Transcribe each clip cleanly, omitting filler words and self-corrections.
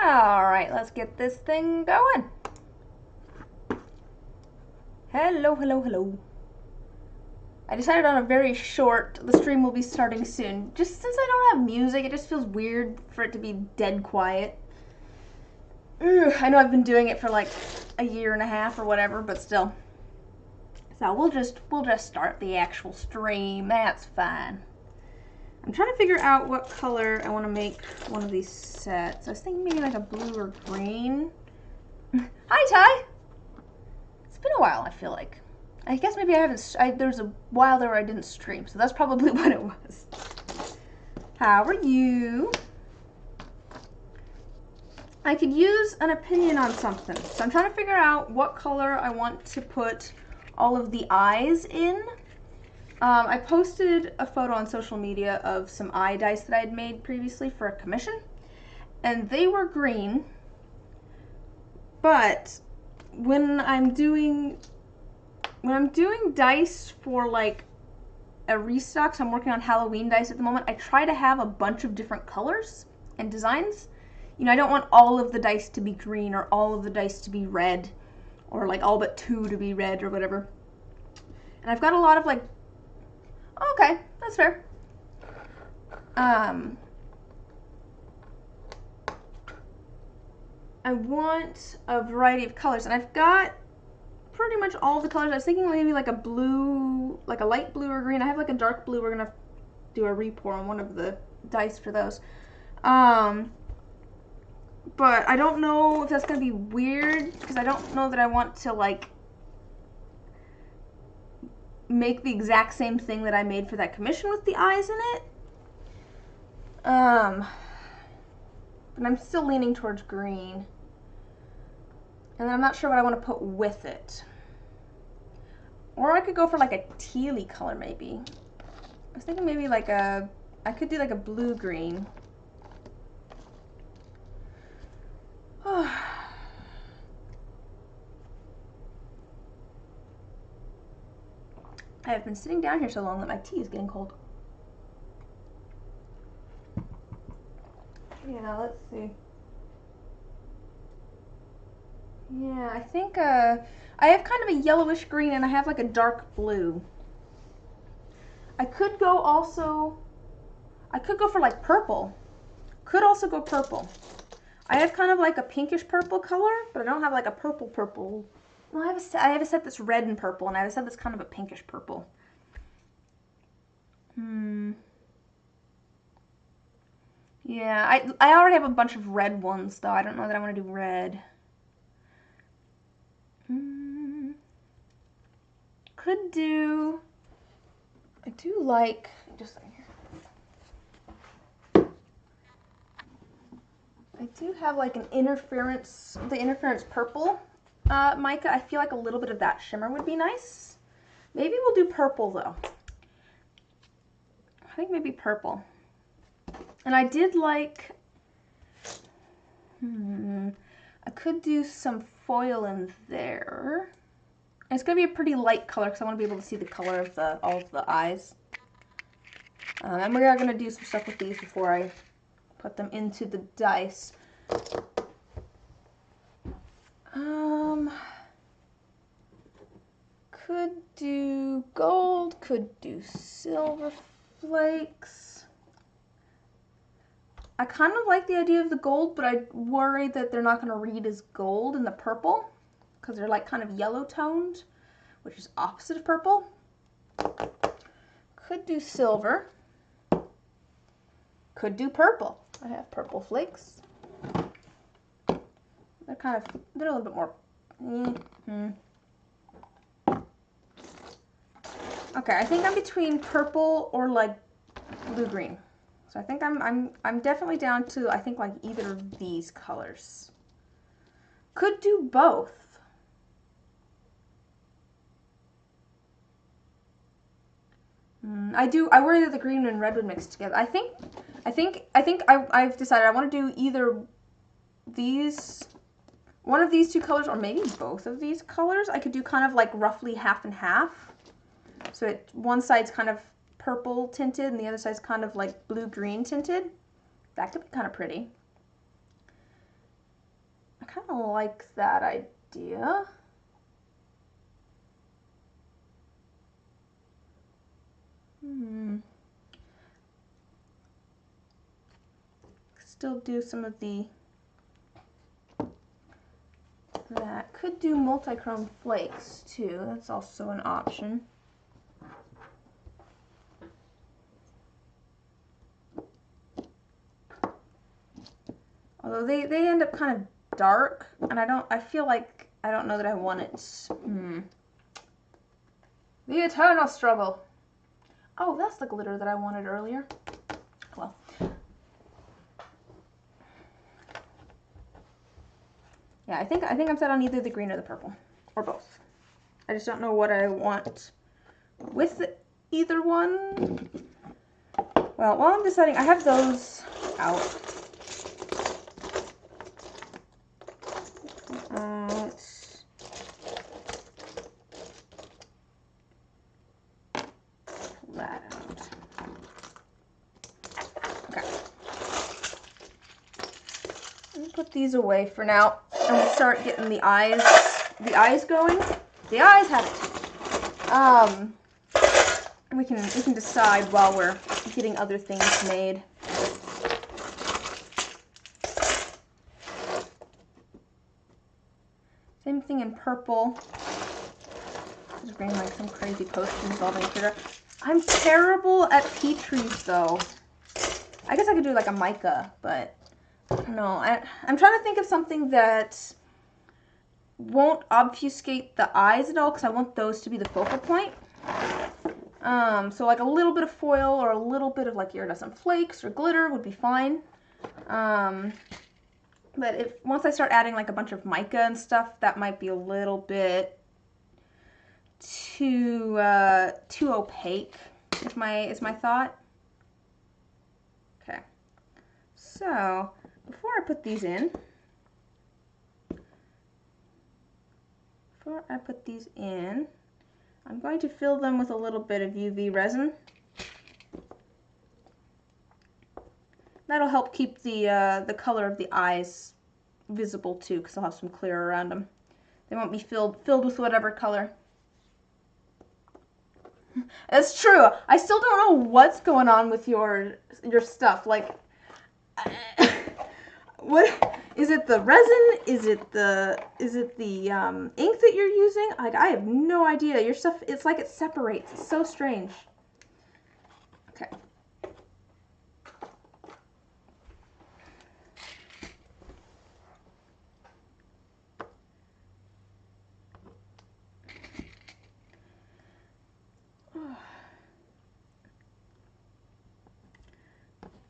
Alright, let's get this thing going. Hello, hello, hello. I decided on a very short, the stream will be starting soon. Just since I don't have music, it just feels weird for it to be dead quiet. I know I've been doing it for like a year and a half or whatever, but still. So we'll just start the actual stream. That's fine. I'm trying to figure out what color I want to make one of these sets. I was thinking maybe like a blue or green. Hi, Ty! It's been a while, I feel like. I guess maybe I haven't, there's a while there where I didn't stream, so that's probably what it was. How are you? I could use an opinion on something. So I'm trying to figure out what color I want to put all of the eyes in. I posted a photo on social media of some eye dice that I had made previously for a commission, and they were green, but when I'm doing dice for like a restock, so I'm working on Halloween dice at the moment, I try to have a bunch of different colors and designs. You know, I don't want all of the dice to be green or all of the dice to be red or like all but 2 to be red or whatever. And I've got a lot of like, okay, that's fair. I want a variety of colors, and I've got pretty much all the colors. I was thinking maybe like a blue, like a light blue or green. I have like a dark blue. We're gonna do a re-pour on one of the dice for those. But I don't know if that's gonna be weird, because I don't know that I want to like make the exact same thing that I made for that commission with the eyes in it. But I'm still leaning towards green. And then I'm not sure what I want to put with it. Or I could go for like a tealy color maybe. I was thinking maybe like I could do like a blue-green. I have been sitting down here so long that my tea is getting cold. Yeah, let's see. Yeah, I think I have kind of a yellowish green and I have like a dark blue. I could go for like purple. Could also go purple. I have kind of like a pinkish purple color, but I don't have like a purple purple. Well, I have a set that's red and purple, and I have a set that's kind of a pinkish purple. Yeah, I already have a bunch of red ones, though. I don't know that I want to do red. Could do... I do like... Just like here. I do have like an interference... The interference purple mica. I feel like a little bit of that shimmer would be nice. Maybe we'll do purple, though. I think maybe purple. And I did like... I could do some foil in there. And it's going to be a pretty light color because I want to be able to see the color of all of the eyes. And we are going to do some stuff with these before I put them into the dice. Could do gold, could do silver flakes. I kind of like the idea of the gold, but I worry that they're not going to read as gold in the purple because they're like kind of yellow toned, which is opposite of purple. Could do silver. Could do purple. I have purple flakes. They're a little bit more. Okay, I think I'm between purple or like blue-green. So I think I'm definitely down to, I think, like either of these colors. Could do both. I worry that the green and red would mix together. I've decided I want to do either one of these two colors, or maybe both of these colors. I could do kind of like roughly half and half. So one side's kind of purple tinted and the other side's kind of like blue-green tinted. That could be kind of pretty. kind of like that idea. Still do some of the, that could do multi-chrome flakes too. That's also an option. Although they end up kind of dark, and I feel like I don't know that I want it. The eternal struggle. Oh, that's the glitter that I wanted earlier. Well. Yeah, I think I'm set on either the green or the purple, or both. I just don't know what I want with either one. Well, while I'm deciding, I have those out. Pull that out. Okay. Let me put these away for now, and we'll start getting the eyes going. The eyes have it. We can decide while we're getting other things made. Same thing in purple. Just bring like some crazy post-dissolving sugar. I'm terrible at Petries though. I guess I could do like a mica, but I don't know. I'm trying to think of something that won't obfuscate the eyes at all, because I want those to be the focal point. So like a little bit of foil or a little bit of like iridescent flakes or glitter would be fine. But once I start adding like a bunch of mica and stuff, that might be a little bit too opaque. Is my thought. Okay. So before I put these in, I'm going to fill them with a little bit of UV resin. That'll help keep the color of the eyes visible too, because I'll have some clear around them. They won't be filled with whatever color. That's true. I still don't know what's going on with your stuff. Like, what is it? The resin? Is it the ink that you're using? Like, I have no idea. Your stuff, it's like it separates. It's so strange. Okay.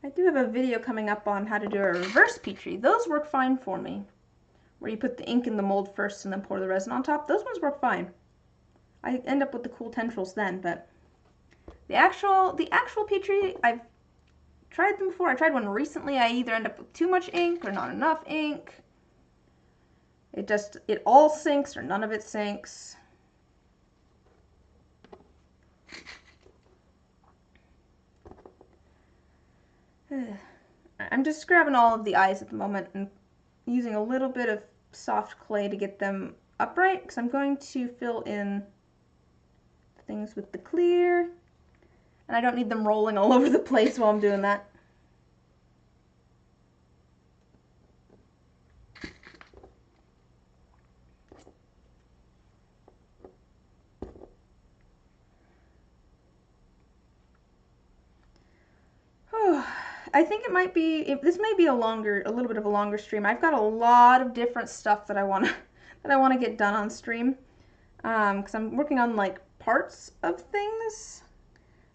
I do have a video coming up on how to do a reverse Petri. Those work fine for me. Where you put the ink in the mold first and then pour the resin on top. Those ones work fine. I end up with the cool tendrils then, but the actual Petri, I've tried them before. I tried one recently. I either end up with too much ink or not enough ink. It all sinks or none of it sinks. I'm just grabbing all of the eyes at the moment and using a little bit of soft clay to get them upright, because I'm going to fill in things with the clear, and I don't need them rolling all over the place while I'm doing that. I think it might be, this may be a little bit of a longer stream. I've got a lot of different stuff that I want to get done on stream, because I'm working on like parts of things.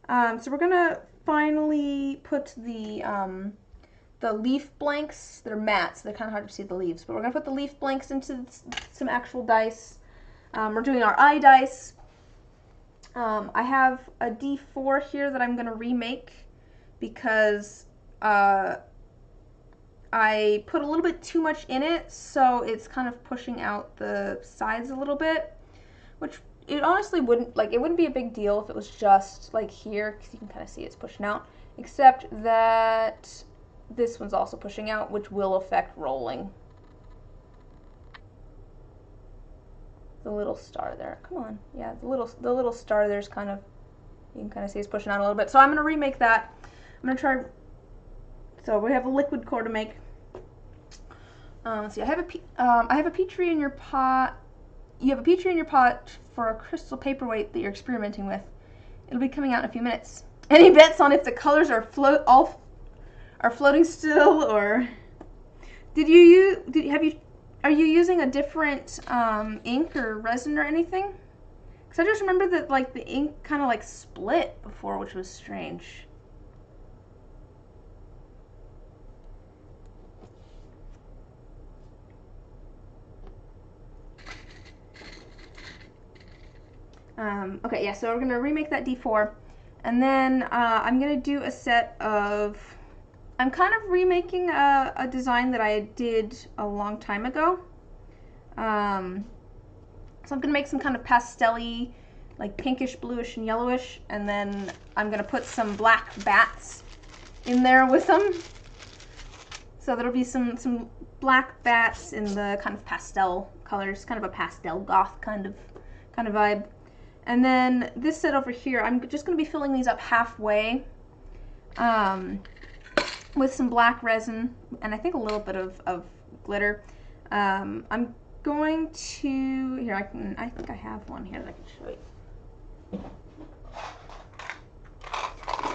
So we're gonna finally put the leaf blanks. They're matte, so they're kind of hard to see the leaves, but we're gonna put the leaf blanks into some actual dice. We're doing our eye dice. I have a D4 here that I'm gonna remake because I put a little bit too much in it, so it's kind of pushing out the sides a little bit, which it honestly wouldn't be a big deal if it was just like here, because you can kind of see it's pushing out, except that this one's also pushing out, which will affect rolling. the little star there. Come on. Yeah, the little star there's kind of, you can kind of see it's pushing out a little bit. So I'm going to remake that. I'm going to try, so we have a liquid core to make. Let's see, I have a Petri in your pot. You have a Petri in your pot for a crystal paperweight that you're experimenting with. It'll be coming out in a few minutes. Any bets on if the colors are floating still, or are you using a different ink or resin or anything? Because I just remember that like the ink kind of like split before, which was strange. Okay, yeah, so we're gonna remake that D4, and then I'm gonna do a set of, I'm kind of remaking a design that I did a long time ago. So I'm gonna make some kind of pastel-y, like pinkish, bluish, and yellowish, and then I'm gonna put some black bats in there with them. So there'll be some black bats in the kind of pastel colors, kind of a pastel goth kind of vibe. And then this set over here, I'm just going to be filling these up halfway with some black resin and I think a little bit of glitter. I'm going to, here I think I have one here that I can show you.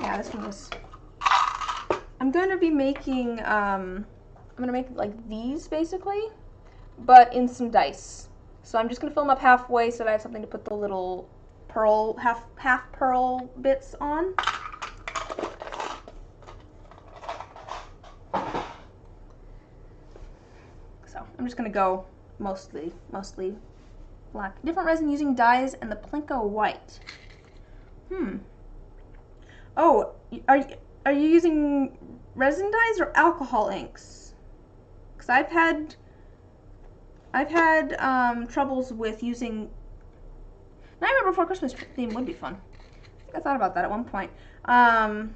Yeah, this one was, I'm going to be making, I'm going to make like these basically, but in some dice. So I'm just going to fill them up halfway so that I have something to put the little pearl, half pearl bits on. So I'm just going to go mostly black. Different resin using dyes and the Plinko white. Oh, are you using resin dyes or alcohol inks? Because I've had troubles with using. Nightmare Before Christmas theme would be fun. I think I thought about that at one point. I'd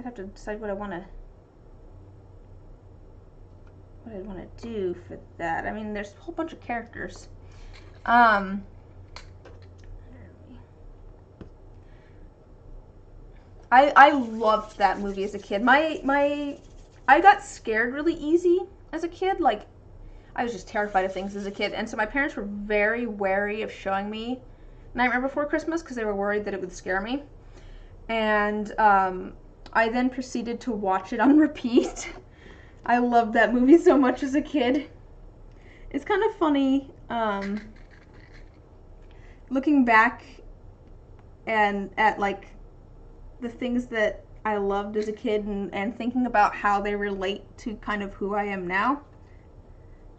have to decide what I want to do for that. I mean, there's a whole bunch of characters. I loved that movie as a kid. I got scared really easy as a kid. Like, I was just terrified of things as a kid, and so my parents were very wary of showing me Nightmare Before Christmas because they were worried that it would scare me. And I then proceeded to watch it on repeat. I loved that movie so much as a kid. It's kind of funny looking back and at like the things that I loved as a kid and thinking about how they relate to kind of who I am now.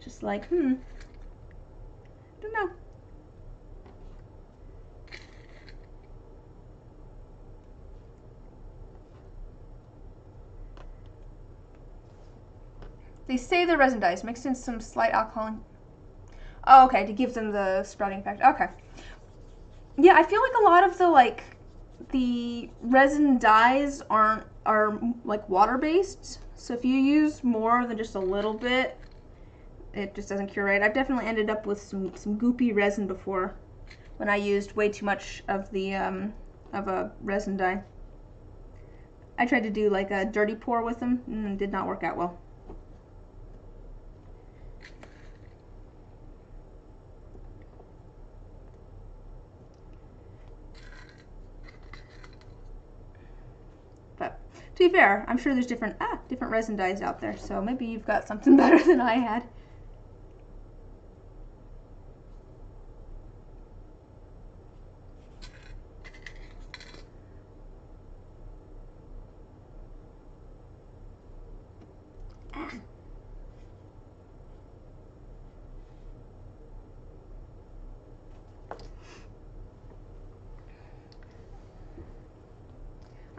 Just like, I don't know. They say the resin dyes mixed in some slight alcohol. Oh, okay, to give them the sprouting effect. Okay. Yeah, I feel like a lot of the resin dyes are like water based. So if you use more than just a little bit, it just doesn't cure right. I've definitely ended up with some goopy resin before when I used way too much of the of a resin dye. I tried to do like a dirty pour with them and it did not work out well. But to be fair, I'm sure there's different resin dyes out there, so maybe you've got something better than I had.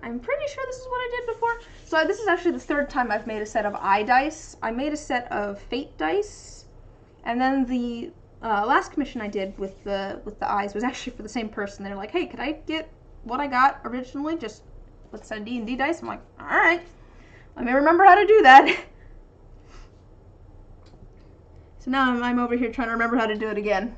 I'm pretty sure this is what I did before. So this is actually the third time I've made a set of eye dice. I made a set of fate dice, and then the last commission I did with the eyes was actually for the same person. They're like, hey, could I get what I got originally, just with some D&D dice? I'm like, all right, let me remember how to do that. So now I'm over here trying to remember how to do it again.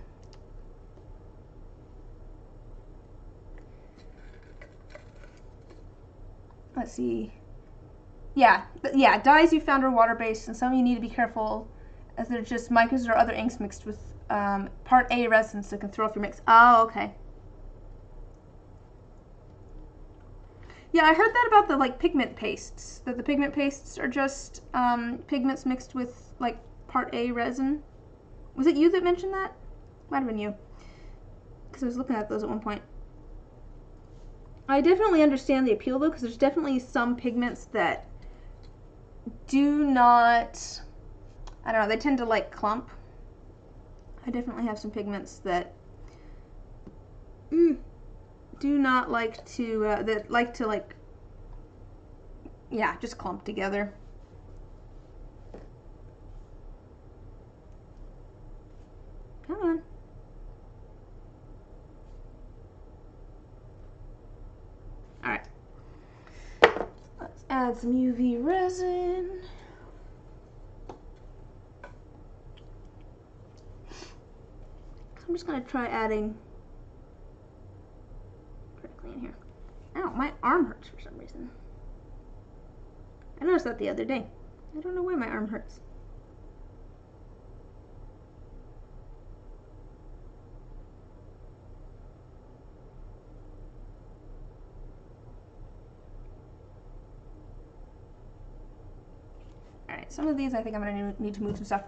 let's see. Yeah, dyes you found are water-based, and some you need to be careful as they're just micas or other inks mixed with part A resin, so it can throw off your mix. Oh, okay. Yeah, I heard that about the like pigment pastes, that the pigment pastes are just pigments mixed with like part A resin. Was it you that mentioned that? Might have been you, because I was looking at those at one point. I definitely understand the appeal though, because there's definitely some pigments that do not, I don't know, they tend to like clump. I definitely have some pigments that do not like to, that like to like, yeah, just clump together. Come on. Alright. Let's add some UV resin. I'm just going to try adding directly in here. Ow, my arm hurts for some reason. I noticed that the other day. I don't know why my arm hurts. Alright, some of these I think I'm going to need to move some stuff.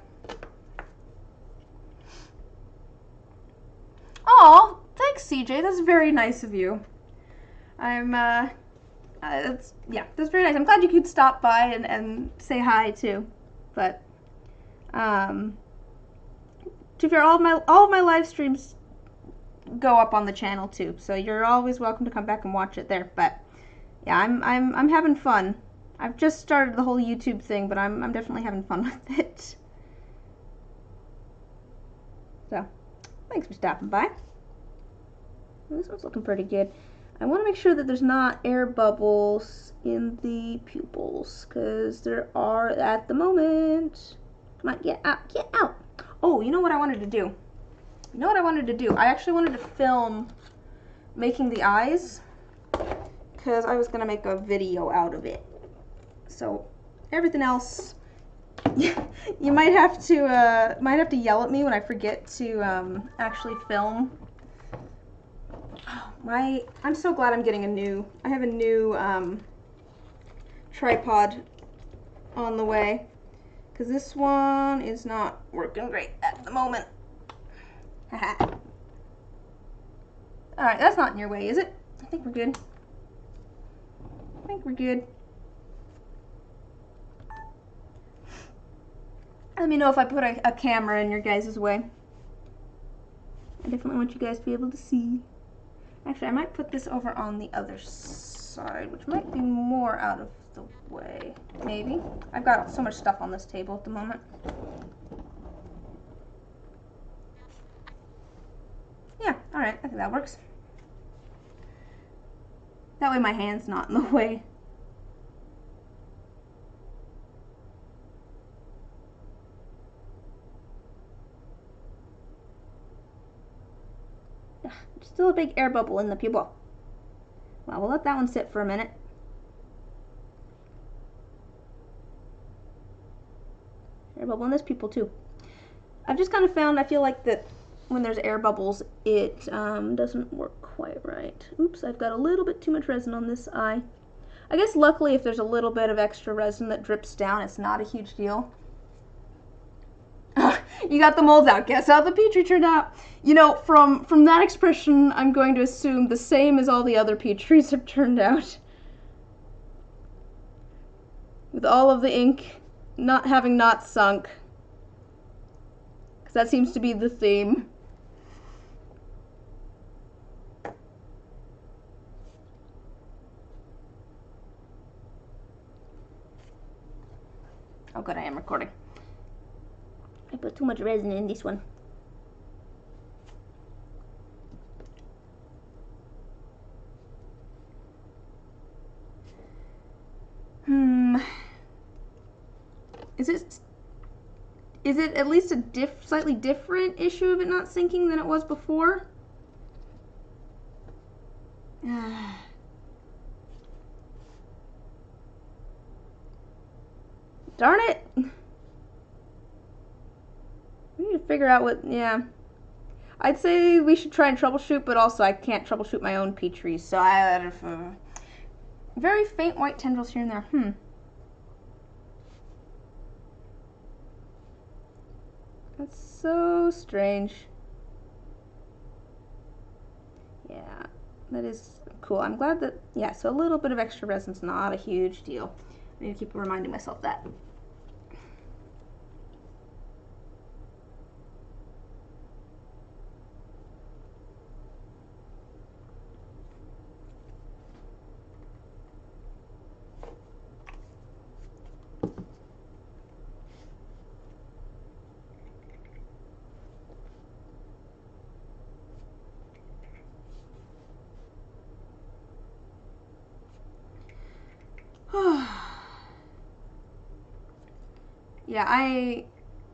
Oh, thanks, CJ. That's very nice of you. That's very nice. I'm glad you could stop by and say hi too. But, to be fair, all of my live streams go up on the channel too, so you're always welcome to come back and watch it there. But yeah, I'm having fun. I've just started the whole YouTube thing, but I'm definitely having fun with it. So, thanks for stopping by. This one's looking pretty good. I want to make sure that there's not air bubbles in the pupils, because there are at the moment. Come on, get out, get out. Oh, you know what I wanted to do? I actually wanted to film making the eyes, because I was going to make a video out of it. So, everything else, you might have to yell at me when I forget to actually film. I'm so glad I'm getting I have a new tripod on the way, because this one is not working great at the moment. Alright, that's not in your way, is it? I think we're good. Let me know if I put a camera in your guys' way. I definitely want you guys to be able to see. Actually, I might put this over on the other side, which might be more out of the way. Maybe. I've got so much stuff on this table at the moment. Yeah, alright, I think that works. That way my hand's not in the way. Still a big air bubble in the pupil. Well, we'll let that one sit for a minute. Air bubble in this pupil too. I've just kind of found, I feel like that when there's air bubbles, it doesn't work quite right. Oops, I've got a little bit too much resin on this eye. I guess luckily if there's a little bit of extra resin that drips down, it's not a huge deal. You got the molds out. Guess how the Petri turned out. You know, from that expression, I'm going to assume the same as all the other Petris have turned out. With all of the ink not having sunk. Because that seems to be the theme. Oh good, I am recording. I put too much resin in this one. Is it at least a slightly different issue of it not sinking than it was before? Darn it! We need to figure out what, yeah. I'd say we should try and troubleshoot, but also I can't troubleshoot my own Petries, so I have very faint white tendrils here and there. That's so strange. Yeah, that is cool. I'm glad that, yeah, so a little bit of extra resin's not a huge deal. I need to keep reminding myself that.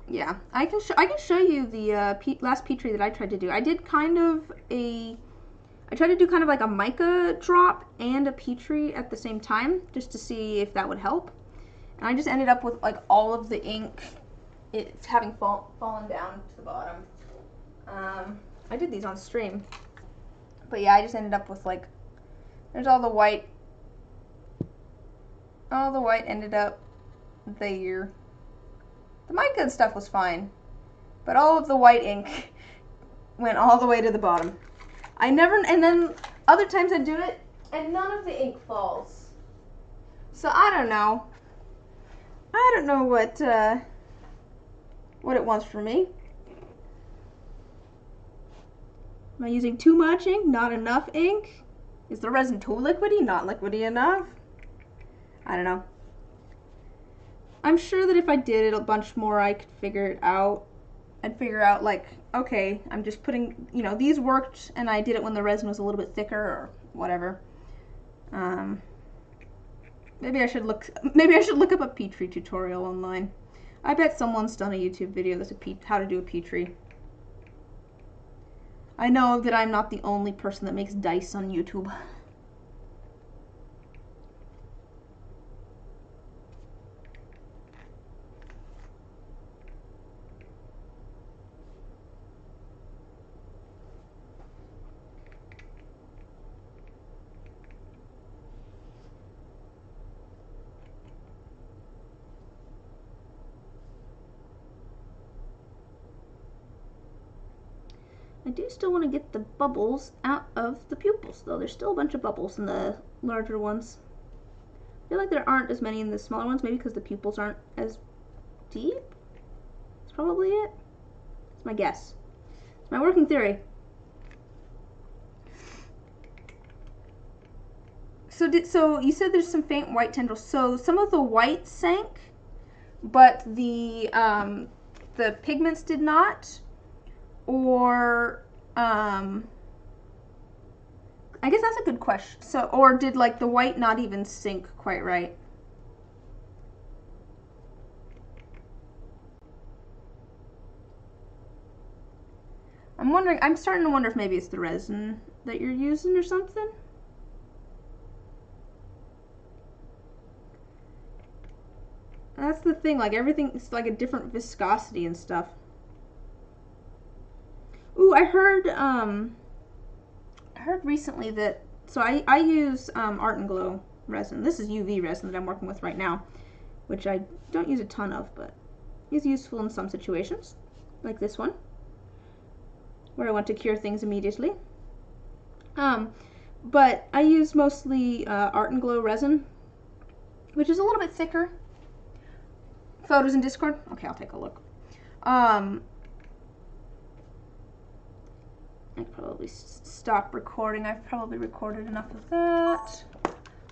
Yeah, I can show you the last Petri that I tried to do. I tried to do kind of like a mica drop and a Petri at the same time, just to see if that would help. And I just ended up with like all of the ink, it's having fallen down to the bottom. I did these on stream, but yeah, I just ended up with like, there's all the white. All the white ended up there. The mica and stuff was fine, but all of the white ink went all the way to the bottom. And then other times I do it, and none of the ink falls. So I don't know. I don't know what it wants from me. Am I using too much ink? Not enough ink? Is the resin too liquidy? Not liquidy enough? I don't know. I'm sure that if I did it a bunch more, I could figure it out. I'd figure out like, okay, I'm just putting, you know, these worked and I did it when the resin was a little bit thicker or whatever. Maybe I should look up a Petri tutorial online. I bet someone's done a YouTube video that's how to do a Petri. I know that I'm not the only person that makes dice on YouTube. I do still want to get the bubbles out of the pupils, though. There's still a bunch of bubbles in the larger ones. I feel like there aren't as many in the smaller ones, maybe because the pupils aren't as deep? That's probably it. It's my guess. It's my working theory. So you said there's some faint white tendrils. So some of the white sank, but the pigments did not? Or, I guess that's a good question. So, or did like the white not even sink quite right? I'm starting to wonder if maybe it's the resin that you're using or something. That's the thing, like everything's like a different viscosity and stuff. Ooh, I heard recently that, so I use Art and Glow resin. This is UV resin that I'm working with right now, which I don't use a ton of, but is useful in some situations, like this one, where I want to cure things immediately. But I use mostly Art and Glow resin, which is a little bit thicker. Photos in Discord? Okay, I'll take a look. I probably stop recording. I've probably recorded enough of that.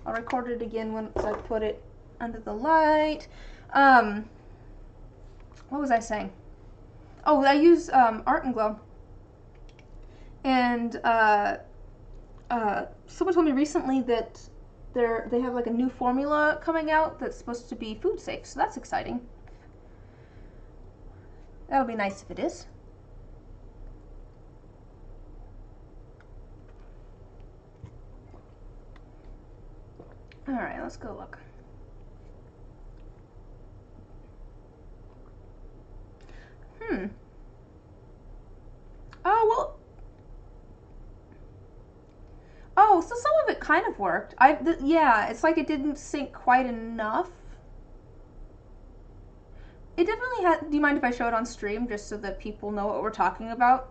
I'll record it again once I put it under the light. What was I saying? Oh, I use Art and Glow. And someone told me recently that they have like a new formula coming out that's supposed to be food safe, so that's exciting. That'll be nice if it is. Alright, let's go look. kind of worked. Yeah, it's like it didn't sink quite enough. It definitely had. Do you mind if I show it on stream just so that people know what we're talking about?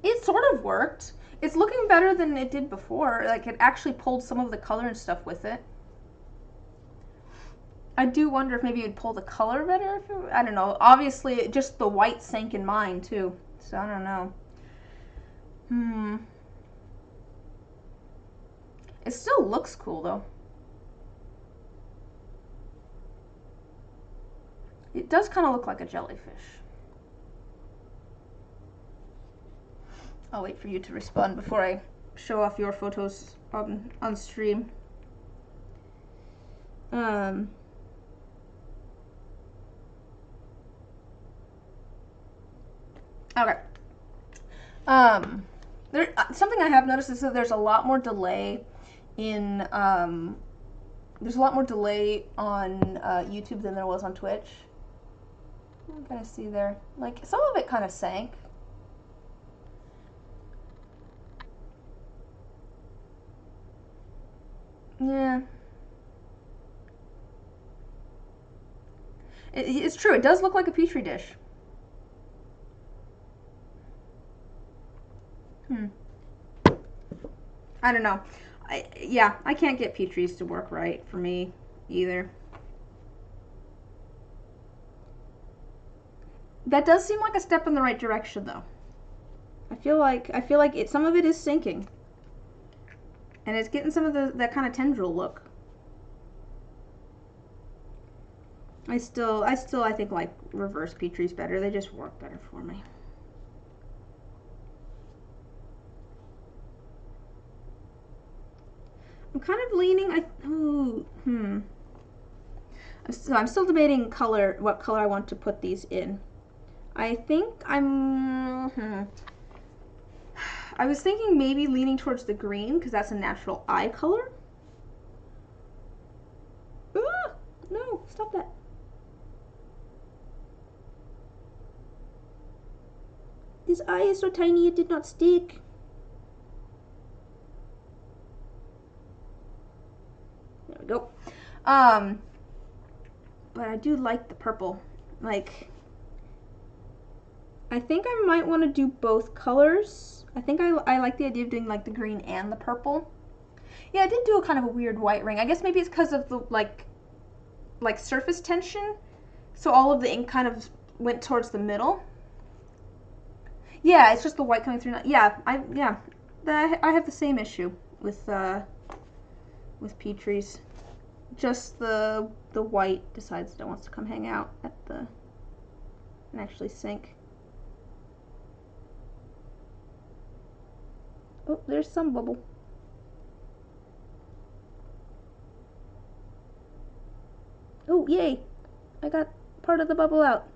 It sort of worked. It's looking better than it did before. Like, it actually pulled some of the color and stuff with it. I do wonder if maybe you'd pull the color better. I don't know. Obviously, just the white sank in mine, too. So, I don't know. It still looks cool, though. It does kind of look like a jellyfish. I'll wait for you to respond before I show off your photos on stream. Okay. Something I have noticed is that there's a lot more delay in there's a lot more delay on YouTube than there was on Twitch. I'm gonna see there. Like, some of it kind of sank. Yeah. It's true. It does look like a petri dish. I don't know. I can't get petris to work right for me either. That does seem like a step in the right direction, though. I feel like some of it is sinking, and it's getting some of that kind of tendril look. I still I think like reverse petris better. They just work better for me. I'm kind of leaning. So I'm still debating color. What color I want to put these in. I think I was thinking maybe leaning towards the green because that's a natural eye color. Ah, no, stop that. This eye is so tiny it did not stick. There we go. But I do like the purple. Like, I think I might want to do both colors. I think I like the idea of doing like the green and the purple. Yeah, I did do a kind of a weird white ring. I guess maybe it's because of the like surface tension. So all of the ink kind of went towards the middle. Yeah, it's just the white coming through. Yeah, I have the same issue with petris. Just the white decides that it wants to come hang out at the and actually sink. Oh, there's some bubble. Oh, yay! I got part of the bubble out.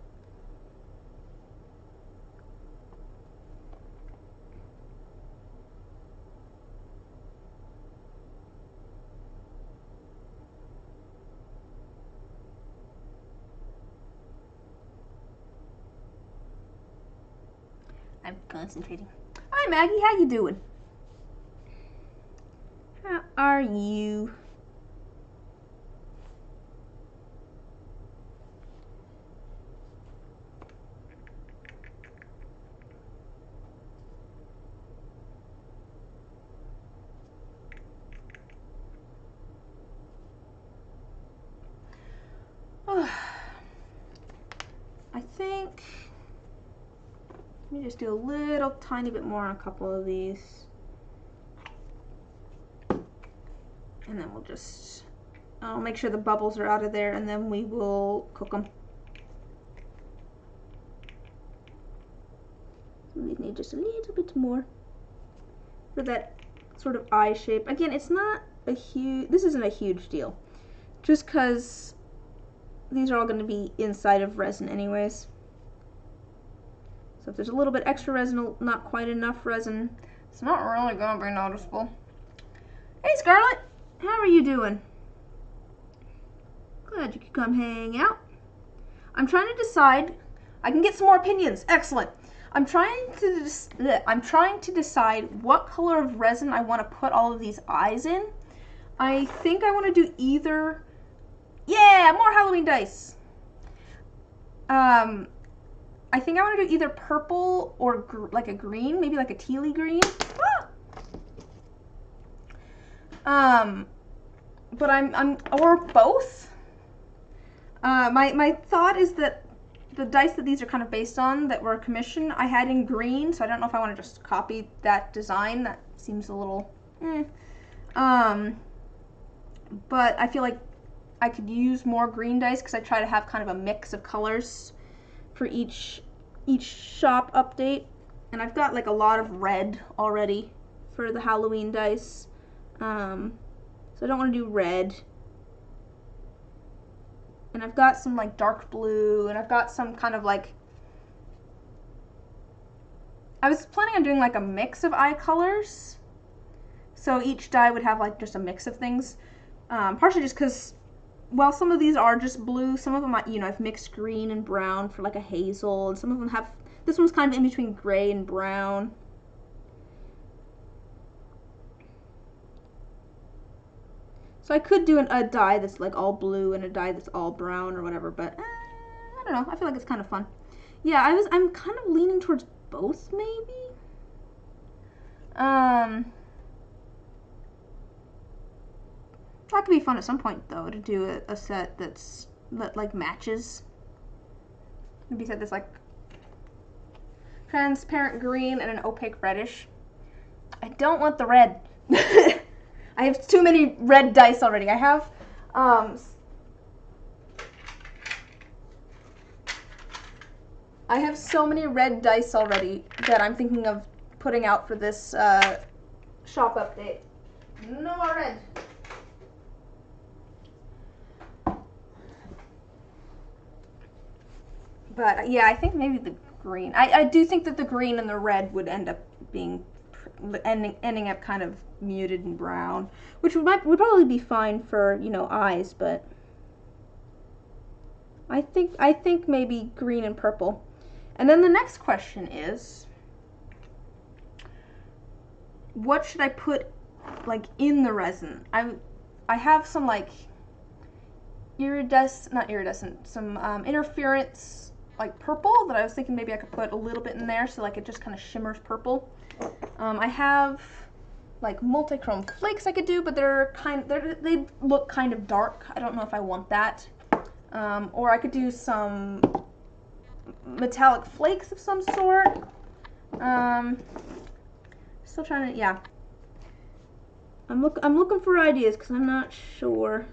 I'm concentrating. Hi, Maggie. How you doing? How are you? I think let me just do a little tiny bit more on a couple of these. And then we'll just, I'll make sure the bubbles are out of there and then we will cook them. We need just a little bit more for that sort of eye shape. Again, it's not a huge, this isn't a huge deal. Just because these are all going to be inside of resin anyways. So if there's a little bit extra resin, not quite enough resin, it's not really going to be noticeable. Hey Scarlett, how are you doing? Glad you could come hang out. I'm trying to decide, I can get some more opinions, excellent. I'm trying to decide what color of resin I want to put all of these eyes in. I think I want to do either. Yeah, more Halloween dice. I think I want to do either purple or like a green, maybe like a tealy green. But I'm or both. My thought is that the dice that these are kind of based on that were commissioned, I had in green, so I don't know if I want to just copy that design. That seems a little, but I feel like I could use more green dice because I try to have kind of a mix of colors for each shop update. And I've got like a lot of red already for the Halloween dice. So I don't want to do red. And I've got some like dark blue, and I've got some kind of like, I was planning on doing like a mix of eye colors. So each die would have like just a mix of things. Partially just because, well, some of these are just blue. Some of them, you know, I've mixed green and brown for like a hazel. And some of them have, this one's kind of in between gray and brown. So I could do a dye that's like all blue and a dye that's all brown or whatever, but I don't know. I feel like it's kind of fun. Yeah, I'm kind of leaning towards both maybe. That could be fun at some point though, to do a set that like matches. Maybe a set that's like transparent green and an opaque reddish. I don't want the red. I have too many red dice already. I have so many red dice already that I'm thinking of putting out for this shop update. No more red. But yeah, I think maybe the green. I do think that the green and the red would end up being ending up kind of muted and brown, which would probably be fine for, you know, eyes, but I think maybe green and purple. And then the next question is, what should I put like in the resin? I have some like some interference like purple that I was thinking maybe I could put a little bit in there so like it just kind of shimmers purple. I have like multi-chrome flakes I could do, but they look kind of dark. I don't know if I want that. Or I could do some metallic flakes of some sort. Still trying to, yeah. I'm looking for ideas because I'm not sure.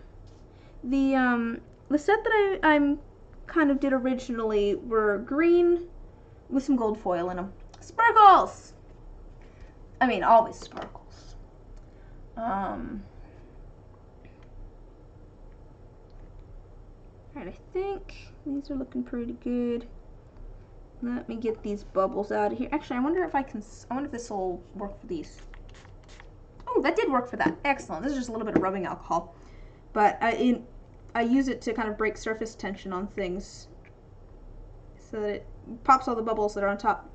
The set that I'm kind of did originally were green with some gold foil in them. Sparkles! I mean, always sparkles. Alright, I think these are looking pretty good. Let me get these bubbles out of here. Actually, I wonder if this will work for these. Oh, that did work for that. Excellent. This is just a little bit of rubbing alcohol. But I use it to kind of break surface tension on things so that it pops all the bubbles that are on top.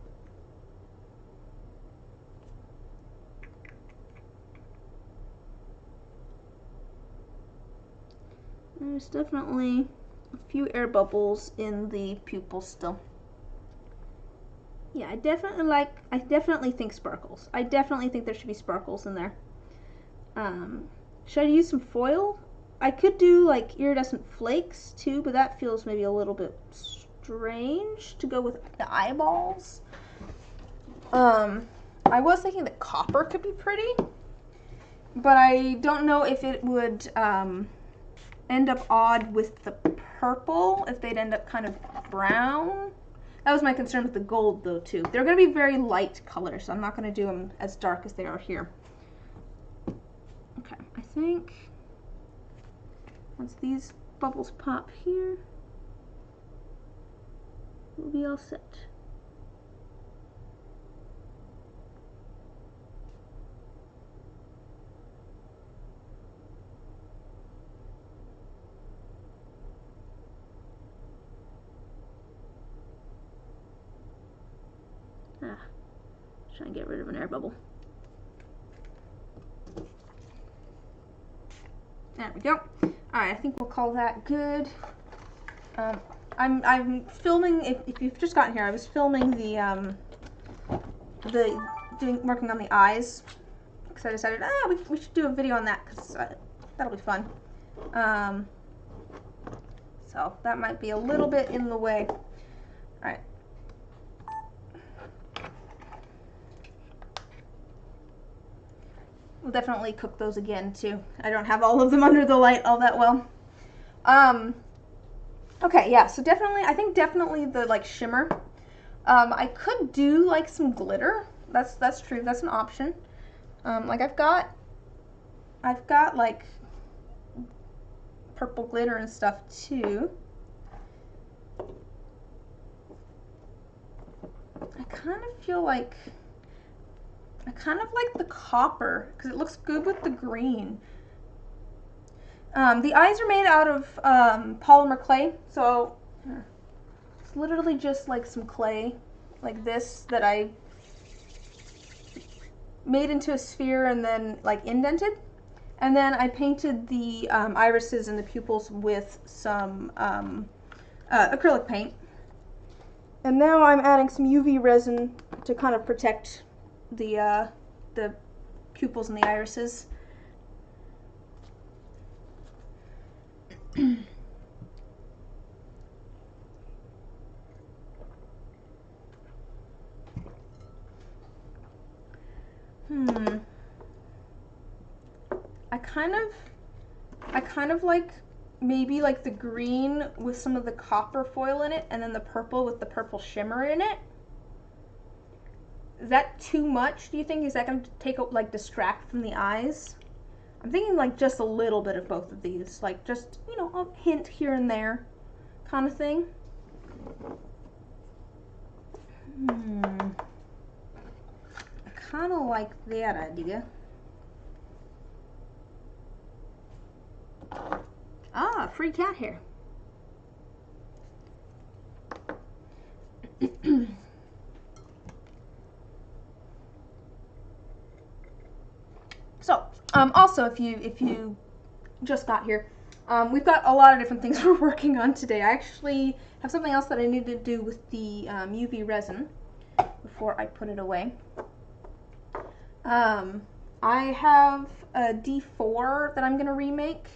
There's definitely a few air bubbles in the pupil still. Yeah, I definitely think sparkles. I definitely think there should be sparkles in there. Should I use some foil? I could do like iridescent flakes too, but that feels maybe a little bit strange to go with the eyeballs. I was thinking that copper could be pretty, but I don't know if it would end up odd with the purple, if they'd end up kind of brown. That was my concern with the gold though too. They're going to be very light colors, so I'm not going to do them as dark as they are here. Okay, I think once these bubbles pop here, we'll be all set. Try and get rid of an air bubble. There we go. Alright, I think we'll call that good. I'm filming, if you've just gotten here, I was filming working on the eyes, because I decided, we should do a video on that, because that'll be fun. So that might be a little bit in the way. Alright. We'll definitely cook those again too. I don't have all of them under the light all that well. Okay, yeah, so definitely, I think definitely the like shimmer. I could do like some glitter. That's true. That's an option. Like I've got like purple glitter and stuff too. I kind of feel like I kind of like the copper because it looks good with the green. The eyes are made out of polymer clay, so it's literally just like some clay like this that I made into a sphere and then like indented, and then I painted the irises and the pupils with some acrylic paint, and now I'm adding some UV resin to kind of protect the pupils and the irises. I kind of like maybe like the green with some of the copper foil in it, and then the purple with the purple shimmer in it. Is that too much, do you think? Is that going to take like distract from the eyes? I'm thinking like just a little bit of both of these, like just, you know, a hint here and there kind of thing. I kind of like that idea. Ah, free cat hair. So, also, if you just got here, we've got a lot of different things we're working on today. I actually have something else that I need to do with the UV resin before I put it away. I have a D4 that I'm going to remake.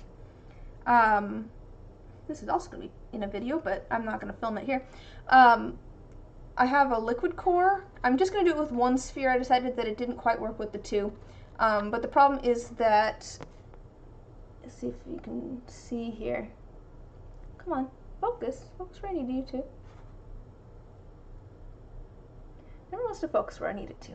This is also going to be in a video, but I'm not going to film it here. I have a liquid core. I'm just going to do it with one sphere. I decided that it didn't quite work with the two. But the problem is that, let's see if you can see here. Come on, focus. Focus where I need you to. Never wants to focus where I need it to.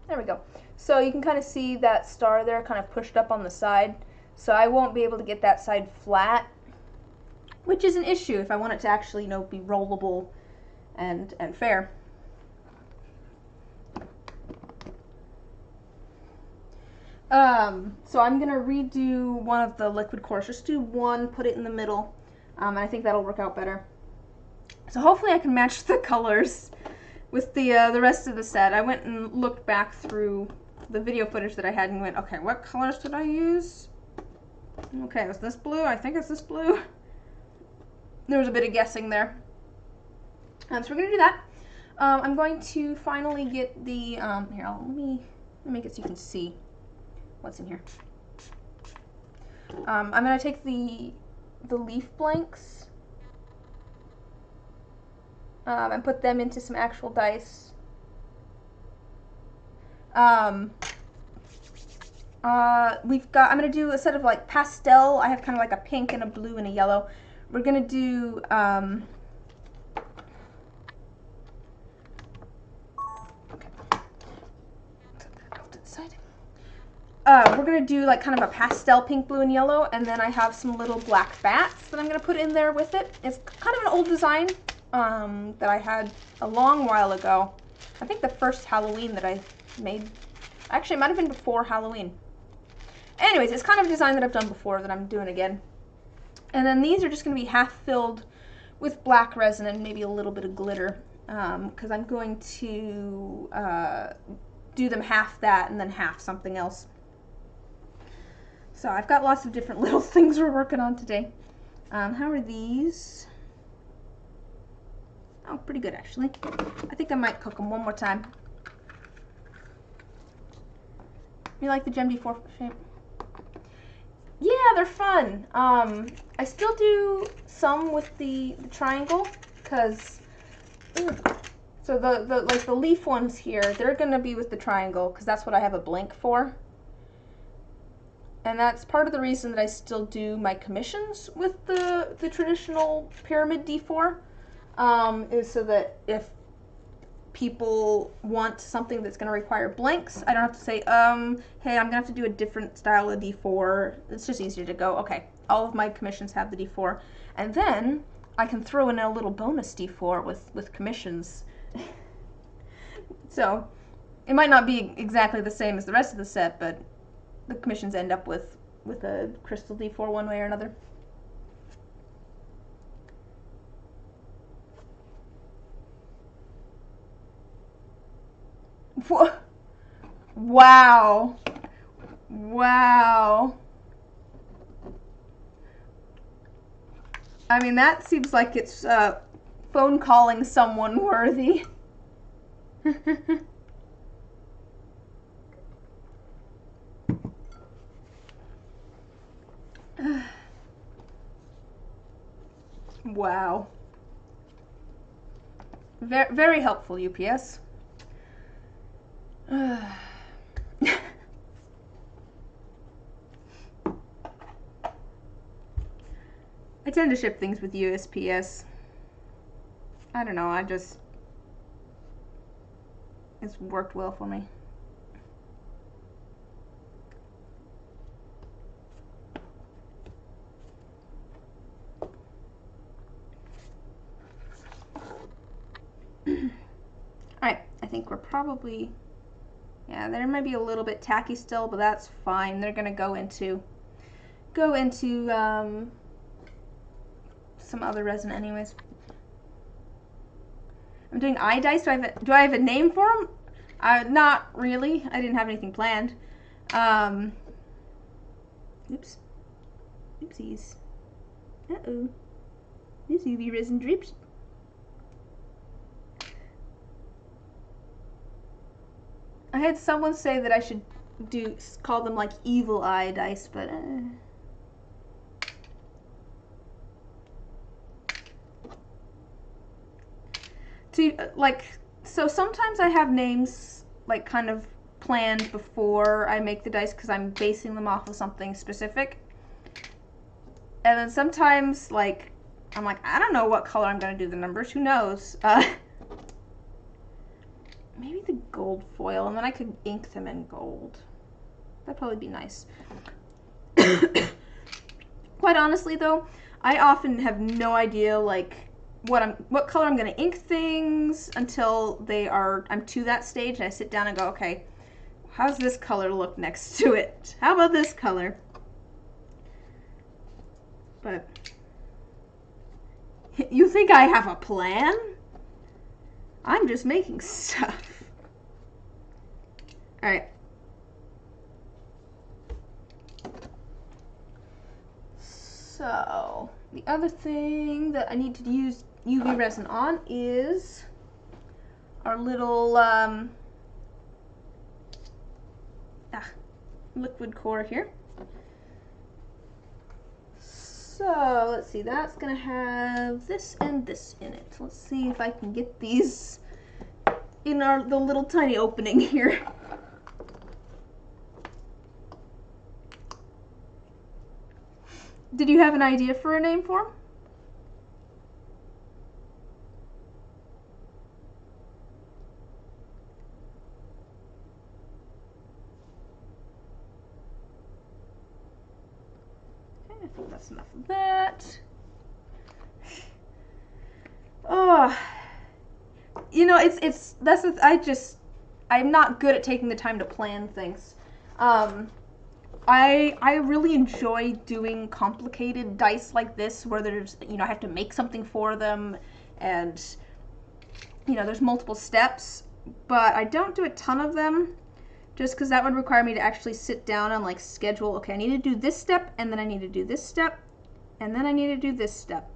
There we go. So you can kind of see that star there kind of pushed up on the side. So I won't be able to get that side flat, which is an issue if I want it to actually, you know, be rollable and fair. So I'm gonna redo one of the liquid cores. Just do one, put it in the middle, and I think that'll work out better. So hopefully I can match the colors with the rest of the set. I went and looked back through the video footage that I had and went, okay, what colors did I use? Okay, was this blue? I think it's this blue. There was a bit of guessing there. So we're going to do that. I'm going to finally get the, here, let me make it so you can see what's in here. I'm going to take the leaf blanks and put them into some actual dice. I'm going to do a set of like pastel. I have kind of like a pink and a blue and a yellow. We're going to do, we're going to do like kind of a pastel pink, blue, and yellow, and then I have some little black bats that I'm going to put in there with it. It's kind of an old design that I had a long while ago. I think the first Halloween that I made, actually it might have been before Halloween. Anyways, it's kind of a design that I've done before that I'm doing again. And then these are just going to be half filled with black resin and maybe a little bit of glitter, because I'm going to do them half that and then half something else. So I've got lots of different little things we're working on today. How are these? Oh, pretty good actually. I think I might cook them one more time. You like the Gem D4 shape? Yeah, they're fun. I still do some with the triangle, because so the leaf ones here, they're gonna be with the triangle because that's what I have a blank for. And that's part of the reason that I still do my commissions with the traditional pyramid D4, is so that if people want something that's going to require blanks, I don't have to say, hey, I'm going to have to do a different style of D4. It's just easier to go, okay, all of my commissions have the D4. And then I can throw in a little bonus D4 with commissions. So it might not be exactly the same as the rest of the set, but the commissions end up with a crystal D4 one way or another. Wow. Wow. I mean, that seems like it's phone calling someone worthy. Wow. Very, very helpful, UPS. I tend to ship things with USPS. I don't know, it's worked well for me. Alright, I think we're probably, yeah, there might be a little bit tacky still, but that's fine. They're gonna go into some other resin anyways. I'm doing eye dice. Do I have a name for them? Not really. I didn't have anything planned. Oops. Oopsies. Uh-oh. This UV resin drips. I had someone say that I should call them like evil eye dice, but so sometimes I have names like kind of planned before I make the dice because I'm basing them off of something specific. And then sometimes like I'm like, I don't know what color I'm gonna do the numbers, who knows? Maybe the gold foil, and then I could ink them in gold. That'd probably be nice. Quite honestly though, I often have no idea like what color I'm gonna ink things until I'm to that stage and I sit down and go, okay, how's this color look next to it? How about this color? But you think I have a plan? I'm just making stuff. Alright. So, the other thing that I need to use UV resin on is our little liquid core here. So let's see, that's gonna have this and this in it. Let's see if I can get these in the little tiny opening here. Did you have an idea for a name for them? Okay, I think that's enough of that. Oh, you know, I'm not good at taking the time to plan things. I really enjoy doing complicated dice like this where there's, I have to make something for them and, there's multiple steps, but I don't do a ton of them just because that would require me to actually sit down and like schedule, okay, I need to do this step and then I need to do this step and then I need to do this step.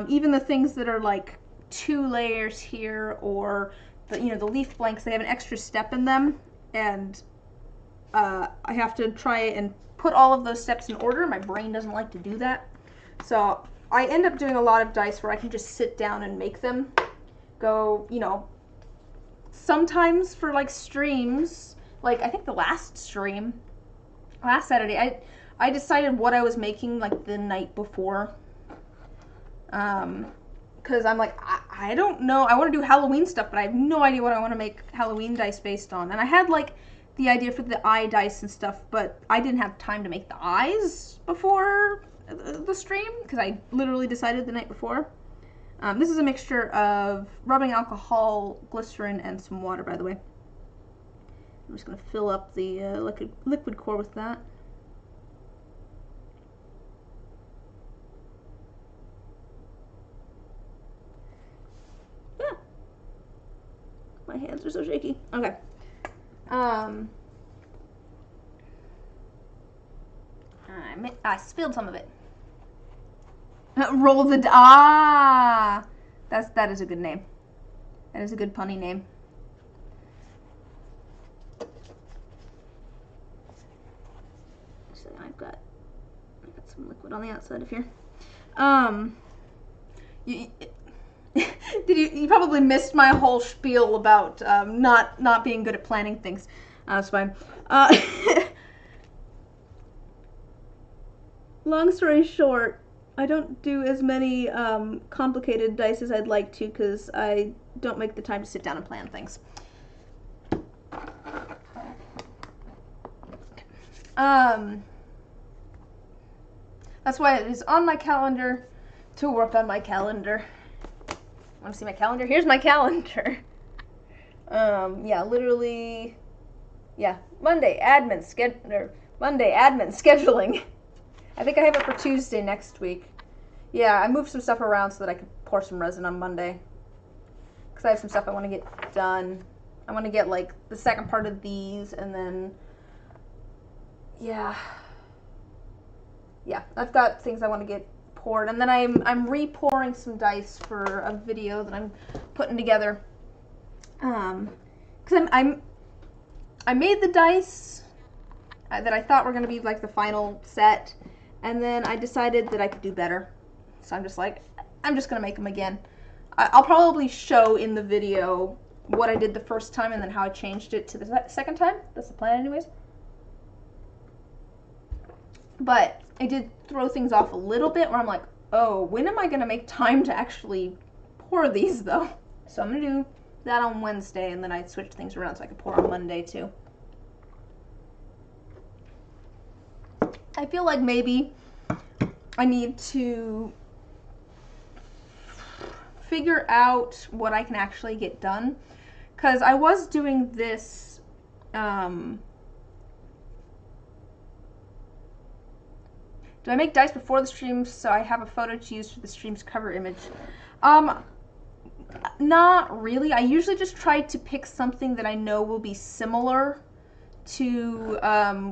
Even the things that are like 2 layers here or the, the leaf blanks, they have an extra step in them, and I have to try and put all of those steps in order. My brain doesn't like to do that. So I end up doing a lot of dice where I can just sit down and make them. Go, sometimes for like streams, like I think the last stream, last Saturday, I decided what I was making like the night before. Because I'm like, I don't know, I want to do Halloween stuff, but I have no idea what I want to make Halloween dice based on. And I had like the idea for the eye dice and stuff, but I didn't have time to make the eyes before the stream because I literally decided the night before. This is a mixture of rubbing alcohol, glycerin, and some water, by the way. I'm just going to fill up the liquid core with that. Yeah. My hands are so shaky. Okay. I spilled some of it. Roll the that is a good name. That is a good punny name. So I've got some liquid on the outside of here. You probably missed my whole spiel about not being good at planning things. That's fine. Long story short, I don't do as many complicated dice as I'd like to because I don't make the time to sit down and plan things. That's why it is on my calendar to work on my calendar. Want to see my calendar? Here's my calendar. Yeah, literally, yeah, Monday admin scheduling. I think I have it for Tuesday next week. Yeah, I moved some stuff around so that I could pour some resin on Monday. Because I have some stuff I want to get done. I want to get like the second part of these and then, yeah, I've got things I want to get poured. And then I'm re-pouring some dice for a video that I'm putting together. Because I made the dice that I thought were going to be like the final set. And then I decided that I could do better. So I'm just like, I'm just going to make them again. I'll probably show in the video what I did the first time and then how I changed it to the second time. That's the plan anyways. But I did throw things off a little bit where I'm like, oh, when am I going to make time to actually pour these though? So I'm going to do that on Wednesday and then I switch things around so I can pour on Monday too. I feel like maybe I need to figure out what I can actually get done, because I was doing this do I make dice before the stream so I have a photo to use for the stream's cover image? Not really. I usually just try to pick something that I know will be similar to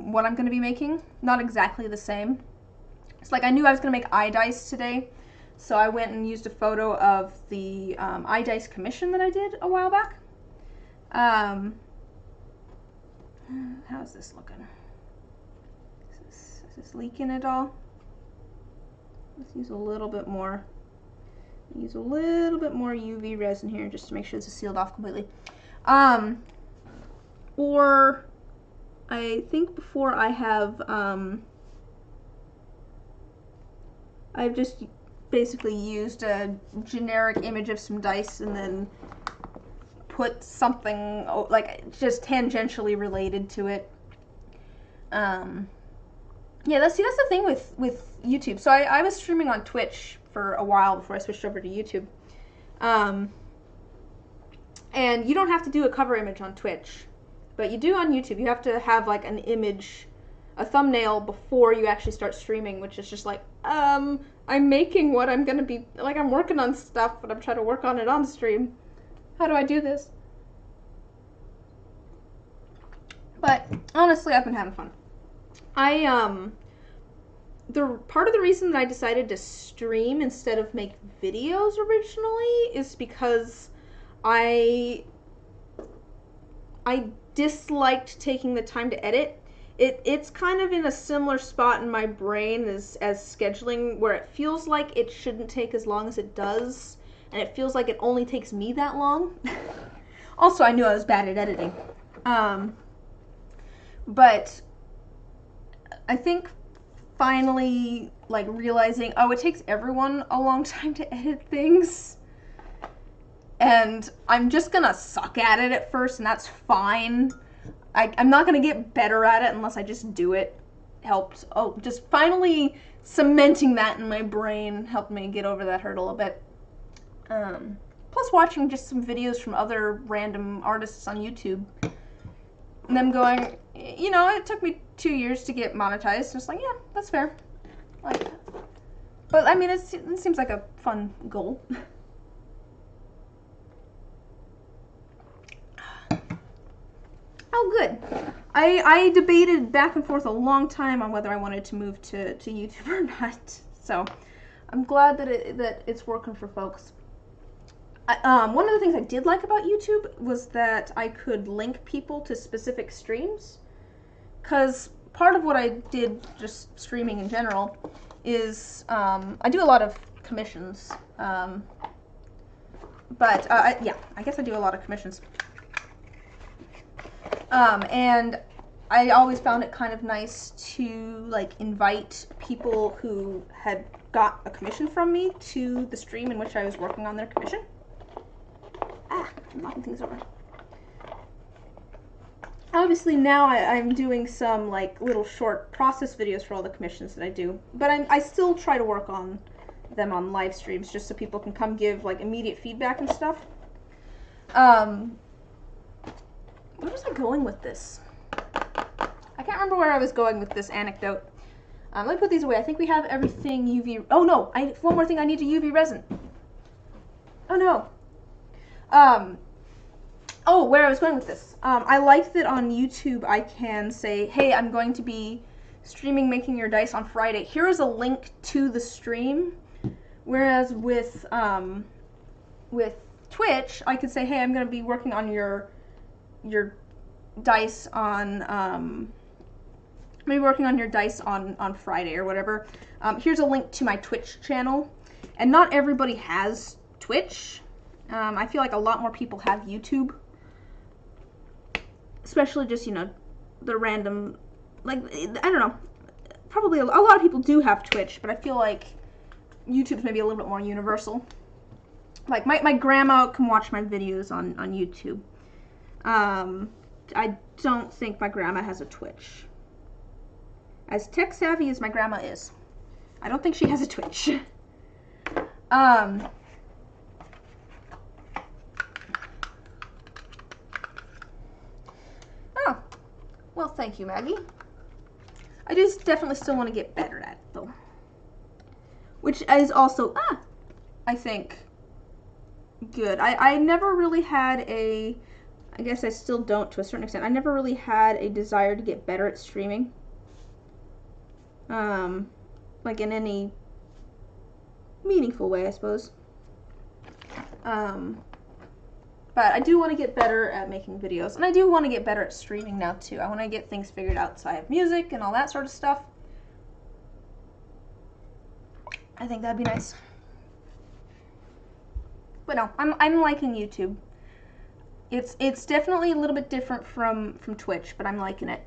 what I'm going to be making. Not exactly the same. It's like I knew I was going to make eye dice today, so I went and used a photo of the eye dice commission that I did a while back. How's this looking? Is this leaking at all? Let's use a little bit more. Use a little bit more UV resin here just to make sure this is sealed off completely. Or I think before I have, I've just basically used a generic image of some dice and then put something like just tangentially related to it. Yeah, that's the thing with YouTube. So I was streaming on Twitch for a while before I switched over to YouTube. And you don't have to do a cover image on Twitch, but you do on YouTube. You have to have like an image a thumbnail before you actually start streaming, which is just like, I'm making what I'm gonna be, like, I'm working on stuff, but I'm trying to work on it on stream. How do I do this? But honestly, I've been having fun. The part of the reason that I decided to stream instead of make videos originally is because I disliked taking the time to edit. It's kind of in a similar spot in my brain as scheduling, where it feels like it shouldn't take as long as it does, and it feels like it only takes me that long. Also, I knew I was bad at editing. But I think finally, like, realizing, oh, it takes everyone a long time to edit things, and I'm just gonna suck at it at first, and that's fine. I'm not gonna get better at it unless I just do it. Helped. Oh, just finally cementing that in my brain helped me get over that hurdle a bit. Plus watching just some videos from other random artists on YouTube, and them going, you know, it took me 2 years to get monetized. Just like, yeah, that's fair. Like, but I mean, it seems like a fun goal. Oh, good. I debated back and forth a long time on whether I wanted to move to YouTube or not. So I'm glad that it's working for folks. One of the things I did like about YouTube was that I could link people to specific streams. Because part of what I did, just streaming in general, is I do a lot of commissions. Yeah, I guess I do a lot of commissions. And I always found it kind of nice to, like, invite people who had got a commission from me to the stream in which I was working on their commission. I'm knocking things over. Obviously now I'm doing some, like, little short process videos for all the commissions that I do, but I still try to work on them on live streams just so people can come give, like, immediate feedback and stuff. Where was I going with this? I can't remember where I was going with this anecdote. Let me put these away. I think we have everything UV... Oh, no! One more thing. I need to UV resin. Oh, no. Oh, where I was going with this. I like that on YouTube I can say, hey, I'm going to be streaming Making Your Dice on Friday. Here is a link to the stream. Whereas with Twitch, I could say, hey, I'm going to be working on your dice on, maybe working on your dice on Friday or whatever. Here's a link to my Twitch channel. And not everybody has Twitch. I feel like a lot more people have YouTube. Especially just, you know, the random, like, I don't know. Probably a lot of people do have Twitch, but I feel like YouTube's maybe a little bit more universal. Like, my grandma can watch my videos on YouTube. I don't think my grandma has a Twitch. As tech savvy as my grandma is, I don't think she has a Twitch. Oh, well, thank you, Maggie. I just definitely still want to get better at it, though. Which is also, I think, good. I never really had a... I guess I still don't to a certain extent. I never really had a desire to get better at streaming. Like in any meaningful way, I suppose. But I do want to get better at making videos. And I do want to get better at streaming now, too. I want to get things figured out so I have music and all that sort of stuff. I think that'd be nice. But no, I'm liking YouTube. It's definitely a little bit different from Twitch, but I'm liking it.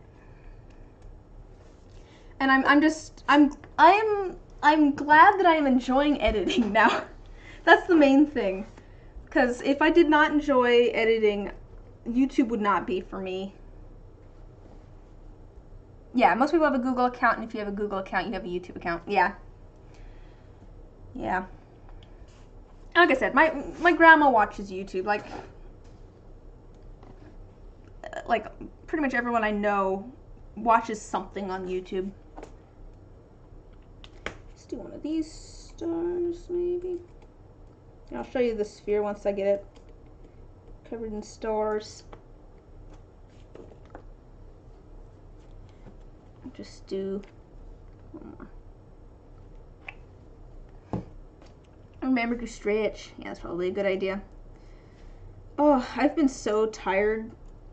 And I'm glad that I am enjoying editing now. That's the main thing. Because if I did not enjoy editing, YouTube would not be for me. Yeah, most people have a Google account, and if you have a Google account, you have a YouTube account. Yeah. Yeah. Like I said, my grandma watches YouTube. Like pretty much everyone I know watches something on YouTube. Let's do one of these stars, maybe. I'll show you the sphere once I get it covered in stars. I'll just do one more. Remember to stretch. Yeah, that's probably a good idea. Oh, I've been so tired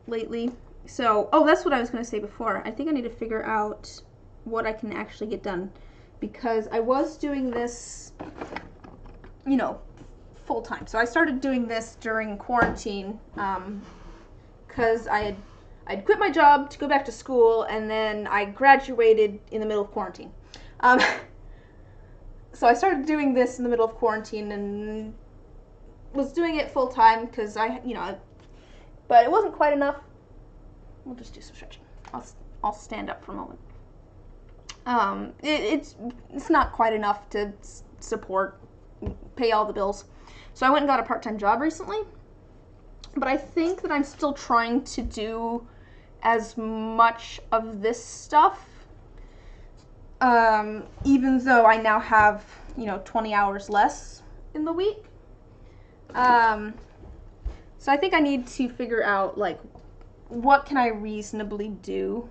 lately. So, oh, that's what I was going to say before. I think I need to figure out what I can actually get done. Because I was doing this, you know, full time. So I started doing this during quarantine because I'd quit my job to go back to school, and then I graduated in the middle of quarantine. So I started doing this in the middle of quarantine and was doing it full time because but it wasn't quite enough. We'll just do some stretching. I'll stand up for a moment. It's not quite enough to pay all the bills. So I went and got a part-time job recently, but I think that I'm still trying to do as much of this stuff, even though I now have, 20 hours less in the week. So I think I need to figure out, like, what can I reasonably do?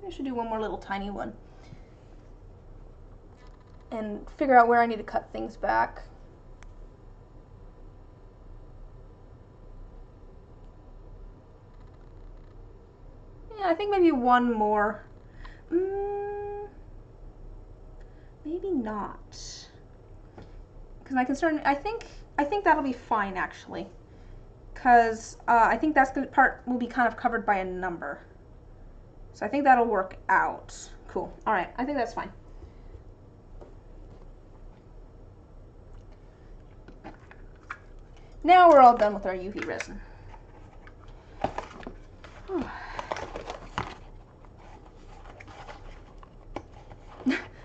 I should do one more little tiny one. And figure out where I need to cut things back. Yeah, I think maybe one more. Maybe not. Because I think that'll be fine, actually. Because I think that's the part will be kind of covered by a number. So I think that'll work out. Cool. All right, I think that's fine. Now we're all done with our UV resin.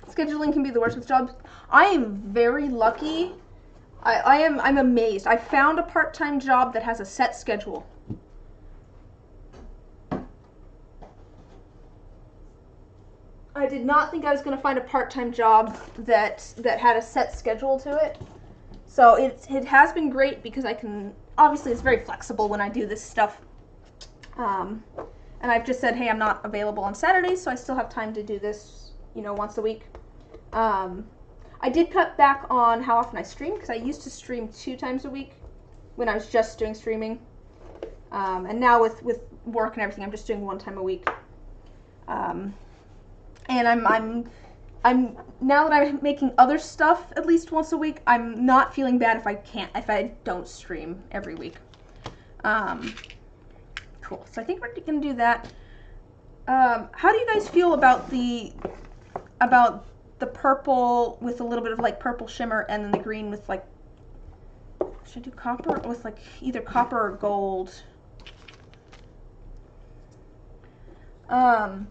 Scheduling can be the worst with jobs. I am very lucky. I'm amazed. I found a part-time job that has a set schedule. I did not think I was going to find a part-time job that had a set schedule to it. So it has been great because I can, obviously it's very flexible when I do this stuff. And I've just said, hey, I'm not available on Saturdays, so I still have time to do this, once a week. I did cut back on how often I stream because I used to stream 2 times a week when I was just doing streaming. And now with work and everything, I'm just doing 1 time a week. And I'm now that I'm making other stuff at least once a week, I'm not feeling bad if I don't stream every week. Cool. So I think we're gonna do that. How do you guys feel about the purple with a little bit of like purple shimmer, and then the green with like, should I do copper with like either copper or gold? Are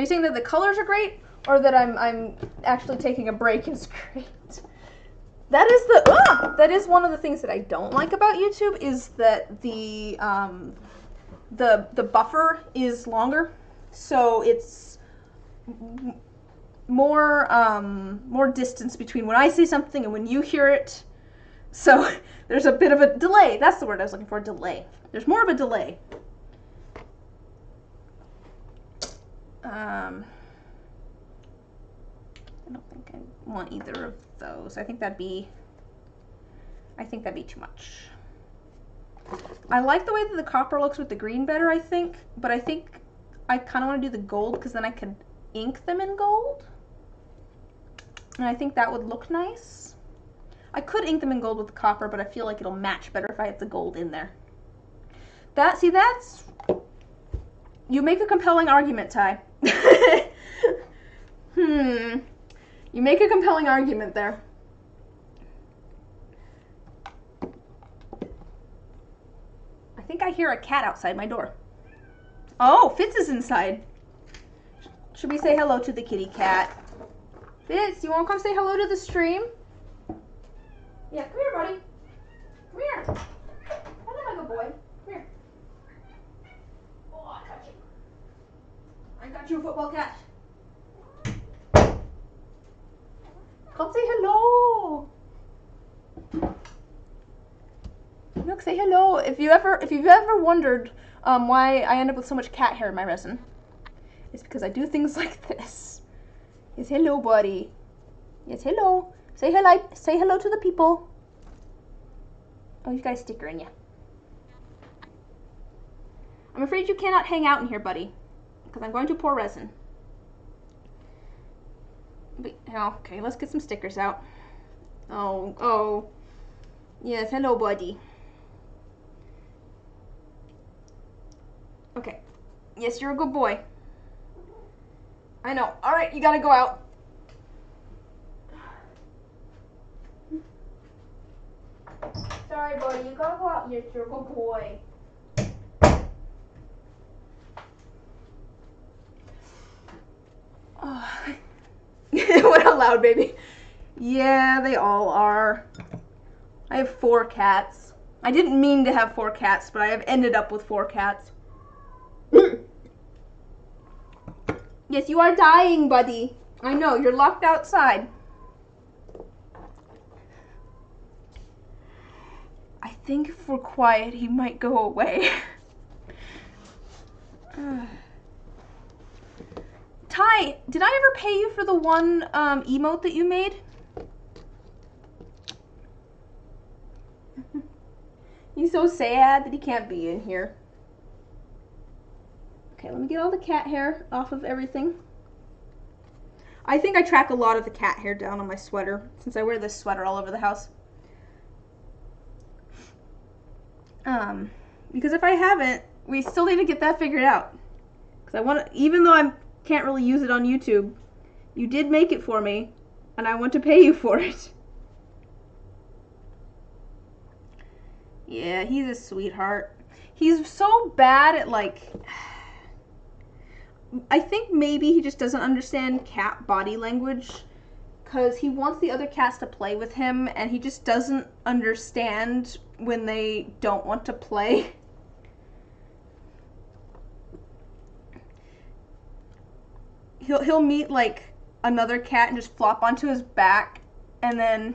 you saying that the colors are great, or that I'm actually taking a break is great? That is one of the things that I don't like about YouTube, is that the buffer is longer, so it's more distance between when I say something and when you hear it. So there's a bit of a delay. That's the word I was looking for, delay. There's more of a delay. I don't think I want either of those. I think that'd be too much. I like the way that the copper looks with the green better, I think, but I think I kind of want to do the gold because then I could ink them in gold. And I think that would look nice. I could ink them in gold with the copper, but I feel like it'll match better if I have the gold in there. You make a compelling argument, Ty. You make a compelling argument there. I think I hear a cat outside my door. Oh, Fitz is inside. Should we say hello to the kitty cat? Fitz, you want to come say hello to the stream? Yeah, come here, buddy. Come here. at you, football cat. Come say hello. Look, say hello. If you've ever wondered why I end up with so much cat hair in my resin, it's because I do things like this. Yes, hello, buddy. Yes, hello. Say hello. Say hello to the people. Oh, you've got a sticker in you. I'm afraid you cannot hang out in here, buddy, because I'm going to pour resin. But, okay, let's get some stickers out. Oh. Yes, hello, buddy. Okay. Yes, you're a good boy. I know. All right, you gotta go out. Sorry, buddy. You gotta go out. Yes, you're a good boy. What out loud, baby. Yeah, they all are. I have 4 cats. I didn't mean to have 4 cats, but I have ended up with 4 cats. Yes, you are dying, buddy. I know, you're locked outside. I think if we're quiet, he might go away. Ty, did I ever pay you for the one emote that you made? He's so sad that he can't be in here. Okay, let me get all the cat hair off of everything. I think I track a lot of the cat hair down on my sweater, since I wear this sweater all over the house. Because if I haven't, we still need to get that figured out. Because I want to, even though I can't really use it on YouTube, you did make it for me, and I want to pay you for it. Yeah, he's a sweetheart. He's so bad at, like, I think maybe he just doesn't understand cat body language, because he wants the other cats to play with him, and he just doesn't understand when they don't want to play. He'll meet, like, another cat and just flop onto his back, and then,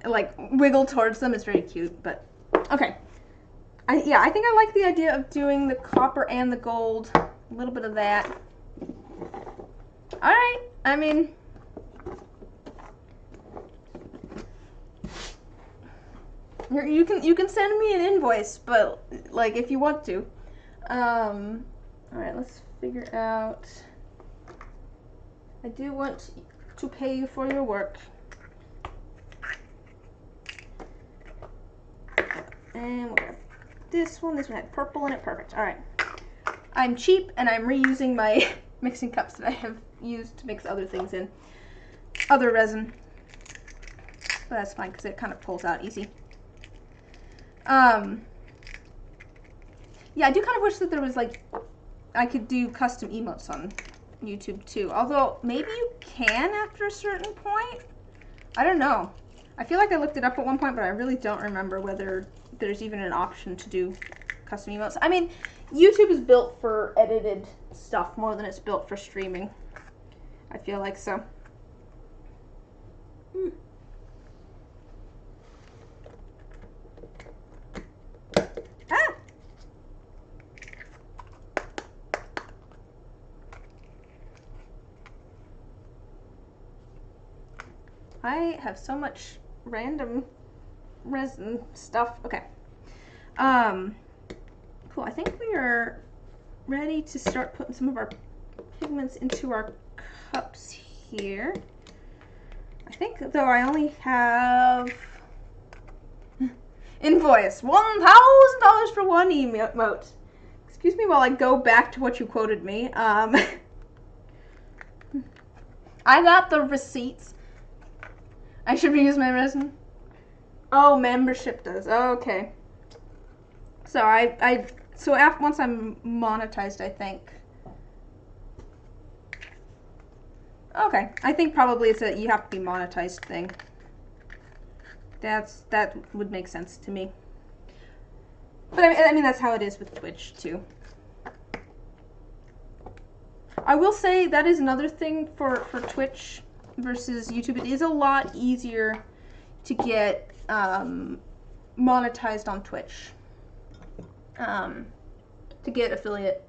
like, wiggle towards them. It's very cute, but okay. Yeah, I think I like the idea of doing the copper and the gold. A little bit of that. All right. I mean, you can send me an invoice, but like if you want to. All right. Let's figure out. I do want to pay you for your work. And we'll grab this one had purple in it, perfect. All right. I'm cheap and I'm reusing my mixing cups that I have used to mix other things in. Other resin. But that's fine because it kind of pulls out easy. Yeah, I do kind of wish that there was like, I could do custom emotes on YouTube too. Although maybe you can after a certain point. I don't know. I feel like I looked it up at one point, but I really don't remember whether there's even an option to do custom emotes. I mean, YouTube is built for edited stuff more than it's built for streaming. I feel like so. Ah! I have so much random resin stuff. Okay. Cool. I think we are ready to start putting some of our pigments into our cups here. I think though I only have invoice $1,000 for one emote. Excuse me while I go back to what you quoted me. I got the receipts. I should reuse my resin. Oh, membership does. Oh, okay. So once I'm monetized, I think. Okay, I think probably it's a you have to be monetized thing. That would make sense to me. But I mean that's how it is with Twitch too. I will say that is another thing for Twitch versus YouTube. It is a lot easier to get monetized on Twitch. To get affiliate.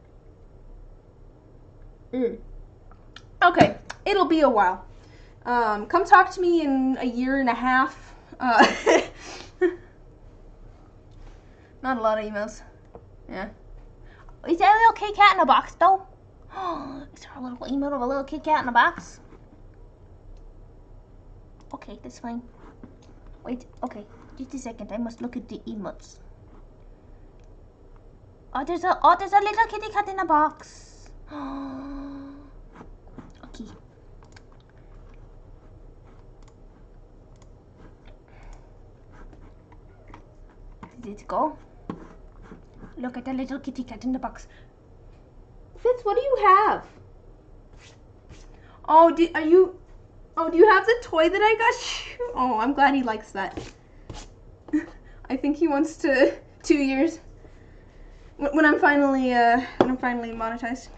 Okay, it'll be a while. Come talk to me in a year and a half. Not a lot of emails. Yeah. Is there a little Kit Kat in a box, though? Is there a little email of a little Kit Kat in a box? Okay, that's fine. Wait, okay, just a second. I must look at the emotes. Oh, there's a little kitty cat in a box. Okay. Did it go? Look at the little kitty cat in the box. Fitz, what do you have? Oh, do you have the toy that I got you? Oh, I'm glad he likes that. I think he wants to 2 years when I'm finally monetized.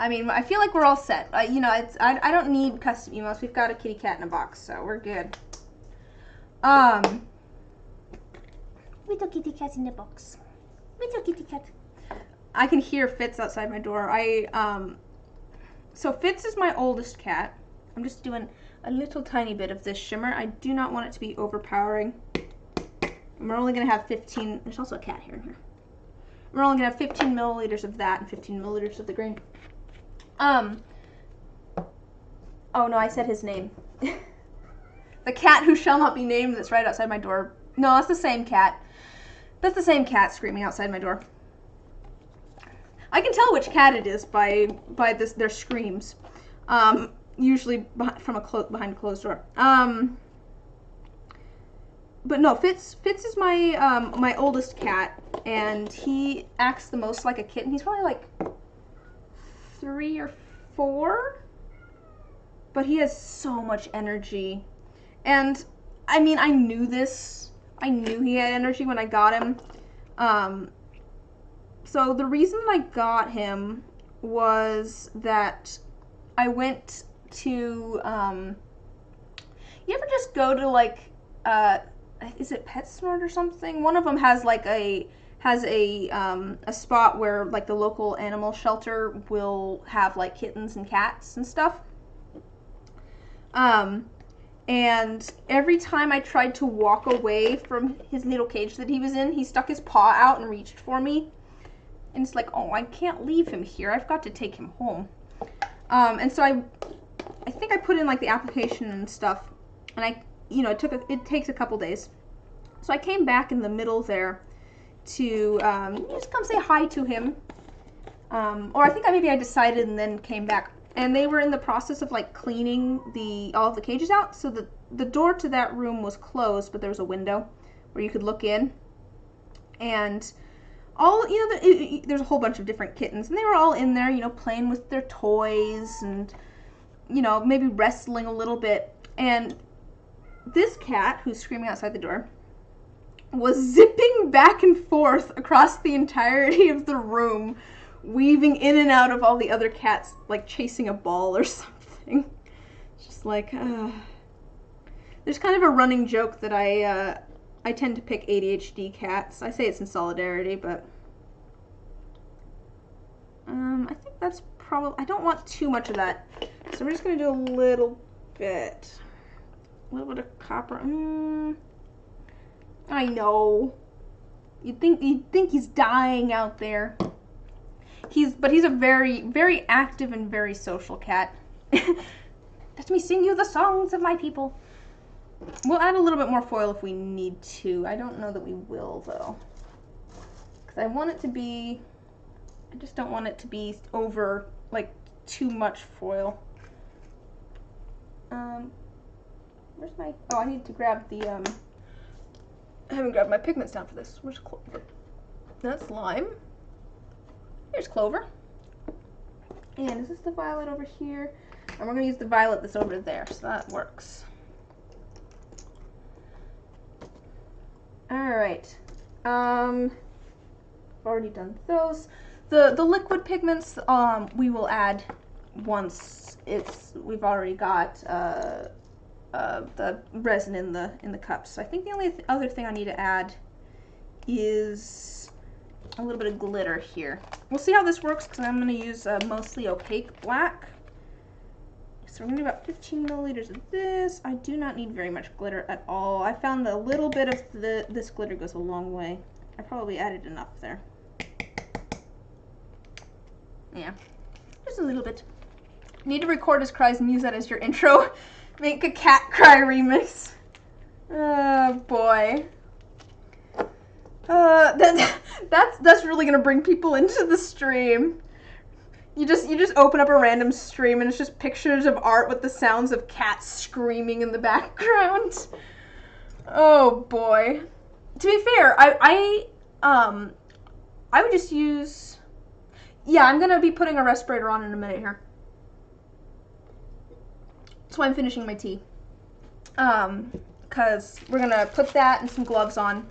I mean, I feel like we're all set. You know, I don't need custom emails. We've got a kitty cat in a box, so we're good. Little kitty cat in the box. Little kitty cat. I can hear Fitz outside my door. So Fitz is my oldest cat. I'm just doing a little tiny bit of this shimmer. I do not want it to be overpowering. And we're only gonna have 15. There's also a cat hair in here. We're only gonna have 15 milliliters of that and 15 milliliters of the green. Oh no, I said his name. The cat who shall not be named that's right outside my door. No, that's the same cat. That's the same cat screaming outside my door. I can tell which cat it is by their screams. Usually from behind a closed door. But no, Fitz is my my oldest cat, and he acts the most like a kitten. He's probably like 3 or 4, but he has so much energy. And I mean, I knew this. I knew he had energy when I got him. So the reason I got him was that I went to, you ever just go to like, is it PetSmart or something? One of them has like a spot where like the local animal shelter will have like kittens and cats and stuff. And every time I tried to walk away from his little cage that he was in, he stuck his paw out and reached for me. And it's like, oh, I can't leave him here. I've got to take him home. And so I think I put in like the application and stuff, and it takes a couple days. So I came back in the middle there to just come say hi to him. Or I think maybe I decided and then came back. And they were in the process of like cleaning all of the cages out, so the door to that room was closed, but there was a window where you could look in. And there's a whole bunch of different kittens, and they were all in there, playing with their toys and, maybe wrestling a little bit. And this cat, who's screaming outside the door, was zipping back and forth across the entirety of the room, weaving in and out of all the other cats, like chasing a ball or something. Just like, there's kind of a running joke that I tend to pick ADHD cats. I say it's in solidarity, but I think that's probably, I don't want too much of that, so we're just gonna do a little bit of copper. I know, you'd think he's dying out there. But he's a very, very active and very social cat. Let me sing you the songs of my people. We'll add a little bit more foil if we need to. I don't know that we will, though. Because I just don't want it to be over, like, too much foil. Where's my, oh, I need to grab the, I haven't grabbed my pigments down for this. Where's Clover? That's lime. Here's Clover. And is this the violet over here? And we're going to use the violet that's over there, so that works. Alright. I've already done those. The liquid pigments we will add once we've already got the resin in the cups. So I think the only other thing I need to add is a little bit of glitter here. We'll see how this works because I'm going to use mostly opaque black. So we're going to do about 15 milliliters of this. I do not need very much glitter at all. I found a little bit of this glitter goes a long way. I probably added enough there. Yeah, just a little bit. You need to record his cries and use that as your intro. Make a cat cry remix. Oh boy. That's really gonna bring people into the stream. You just open up a random stream and it's just pictures of art with the sounds of cats screaming in the background. Oh boy. To be fair, I would just use. Yeah, I'm gonna be putting a respirator on in a minute here. That's why I'm finishing my tea. Because we're gonna put that and some gloves on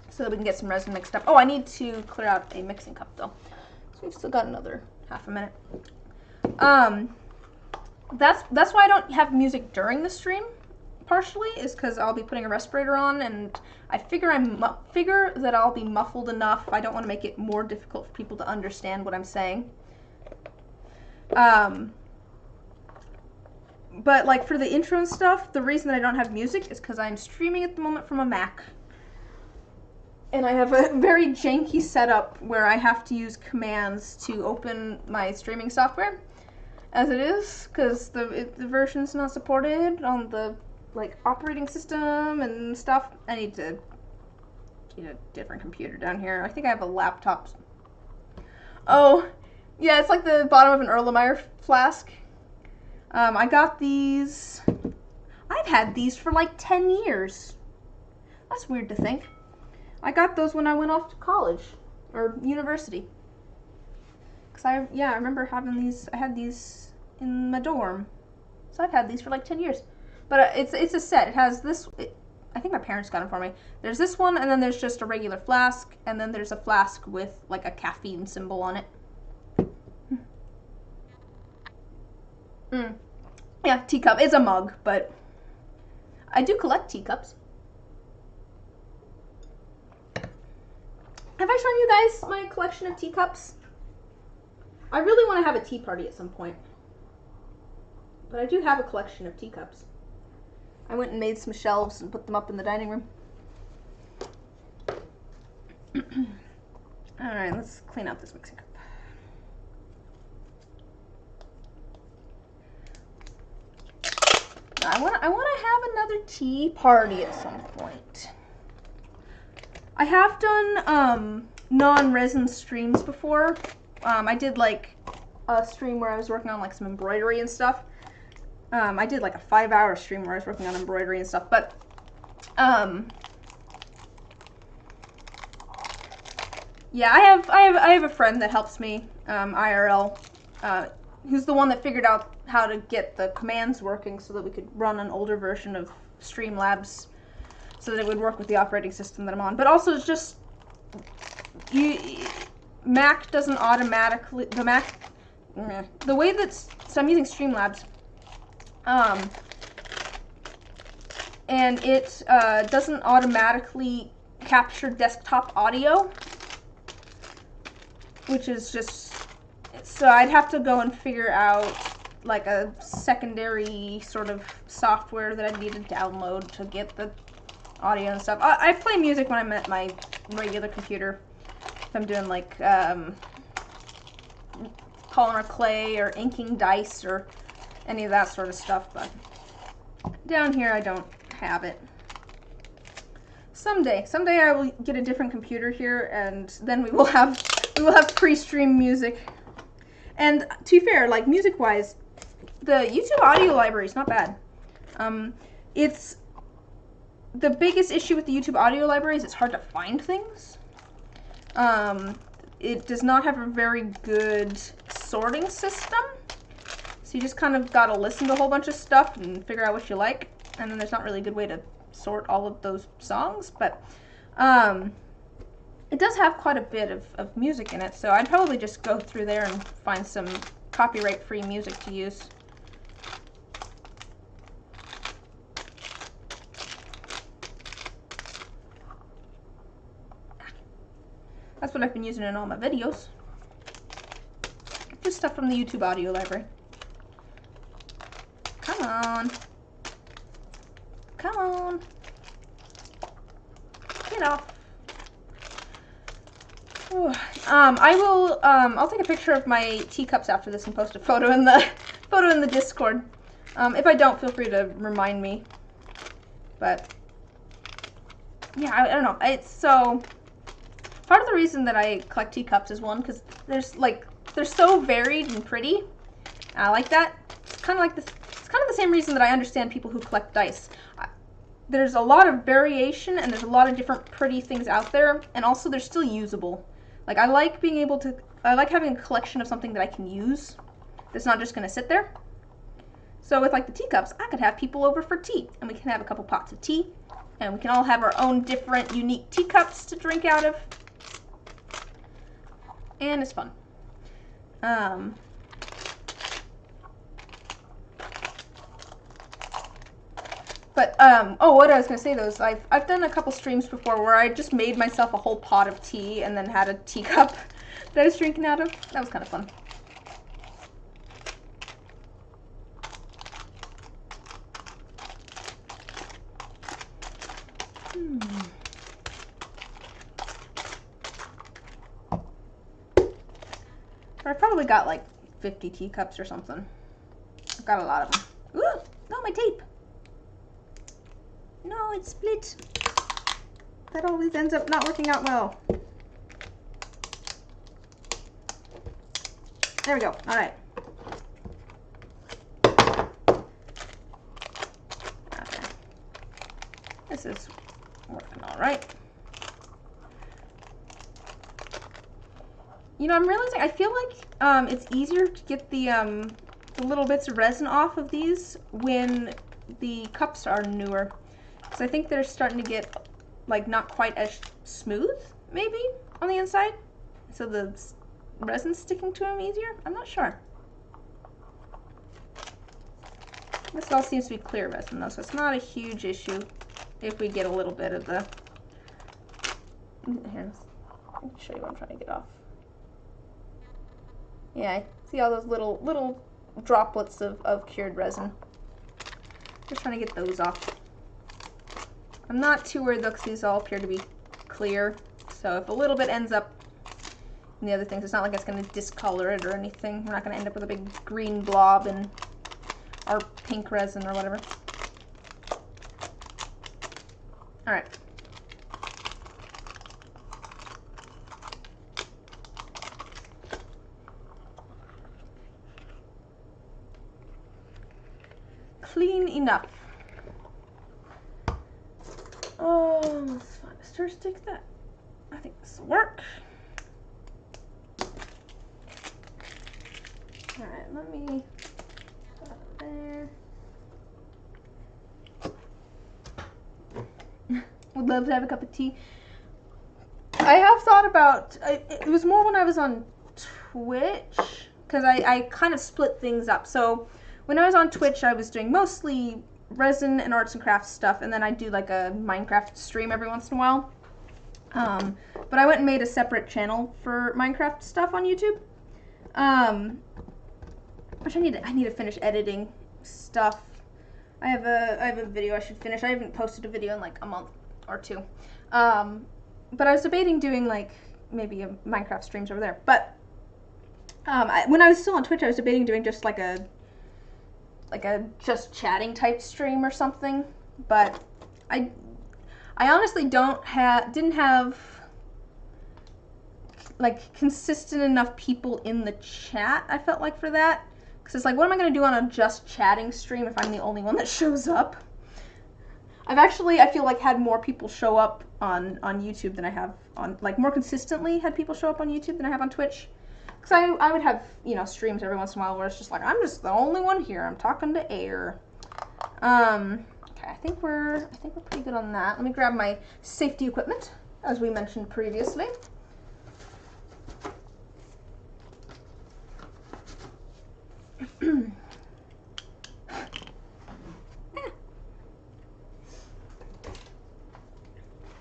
so that we can get some resin mixed up. Oh, I need to clear out a mixing cup though. So we've still got another half a minute. That's why I don't have music during the stream, partially, is because I'll be putting a respirator on, and I figure that I'll be muffled enough. I don't want to make it more difficult for people to understand what I'm saying. But like for the intro and stuff, the reason that I don't have music is because I'm streaming at the moment from a Mac. And I have a very janky setup where I have to use commands to open my streaming software, as it is, because the version's not supported on the like operating system and stuff. I need to get a different computer down here. I think I have a laptop. Oh, yeah, it's like the bottom of an Erlenmeyer flask. I got these. I've had these for like 10 years. That's weird to think. I got those when I went off to college or university. Cause I remember having these. I had these in my dorm, so I've had these for like 10 years. But it's a set. It has this. I think my parents got them for me. There's this one, and then there's just a regular flask, and then there's a flask with like a caffeine symbol on it. Yeah, teacup. It's a mug, but I do collect teacups. Have I shown you guys my collection of teacups? I really want to have a tea party at some point. But I do have a collection of teacups. I went and made some shelves and put them up in the dining room. Alright, let's clean out this mixing cup. I want to have another tea party at some point. I have done non-resin streams before. I did like a stream where I was working on like some embroidery and stuff. I did like a 5-hour stream where I was working on embroidery and stuff, but yeah, I have a friend that helps me IRL, who's the one that figured out how to get the commands working so that we could run an older version of Streamlabs so that it would work with the operating system that I'm on. But also, it's just Mac doesn't automatically the way that so I'm using Streamlabs, and it doesn't automatically capture desktop audio, which is just, so I'd have to go and figure out like a secondary sort of software that I'd need to download to get the audio and stuff. I play music when I'm at my regular computer. If I'm doing like polymer clay or inking dice or any of that sort of stuff, but down here I don't have it. Someday I will get a different computer here, and then we will have pre-stream music. And to be fair, like music-wise, the YouTube audio library is not bad. It's the biggest issue with the YouTube audio library is it's hard to find things. It does not have a very good sorting system, so you just kind of gotta listen to a whole bunch of stuff and figure out what you like. And then there's not really a good way to sort all of those songs, but It does have quite a bit of music in it, so I'd probably just go through there and find some copyright-free music to use. That's what I've been using in all my videos. This stuff from the YouTube audio library. Come on. Come on. Get off. I'll take a picture of my teacups after this and post a photo in the Discord. If I don't, feel free to remind me. But yeah, I don't know. It's so part of the reason that I collect teacups is one, because they're so varied and pretty. I like that. It's kind of like this. It's kind of the same reason that I understand people who collect dice. There's a lot of variation and there's a lot of different pretty things out there, and also they're still usable. Like, I like having a collection of something that I can use that's not just going to sit there. So with like the teacups, I could have people over for tea, and we can have a couple pots of tea, and we can all have our own different unique teacups to drink out of. And it's fun. Oh, what I was gonna say though is I've done a couple streams before where I just made myself a whole pot of tea and then had a teacup that I was drinking out of. That was kind of fun. I probably got like 50 teacups or something. I've got a lot of them. Ooh, no, my tape. No, it's split. That always ends up not working out well. There we go. All right. Okay. This is working all right. You know, I'm realizing I feel like it's easier to get the little bits of resin off of these when the cups are newer. Because I think they're starting to get like not quite as smooth, maybe, on the inside. So the resin's sticking to them easier? I'm not sure. This all seems to be clear resin though, so it's not a huge issue if we get a little bit of the... Here, let me show you what I'm trying to get off. Yeah, see all those little droplets of cured resin. Just trying to get those off. I'm not too worried though, because these all appear to be clear. So if a little bit ends up in the other things, it's not like it's going to discolor it or anything. We're not going to end up with a big green blob in our pink resin or whatever. Alright. Clean enough. Oh, let's find a stir stick that I think this will work. Alright, let me put it there. Would love to have a cup of tea. I have thought about, it was more when I was on Twitch, because I kind of split things up. So when I was on Twitch, I was doing mostly resin and arts and crafts stuff, and then I do like a Minecraft stream every once in a while. But I went and made a separate channel for Minecraft stuff on YouTube, which I need to finish editing stuff. I have a video I should finish. I haven't posted a video in like a month or two. But I was debating doing like maybe a Minecraft streams over there. But when I was still on Twitch, I was debating doing just like a just chatting type stream or something. But I honestly didn't have like consistent enough people in the chat, I felt like, for that. Because it's like, what am I going to do on a just chatting stream if I'm the only one that shows up? I've actually, I feel like, had more people show up on YouTube than I have on, like, more consistently had people show up on YouTube than I have on Twitch. Because I would have, you know, streams every once in a while where it's just like, I'm just the only one here. I'm talking to air. Okay, I think we're pretty good on that. Let me grab my safety equipment. as we mentioned previously.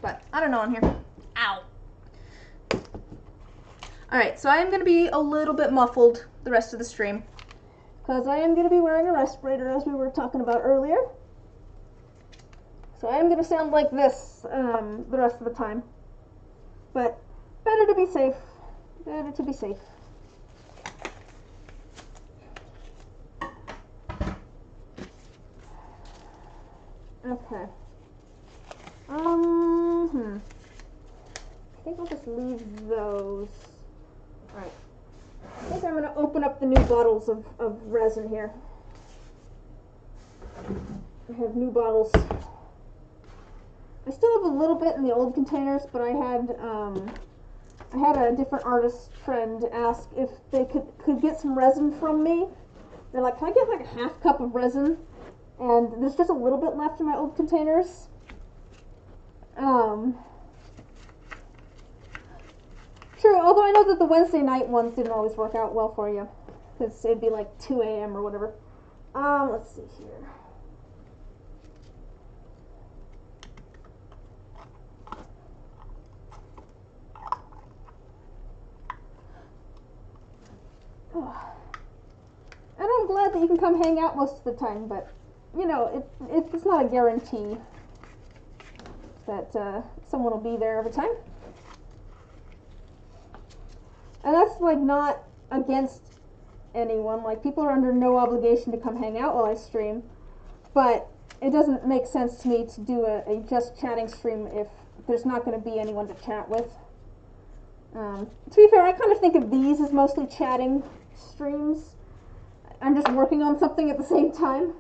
But I don't know on here. Ow. Alright, so I am going to be a little bit muffled the rest of the stream, because I am going to be wearing a respirator, as we were talking about earlier. So I am going to sound like this the rest of the time. But better to be safe. Better to be safe. Okay. I think I'll just leave those. Alright. I think I'm going to open up the new bottles of resin here. I have new bottles. I still have a little bit in the old containers, but I had a different artist friend ask if they could get some resin from me. They're like, can I get like a half cup of resin? And there's just a little bit left in my old containers. True, although I know that the Wednesday night ones didn't always work out well for you, because it'd be like 2 a.m. or whatever. Let's see here. And I'm glad that you can come hang out most of the time, but, you know, it's not a guarantee that someone will be there every time. And that's, like, not against anyone. Like, people are under no obligation to come hang out while I stream, but it doesn't make sense to me to do a just chatting stream if there's not going to be anyone to chat with. To be fair, I kind of think of these as mostly chatting streams. I'm just working on something at the same time.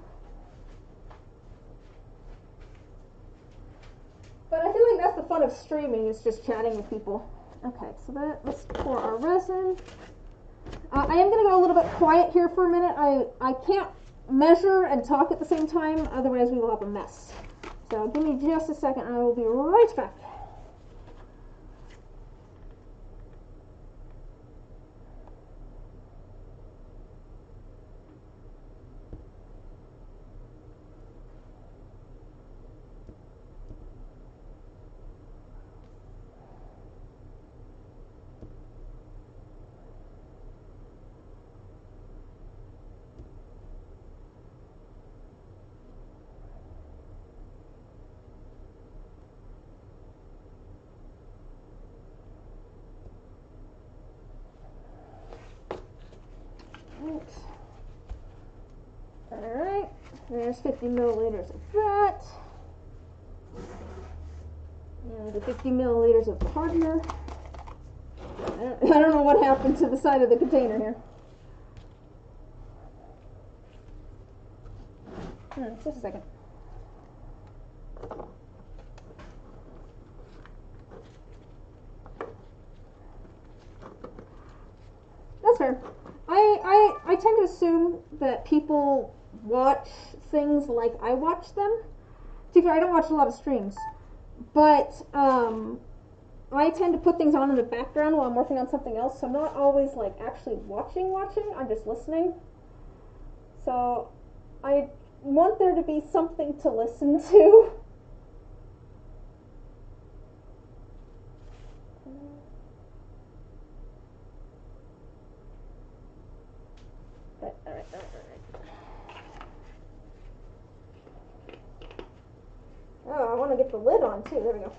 But I feel like that's the fun of streaming, is just chatting with people. Okay, so let's pour our resin. I am going to go a little bit quiet here for a minute. I can't measure and talk at the same time, otherwise we will have a mess. So give me just a second and I will be right back. Alright, there's 50 milliliters of that. And the 50 milliliters of hardener. I don't know what happened to the side of the container here. Just a second. That's fair. I tend to assume that people watch things like I watch them. To be fair, I don't watch a lot of streams, but I tend to put things on in the background while I'm working on something else, so I'm not always like actually watching, I'm just listening. So I want there to be something to listen to. Alright. Oh, I want to get the lid on too. There we go.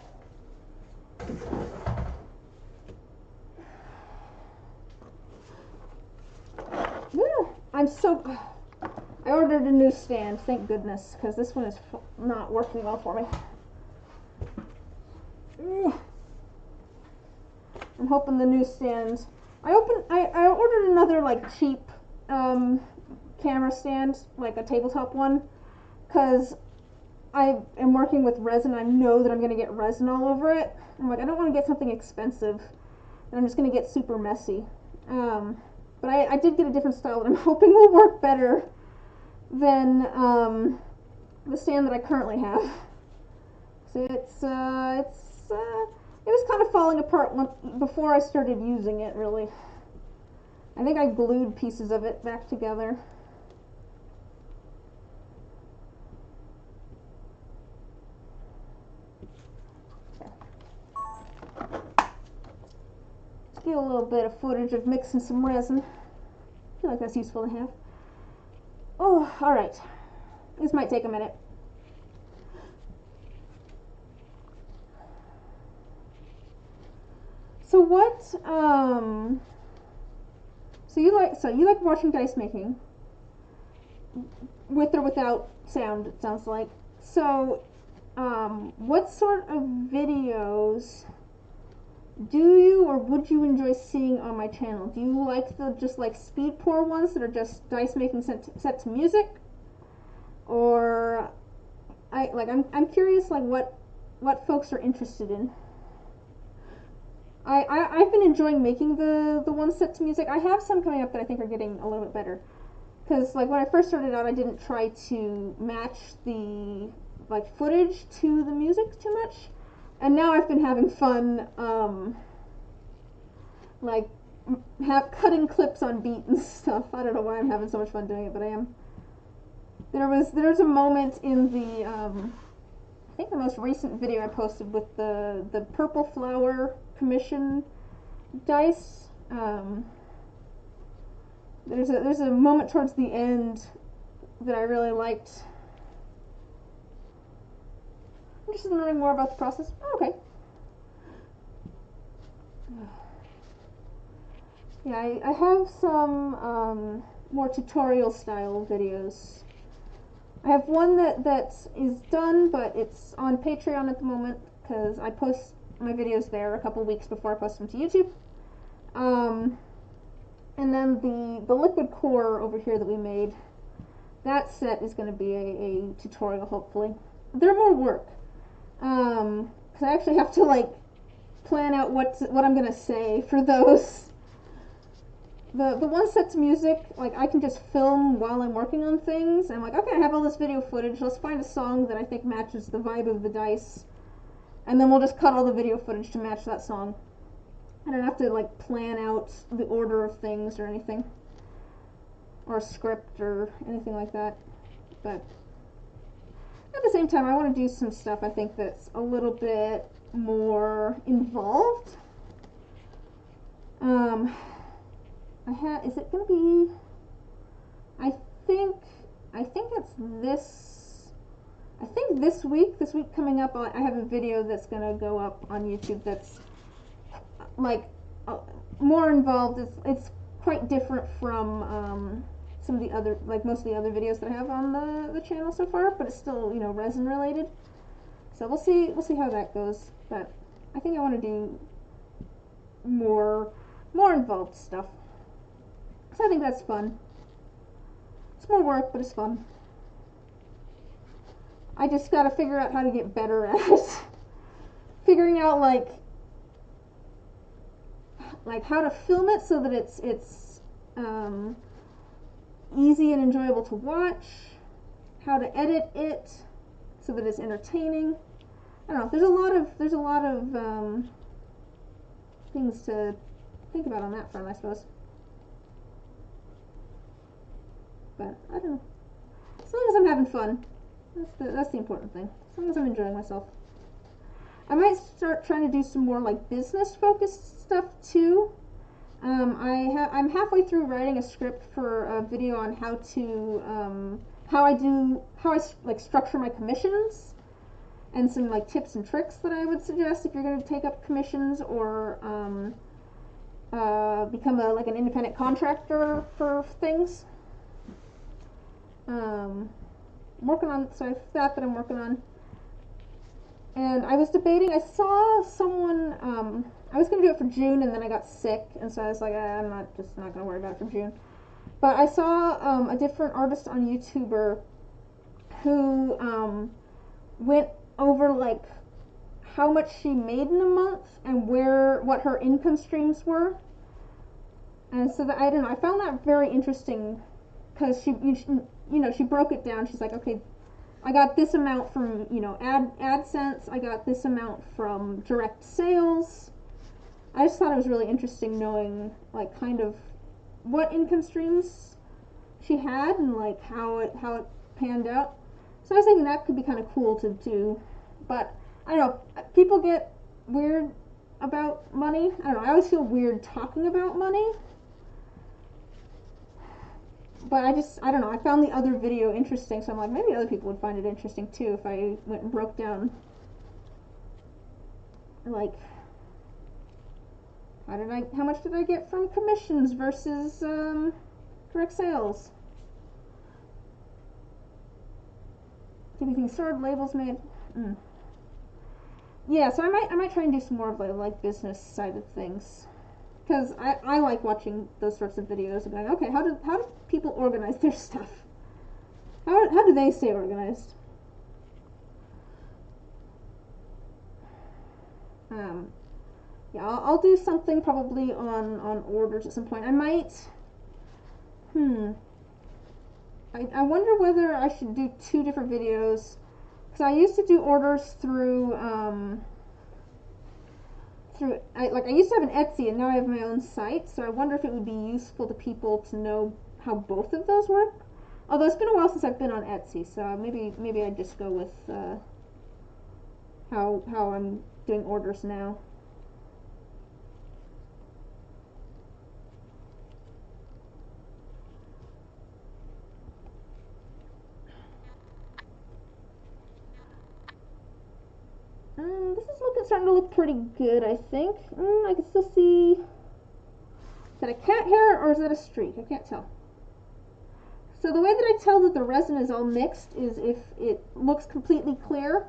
Yeah, I ordered a new stand, thank goodness, because this one is not working well for me. I'm hoping the new stand. I ordered another like cheap camera stand, like a tabletop one, because I am working with resin. I know that I'm going to get resin all over it. I'm like, I don't want to get something expensive, and I'm just going to get super messy. But I did get a different style that I'm hoping will work better than the stand that I currently have. So it's it was kind of falling apart before I started using it, really. I think I glued pieces of it back together. Let's get a little bit of footage of mixing some resin. I feel like that's useful to have. Oh, alright. This might take a minute. So what, so you like watching dice making, with or without sound, it sounds like. So, what sort of videos do you or would you enjoy seeing on my channel? Do you like the just like speed pour ones that are just dice making set to music? Or I'm curious like what folks are interested in. I've been enjoying making the ones set to music. I have some coming up that I think are getting a little bit better. Because like when I first started out, I didn't try to match the like footage to the music too much. And now I've been having fun like cutting clips on beat and stuff. I don't know why I'm having so much fun doing it, but I am. There's a moment in the I think the most recent video I posted with the purple flower commission dice. There's a moment towards the end that I really liked. I'm interested in learning more about the process. Oh, okay. Yeah, I have some more tutorial style videos. I have one that is done, but it's on Patreon at the moment because I post my videos there a couple weeks before I post them to YouTube. And then the liquid core over here that we made, that set is going to be a tutorial, hopefully. They're more work, because I actually have to like plan out what I'm going to say for those. The one set to music, like I can just film while I'm working on things. I'm like, okay, I have all this video footage. Let's find a song that I think matches the vibe of the dice, and then we'll just cut all the video footage to match that song. I don't have to like plan out the order of things or anything, or a script or anything like that. But at the same time, I want to do some stuff I think that's a little bit more involved. Is it going to be, I think it's this week coming up, I have a video that's going to go up on YouTube that's like more involved. It's quite different from some of the other, like most of the other videos that I have on the channel so far, but it's still, you know, resin related. So we'll see how that goes. But I think I want to do more involved stuff. So I think that's fun. It's more work, but it's fun. I just gotta figure out how to get better at it. Figuring out like how to film it so that it's easy and enjoyable to watch. How to edit it so that it's entertaining. I don't know. There's a lot of things to think about on that front, I suppose. But I don't know. As long as I'm having fun, that's the important thing. As long as I'm enjoying myself. I might start trying to do some more like business focused stuff too. I'm halfway through writing a script for a video on how I like structure my commissions, and some like tips and tricks that I would suggest if you're going to take up commissions or become like an independent contractor for things. I'm working on, so I have that I'm working on. And I was debating, I saw someone, I was going to do it for June, and then I got sick, and so I was like, I'm not going to worry about it for June. But I saw a different artist on YouTuber who went over like how much she made in a month and what her income streams were. And so I don't know, I found that very interesting because she broke it down. She's like, okay, I got this amount from, you know, AdSense. I got this amount from direct sales. I just thought it was really interesting knowing, like, kind of what income streams she had and, like, how it panned out. So I was thinking that could be kind of cool to do. But I don't know, people get weird about money. I don't know, I always feel weird talking about money. But I don't know, I found the other video interesting, so I'm like, maybe other people would find it interesting too if I went and broke down, like, how much did I get from commissions versus direct sales? Anything stored, labels made. Yeah, so I might try and do some more of the, like, business side of things, because I like watching those sorts of videos and going, okay, how do people organize their stuff? How do they stay organized? Yeah, I'll do something probably on orders at some point. I might. I wonder whether I should do two different videos, because I used to do orders through I used to have an Etsy, and now I have my own site. So I wonder if it would be useful to people to know how both of those work. Although it's been a while since I've been on Etsy, so maybe I just go with how I'm doing orders now. This is starting to look pretty good, I think. I can still see. Is that a cat hair or is that a streak? I can't tell. So the way that I tell that the resin is all mixed is if it looks completely clear.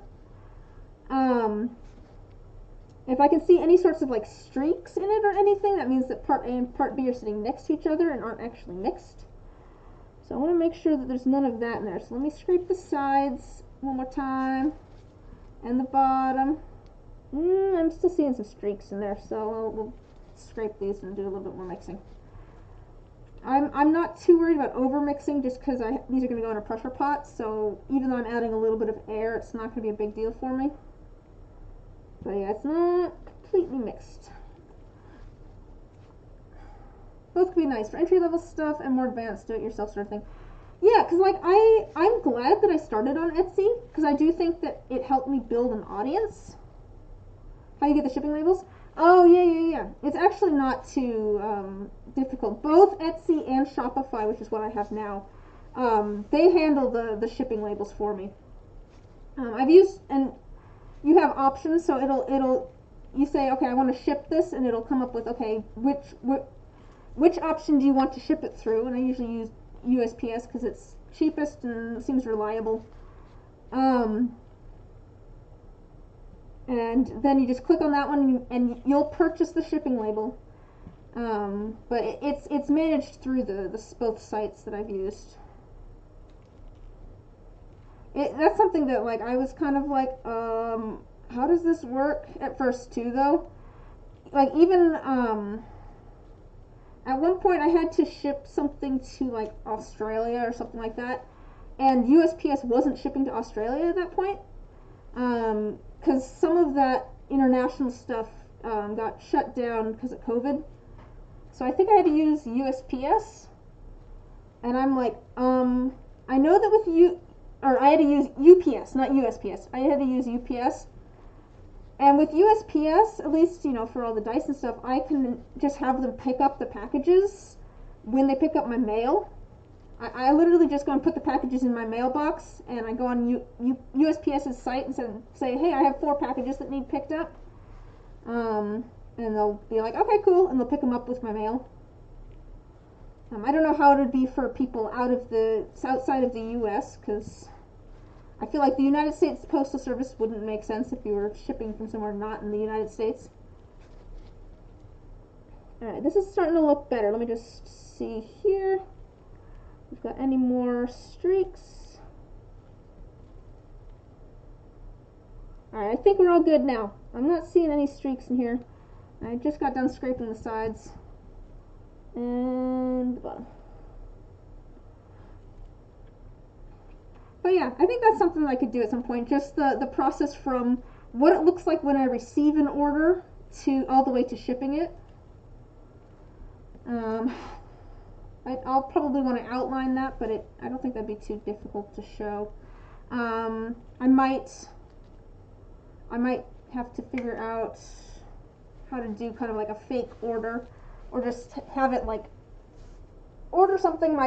If I can see any sorts of, like, streaks in it or anything, that means that part A and part B are sitting next to each other and aren't actually mixed. So I want to make sure that there's none of that in there. So let me scrape the sides one more time and the bottom. I'm still seeing some streaks in there, so we'll scrape these and do a little bit more mixing. I'm not too worried about over mixing, just because these are going to go in a pressure pot, so even though I'm adding a little bit of air, it's not going to be a big deal for me. But yeah, it's not completely mixed. Both could be nice for entry level stuff and more advanced do-it-yourself sort of thing. Yeah, because, like, I'm glad that I started on Etsy, because I do think that it helped me build an audience. How you get the shipping labels? Oh, yeah. It's actually not too difficult. Both Etsy and Shopify, which is what I have now, they handle the shipping labels for me. I've used, and you have options, so you say, okay, I want to ship this, and it'll come up with, okay, which option do you want to ship it through? And I usually use USPS because it's cheapest and seems reliable. And then you just click on that one, and you'll purchase the shipping label. But it's managed through the both sites that I've used. That's something that, like, I was kind of like, how does this work at first too, though? Like, even at one point I had to ship something to, like, Australia or something like that, and USPS wasn't shipping to Australia at that point. Because some of that international stuff got shut down because of COVID. So I think I had to use USPS. And I'm like, I know that with I had to use UPS, not USPS. I had to use UPS. And with USPS, at least, you know, for all the Dyson stuff, I can just have them pick up the packages when they pick up my mail. I literally just go and put the packages in my mailbox, and I go on USPS's site and say, hey, I have 4 packages that need picked up. And they'll be like, okay, cool, and they'll pick them up with my mail. I don't know how it would be for people outside of the U.S., because I feel like the United States Postal Service wouldn't make sense if you were shipping from somewhere not in the United States. Alright, this is starting to look better. Let me just see here. We've got any more streaks. Alright, I think we're all good now. I'm not seeing any streaks in here. I just got done scraping the sides and the bottom. But yeah, I think that's something that I could do at some point. Just the process from what it looks like when I receive an order to all the way to shipping it. I'll probably want to outline that, but I don't think that'd be too difficult to show. I might have to figure out how to do kind of like a fake order, or just have it like order something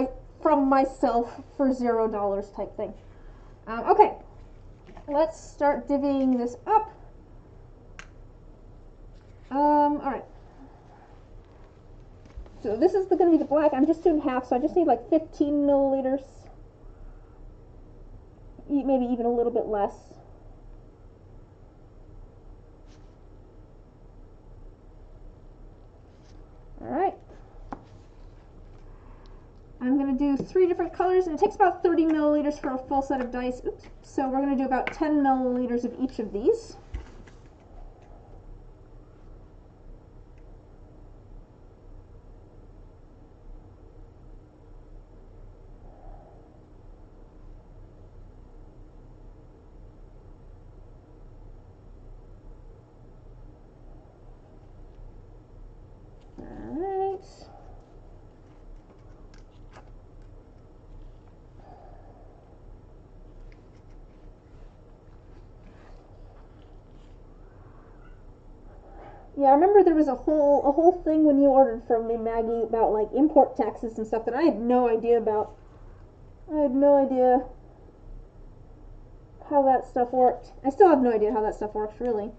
from myself for $0 type thing. Okay, let's start divvying this up. All right. So this is going to be the black. I'm just doing half, so I just need like 15 milliliters. Maybe even a little bit less. Alright. I'm going to do 3 different colors, and it takes about 30 milliliters for a full set of dice. Oops. So we're going to do about 10 milliliters of each of these. Alright. Yeah, I remember there was a whole thing when you ordered from me, Maggie, about like import taxes and stuff that I had no idea about. I had no idea how that stuff worked. I still have no idea how that stuff works, really.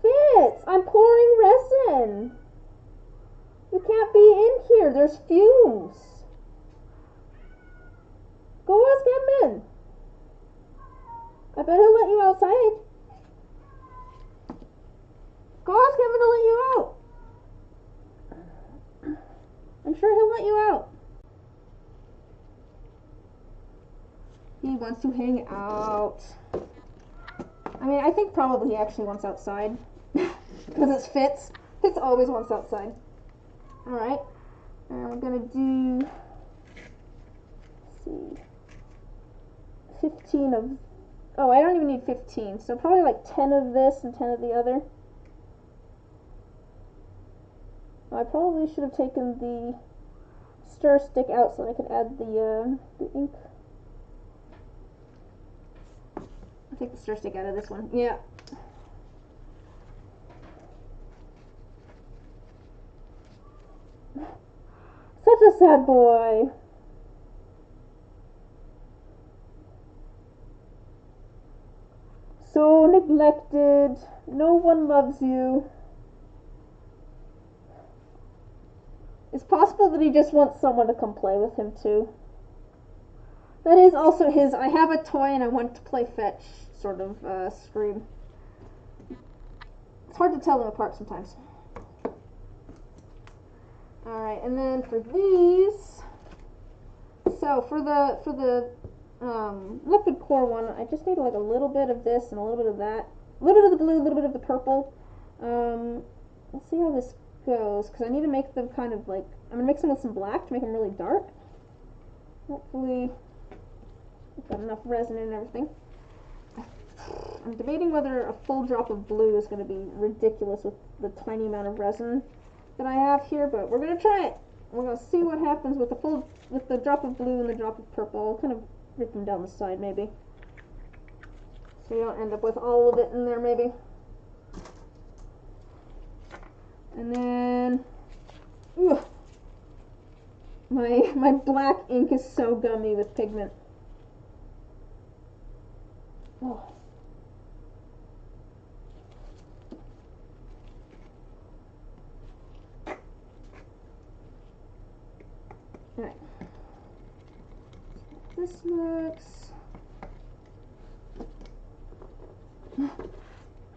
Fitz, I'm pouring resin. You can't be in here. There's fumes. Go ask Edmund. I bet he'll let you outside. Go ask him to let you out. I'm sure he'll let you out. He wants to hang out. I mean, I think probably he actually wants outside. Because it's Fitz. Fitz always wants outside. Alright. And we're going to do... Let's see. 15 of... Oh, I don't even need 15. So probably like 10 of this and 10 of the other. I probably should have taken the stir stick out so I could add the ink. I'll take the stir stick out of this one. Yeah. Such a sad boy. So neglected. No one loves you. It's possible that he just wants someone to come play with him too. That is also his I have a toy and I want to play fetch sort of scream. It's hard to tell them apart sometimes. Alright, and then for these, so for the liquid core one, I just need like a little bit of this and a little bit of that. A little bit of the blue, a little bit of the purple. Let's see how this goes, because I need to make them kind of like, I'm going to mix them with some black to make them really dark. Hopefully I've got enough resin and everything. I'm debating whether a full drop of blue is going to be ridiculous with the tiny amount of resin that I have here, but we're going to try it. We're going to see what happens with the drop of blue and the drop of purple. I'll kind of rip them down the side maybe, so you don't end up with all of it in there maybe. And then, my black ink is so gummy with pigment. Oh. Alright. This looks...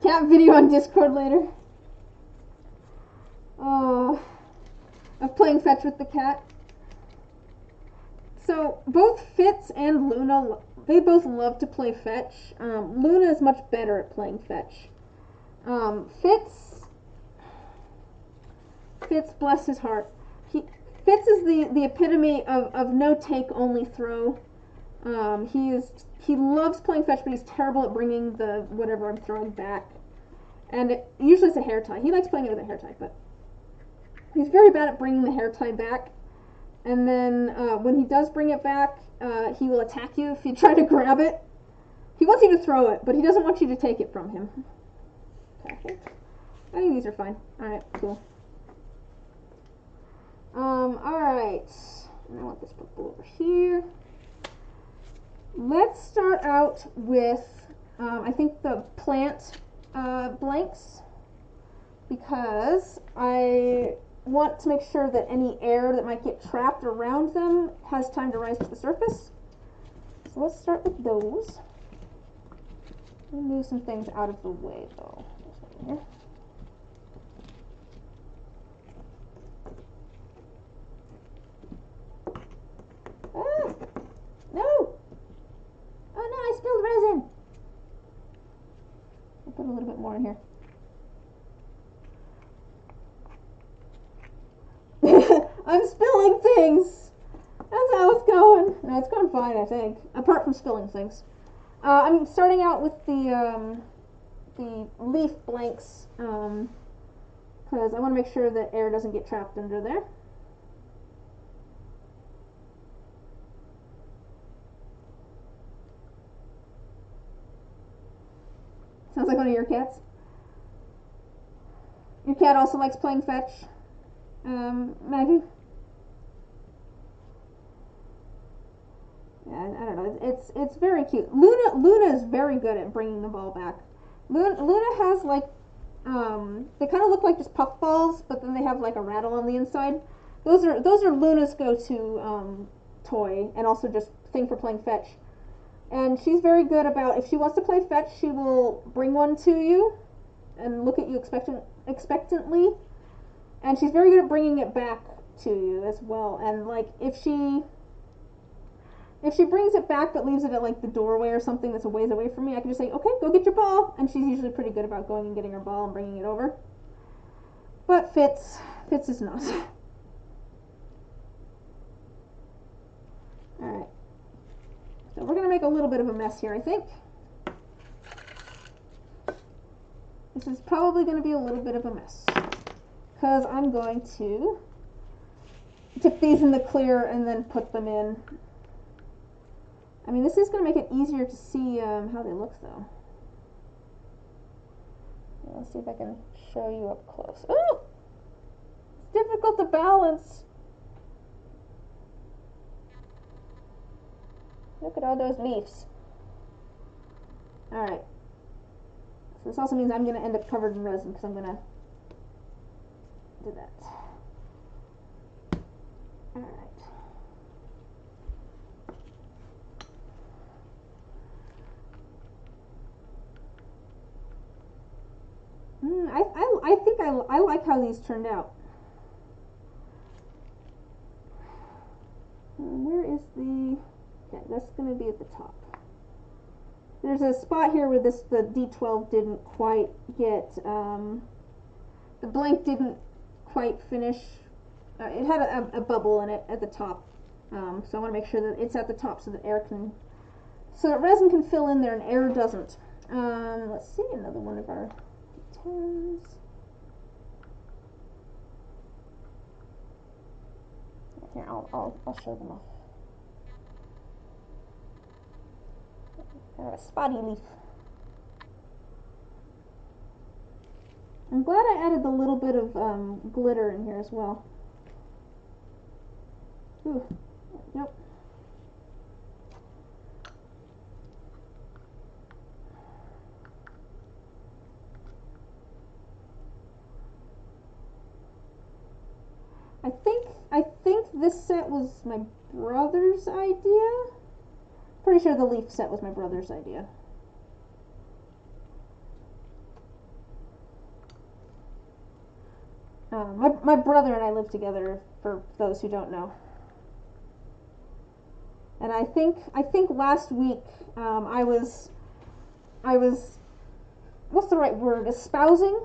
Cat video on Discord later. Of playing fetch with the cat. So both Fitz and Luna, they both love to play fetch. Luna is much better at playing fetch. Fitz, bless his heart. Fitz is the epitome of no take, only throw. He loves playing fetch, but he's terrible at bringing the whatever I'm throwing back. And usually it's a hair tie. He likes playing it with a hair tie, but he's very bad at bringing the hair tie back. And then when he does bring it back, he will attack you if you try to grab it. He wants you to throw it, but he doesn't want you to take it from him. Okay. I think these are fine. Alright, cool. Alright. And I want this purple over here. Let's start out with, I think, the plant blanks, because I want to make sure that any air that might get trapped around them has time to rise to the surface. So let's start with those. We'll move some things out of the way, though. Here. Ah! No! Oh no, I spilled resin! I'll put a little bit more in here. I'm spilling things! That's how it's going. No, it's going fine, I think. Apart from spilling things. I'm starting out with the leaf blanks, because I want to make sure that air doesn't get trapped under there. Sounds like one of your cats. Your cat also likes playing fetch, Maggie? Yeah, I don't know. It's very cute. Luna is very good at bringing the ball back. Luna has like they kind of look like just puff balls, but then they have like a rattle on the inside. Those are Luna's go-to toy, and also just thing for playing fetch. And she's very good about, if she wants to play fetch, she will bring one to you and look at you expectantly. And she's very good at bringing it back to you as well. And like if she brings it back but leaves it at like the doorway or something that's a ways away from me, I can just say, okay, go get your ball. And she's usually pretty good about going and getting her ball and bringing it over. But Fitz is not. Alright. So we're going to make a little bit of a mess here, I think. This is probably going to be a little bit of a mess, because I'm going to dip these in the clear and then put them in. I mean, this is going to make it easier to see how they look, though. Let's see if I can show you up close. Ooh! It's difficult to balance. Look at all those leaves. Alright. So this also means I'm going to end up covered in resin, because I'm going to do that. Alright. I think I like how these turned out. Where is the... Okay, that's going to be at the top. There's a spot here where the D12 didn't quite get, the blank didn't quite finish. It had a bubble in it at the top, so I want to make sure that it's at the top so that resin can fill in there and air doesn't. Let's see, another one of our D10s. Here, I'll show them off. A spotty leaf. I'm glad I added the little bit of glitter in here as well. Ooh, yep. I think this set was my brother's idea. Pretty sure the leaf set was my brother's idea. My brother and I live together, for those who don't know. And I think last week I was what's the right word? Espousing?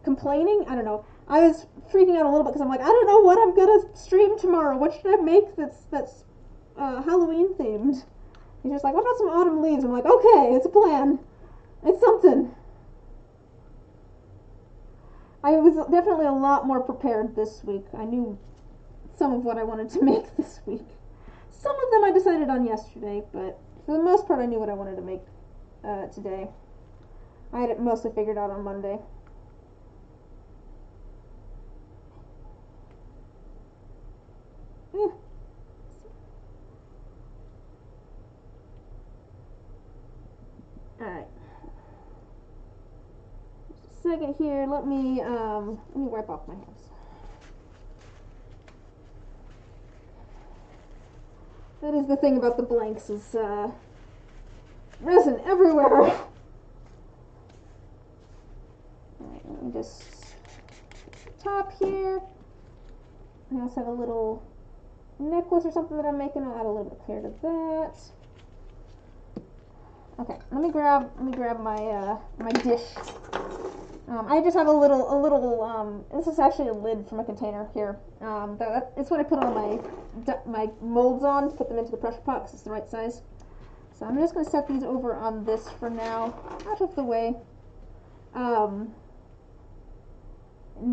Complaining? I don't know. I was freaking out a little bit because I'm like, I don't know what I'm gonna stream tomorrow. What should I make that's Halloween themed? He's just like, what about some autumn leaves? I'm like, okay, it's a plan. It's something. I was definitely a lot more prepared this week. I knew some of what I wanted to make this week. Some of them I decided on yesterday, but for the most part I knew what I wanted to make today. I had it mostly figured out on Monday. Alright. Just a second here, let me wipe off my hands. That is the thing about the blanks is resin everywhere. Alright, let me just top here. I also have a little necklace or something that I'm making. I'll add a little bit clear to that. Okay, let me grab my my dish. I just have a little. This is actually a lid from a container here. It's what I put all my molds on to put them into the pressure pot because it's the right size. So I'm just going to set these over on this for now, out of the way. And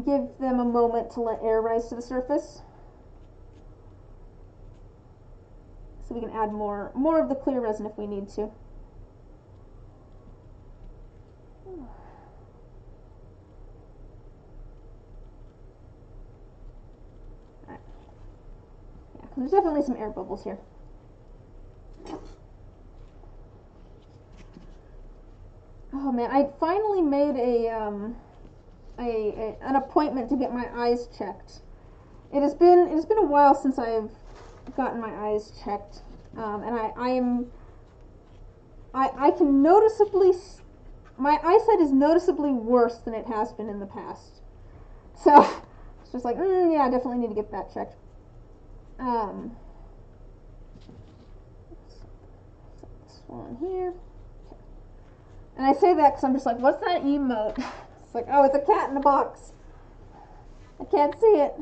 give them a moment to let air rise to the surface. So we can add more of the clear resin if we need to. Right. Yeah, there's definitely some air bubbles here. Oh man, I finally made an appointment to get my eyes checked. It has been a while since I've gotten my eyes checked, and I can noticeably, my eyesight is noticeably worse than it has been in the past. So it's just like, yeah, I definitely need to get that checked. Set this one here. Okay. And I say that because I'm just like, what's that emote? It's like, oh, it's a cat in a box. I can't see it.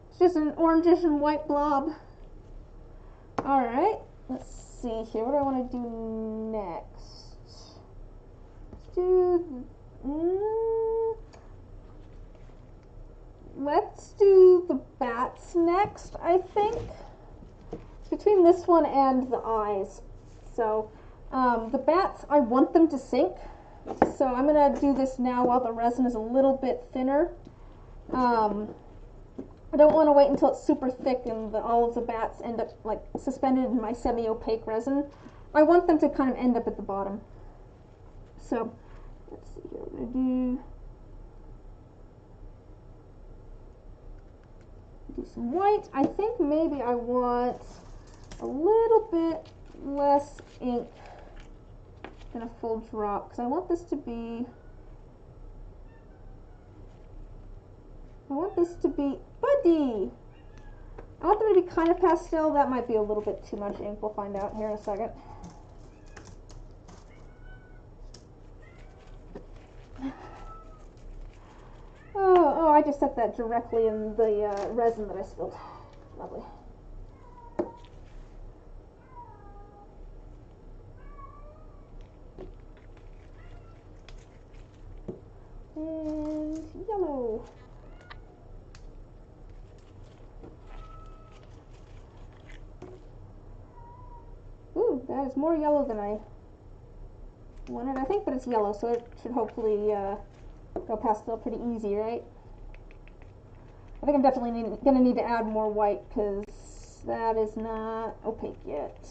It's just an orangish and white blob. Alright, let's see here. What do I want to do next? Let's do the bats next, I think. It's between this one and the eyes. So, the bats, I want them to sink. So I'm going to do this now while the resin is a little bit thinner. I don't want to wait until it's super thick and all of the bats end up like suspended in my semi-opaque resin. I want them to kind of end up at the bottom. So, let's see here. We're going to do some white. I think maybe I want a little bit less ink than a full drop because I want this to be Buddy! I want them to be kind of pastel. That might be a little bit too much ink. We'll find out here in a second. Oh, I just set that directly in the resin that I spilled. Lovely. And yellow. Ooh, that is more yellow than I wanted, I think, but it's yellow, so it should hopefully go pastel pretty easy, right? I think I'm definitely going to need to add more white because that is not opaque yet.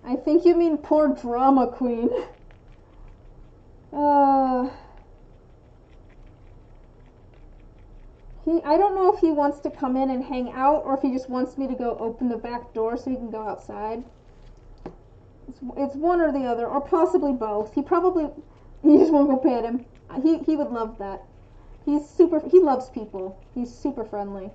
I think you mean poor drama queen. I don't know if he wants to come in and hang out or if he just wants me to go open the back door so he can go outside. It's one or the other, or possibly both. He just won't go pet him. He would love that. He loves people. He's super friendly.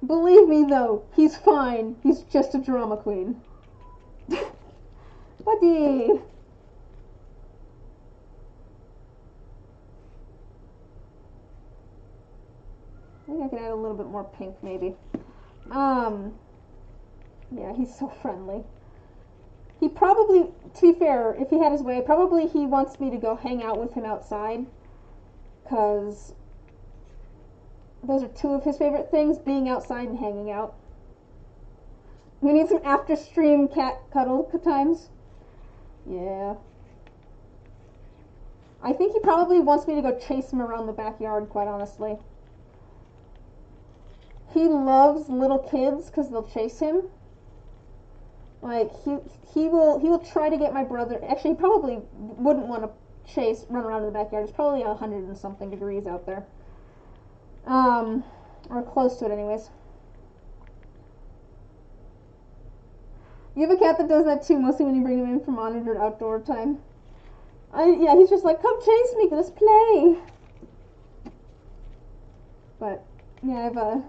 Believe me, though, he's fine. He's just a drama queen. Buddy! I think I can add a little bit more pink, maybe. Yeah, he's so friendly. He probably, to be fair, if he had his way, probably he wants me to go hang out with him outside. Because those are two of his favorite things, being outside and hanging out. We need some after-stream cat cuddle times. Yeah. I think he probably wants me to go chase him around the backyard, quite honestly. He loves little kids because they'll chase him. Like he will try to get my brother. Actually, he probably wouldn't want to run around in the backyard. It's probably 100 and something degrees out there. Or close to it, anyways. You have a cat that does that too, mostly when you bring him in for monitored outdoor time. Yeah, he's just like, come chase me, let's play. But yeah,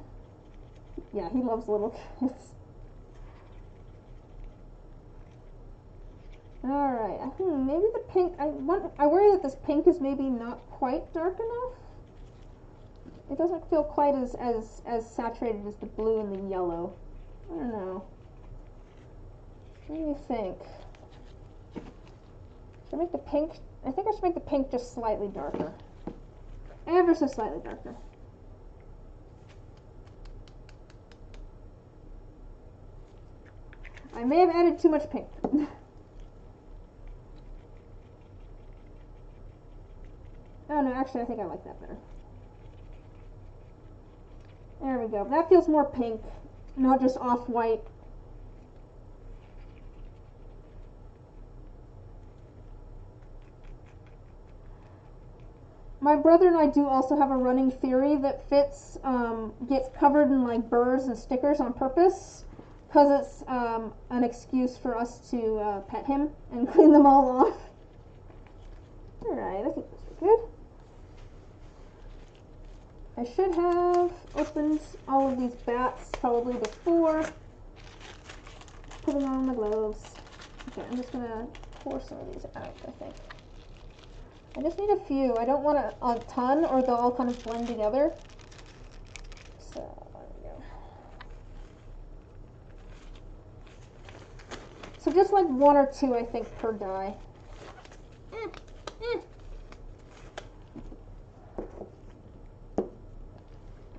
yeah, he loves little kids. Alright, maybe the pink, I worry that this pink is maybe not quite dark enough. It doesn't feel quite as saturated as the blue and the yellow. I don't know. What do you think? Should I make the pink, I think I should make the pink just slightly darker. Ever so slightly darker. I may have added too much pink. Oh no, actually I think I like that better. There we go. That feels more pink, not just off-white. My brother and I do also have a running theory that Fitz gets covered in like burrs and stickers on purpose because it's an excuse for us to pet him and clean them all off. Alright, I think this is good. I should have opened all of these bats probably before putting on my gloves. Okay, I'm just gonna pour some of these out, I think. I just need a few. I don't want a ton or they'll all kind of blend together. So, there we go. So just like one or two, I think, per die.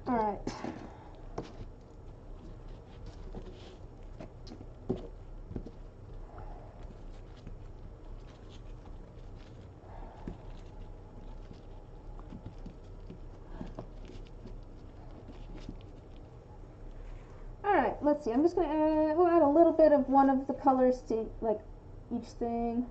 Alright. Alright, let's see. I'm just going to we'll add a little bit of one of the colors to like each thing.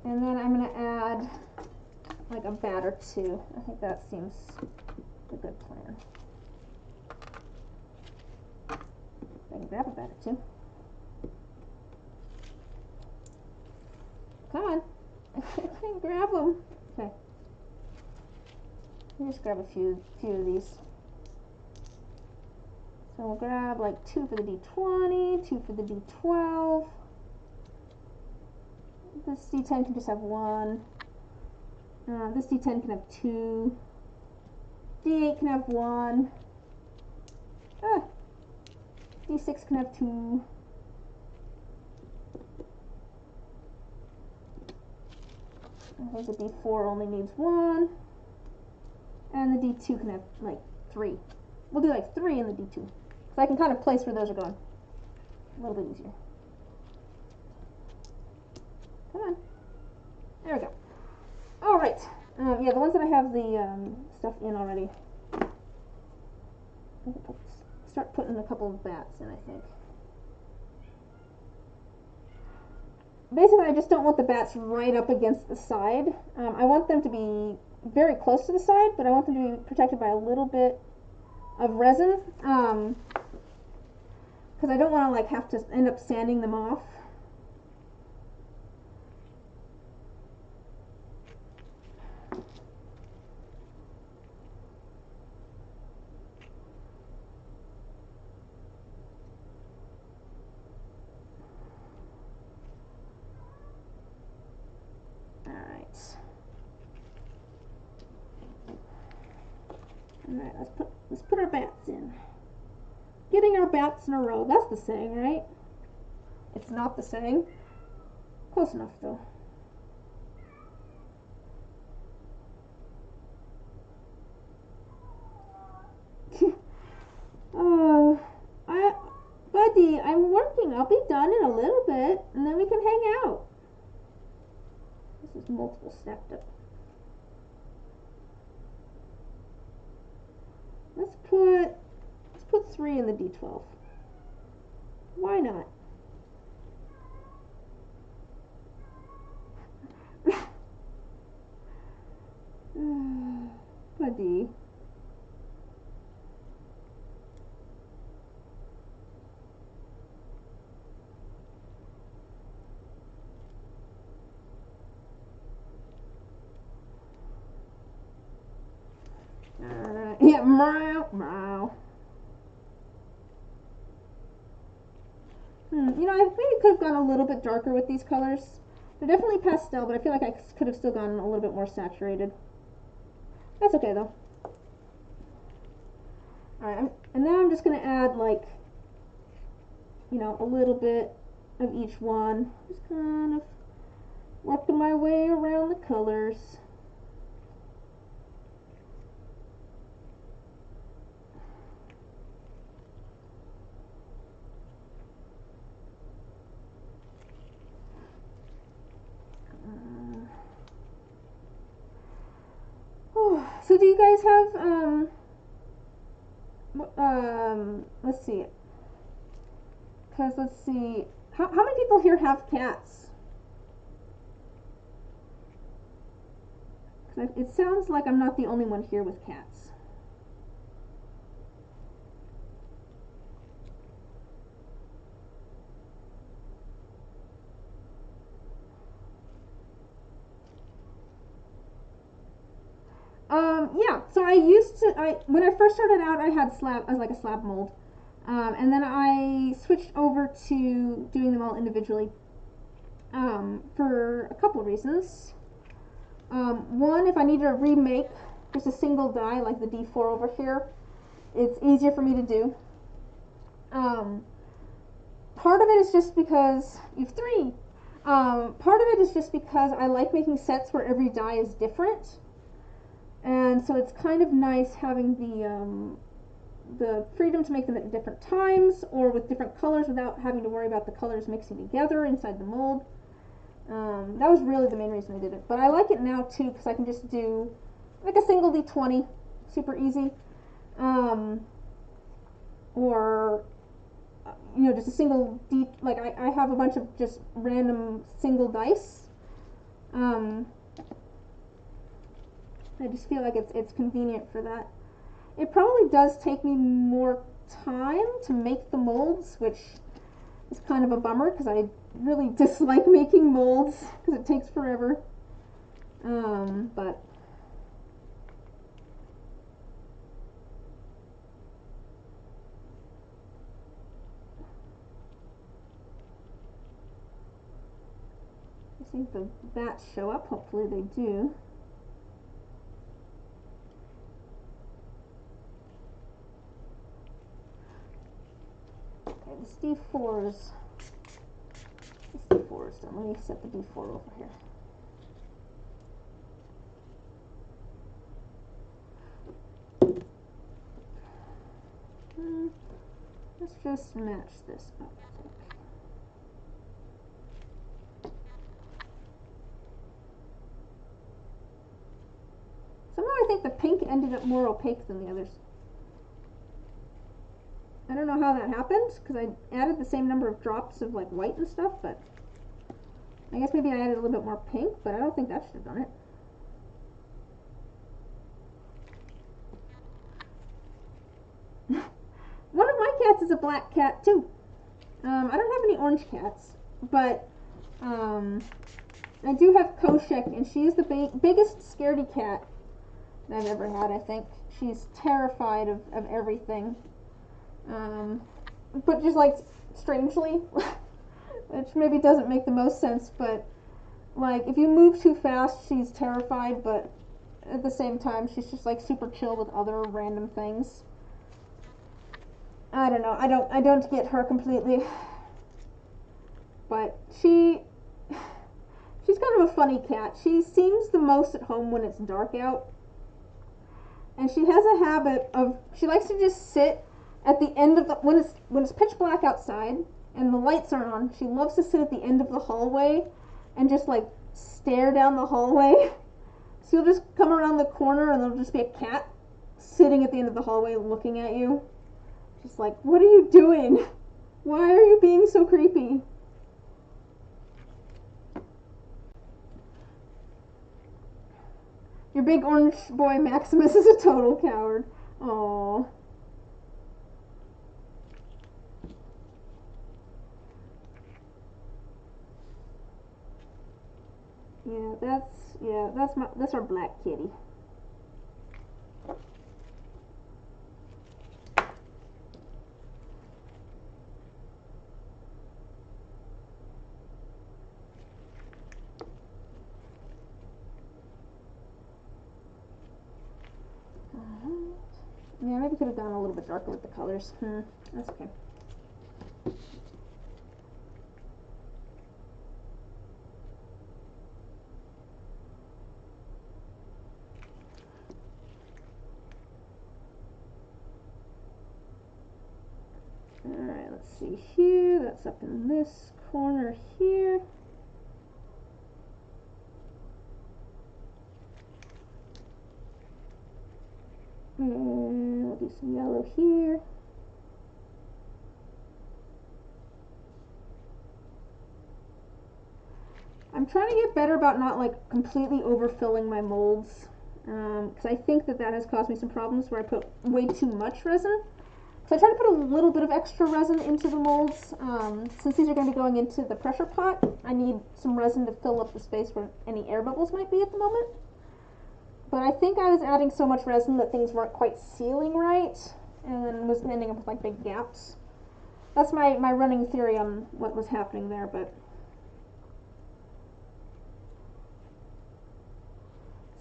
And then I'm going to add like a bat or two. I think that seems a good plan. I can grab a bat or two. Come on. I can grab them. Okay. Let me just grab a few of these. So we'll grab like 2 for the D20, 2 for the D12. This D10 can just have 1. This D10 can have 2. D8 can have 1. D6 can have 2. I think the D4 only needs 1. And the D2 can have like 3. We'll do like 3 in the D2. So I can kind of place where those are going. A little bit easier. Come on. There we go. Alright. Yeah, the ones that I have the stuff in already. Start putting a couple of bats in, I think. Basically, I just don't want the bats right up against the side. I want them to be very close to the side, but I want them to be protected by a little bit of resin. because I don't want to like have to end up sanding them off. Alright, let's put our bats in. Getting our bats in a row. That's the saying, right? It's not the saying. Close enough though. Buddy, I'm working. I'll be done in a little bit, and then we can hang out. This is multiple stacked up. Let's put 3 in the D12. Why not? Buddy. Yeah, meow, meow. You know, I maybe could have gone a little bit darker with these colors. They're definitely pastel, but I feel like I could have still gone a little bit more saturated. That's okay though. Alright, and now I'm just going to add like, you know, a little bit of each one. Just kind of working my way around the colors. So do you guys have, let's see, because let's see, how many people here have cats? It sounds like I'm not the only one here with cats. Yeah, so when I first started out, I had like a slab mold. And then I switched over to doing them all individually for a couple of reasons. One, if I need to remake just a single die like the D4 over here, it's easier for me to do. Part of it is just because you have 3. Part of it is just because I like making sets where every die is different. And so it's kind of nice having the freedom to make them at different times or with different colors without having to worry about the colors mixing together inside the mold. That was really the main reason I did it. But I like it now too because I can just do like a single D20, super easy. Or, you know, just a single D, like I have a bunch of just random single dice. I just feel like it's convenient for that. It probably does take me more time to make the molds, which is kind of a bummer because I really dislike making molds because it takes forever. But I think the bats show up. Hopefully they do. This D4's done. Let me set the D4 over here. Let's just match this up, I think. Somehow I think the pink ended up more opaque than the others. I don't know how that happened because I added the same number of drops of like white and stuff, but I guess maybe I added a little bit more pink, but I don't think that should have done it. One of my cats is a black cat too. I don't have any orange cats, but I do have Koshek, and she is the biggest scaredy cat I've ever had, I think. She's terrified of everything. But just like, strangely, which maybe doesn't make the most sense, but like, if you move too fast, she's terrified, but at the same time, she's just like super chill with other random things. I don't know. I don't get her completely. But she's kind of a funny cat. She seems the most at home when it's dark out. And she has a habit of, she likes to just sit at the end of the, when it's pitch black outside and the lights aren't on, she loves to sit at the end of the hallway and just like stare down the hallway. So you'll just come around the corner and there'll just be a cat sitting at the end of the hallway looking at you. Just like, what are you doing? Why are you being so creepy? Your big orange boy Maximus is a total coward. Aww. That's our black kitty. Yeah, maybe could have gone a little bit darker with the colors. That's okay. Alright, let's see here. That's up in this corner here. And we'll do some yellow here. I'm trying to get better about not like completely overfilling my molds, because I think that has caused me some problems where I put way too much resin. So I try to put a little bit of extra resin into the molds. Since these are going to be going into the pressure pot, I need some resin to fill up the space where any air bubbles might be at the moment. But I think I was adding so much resin that things weren't quite sealing right, and then was ending up with like big gaps. That's my running theory on what was happening there, but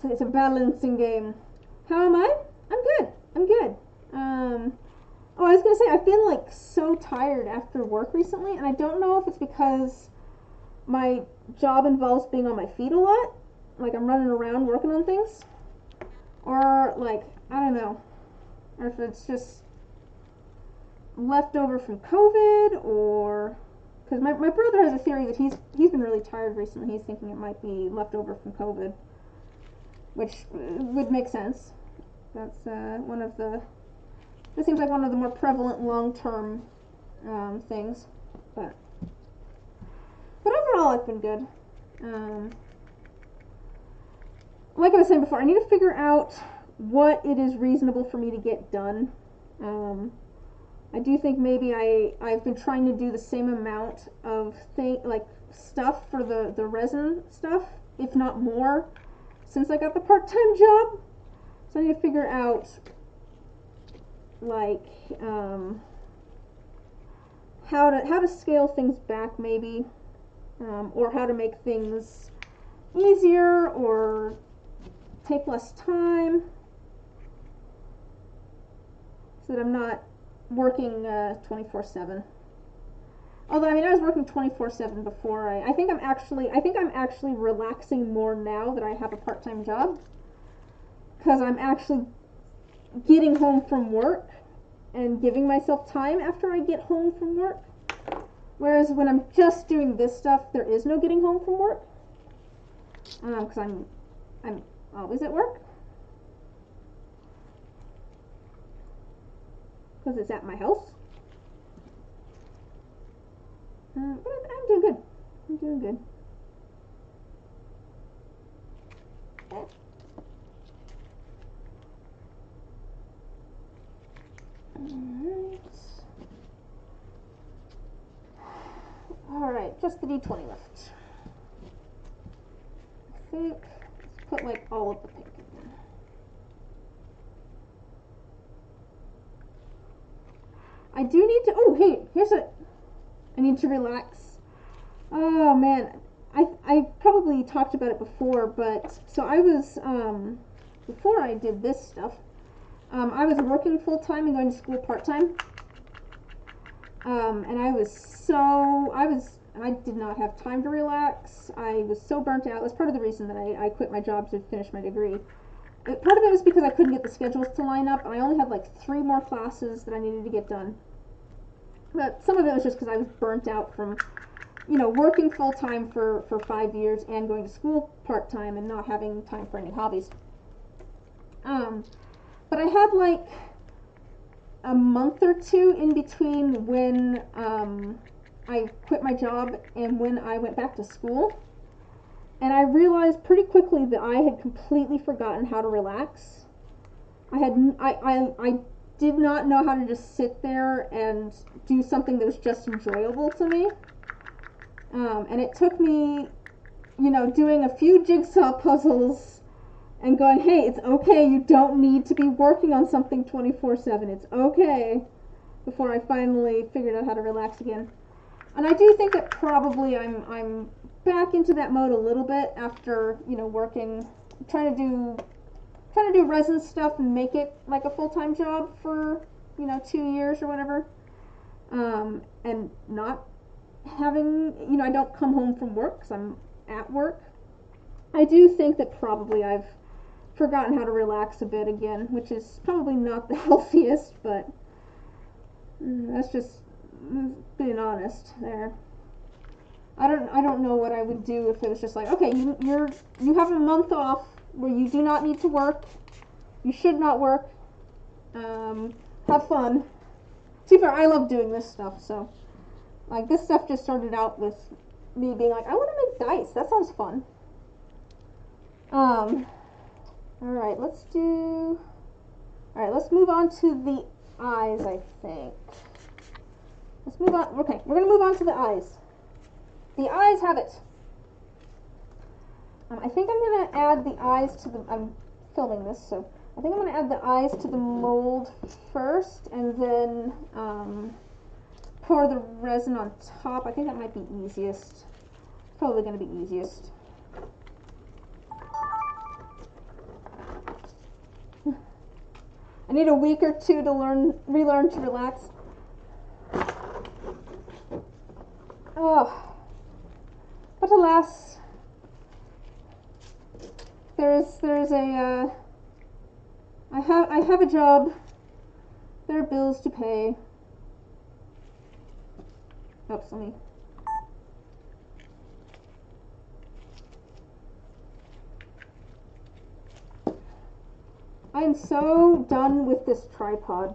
so it's a balancing game. How am I? I'm good. I'm good. Oh, I was gonna say, I've been like so tired after work recently, and I don't know if it's because my job involves being on my feet a lot, like I'm running around working on things, or like, I don't know, or if it's just leftover from COVID, or because my brother has a theory that he's been really tired recently. He's thinking it might be leftover from COVID, which would make sense. That's one of the, this seems like one of the more prevalent long-term things, but overall I've been good. Like I was saying before, I need to figure out what it is reasonable for me to get done. I do think maybe I've been trying to do the same amount of stuff for the resin stuff, if not more, since I got the part-time job. So I need to figure out like how to scale things back maybe, or how to make things easier or take less time, so that I'm not working 24/7. Although I mean I was working 24/7 before. I think I'm actually relaxing more now that I have a part-time job, because I'm actually getting home from work and giving myself time after I get home from work. Whereas when I'm just doing this stuff, there is no getting home from work, because I'm always at work, because it's at my house. But I'm doing good. I'm doing good. Alright. D20 left. I think let's put like all of the pink in there. I do need to. Oh, hey, here's a. I need to relax. Oh man, I probably talked about it before, but so I was before I did this stuff, I was working full time and going to school part time. And I did not have time to relax. I was so burnt out. It was part of the reason that I quit my job to finish my degree. Part of it was because I couldn't get the schedules to line up, and I only had like 3 more classes that I needed to get done. But some of it was just because I was burnt out from, working full time for 5 years and going to school part time and not having time for any hobbies. But I had like a month or two in between when I quit my job and when I went back to school. And I realized pretty quickly that I had completely forgotten how to relax. I did not know how to just sit there and do something that was just enjoyable to me. And it took me, doing a few jigsaw puzzles and going, hey, it's okay, you don't need to be working on something 24/7. It's okay. Before I finally figured out how to relax again. And I do think that probably I'm back into that mode a little bit after, working, trying to do resin stuff and make it like a full-time job for, 2 years or whatever. And not having, I don't come home from work because I'm at work. I do think that probably I've forgotten how to relax a bit again, which is probably not the healthiest, but that's just being honest there. I don't know what I would do if it was just like, okay, you have a month off where you do not need to work. You should not work. Have fun. To be fair, I love doing this stuff, so like this stuff just started out with me being like, I want to make dice. That sounds fun. Alright, let's move on to the eyes, I think. Let's move on. Okay, we're going to move on to the eyes. The eyes have it. I think I'm going to add the eyes to the... I'm filming this, so I think I'm going to add the eyes to the mold first, and then pour the resin on top. I think that might be easiest. Probably going to be easiest. I need a week or two to relearn to relax. Oh, but alas, there's a I have a job. There are bills to pay. Oops, let me. I am so done with this tripod.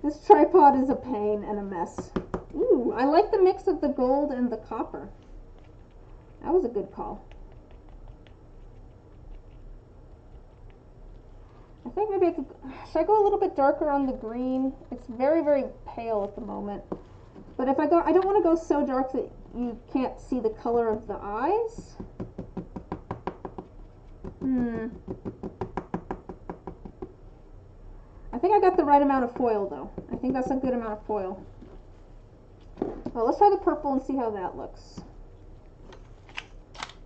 This tripod is a pain and a mess. Ooh, I like the mix of the gold and the copper. That was a good call. I think maybe should I go a little bit darker on the green? It's very, very pale at the moment. But if I don't want to go so dark that you can't see the color of the eyes. I think I got the right amount of foil though. I think that's a good amount of foil. Well, let's try the purple and see how that looks.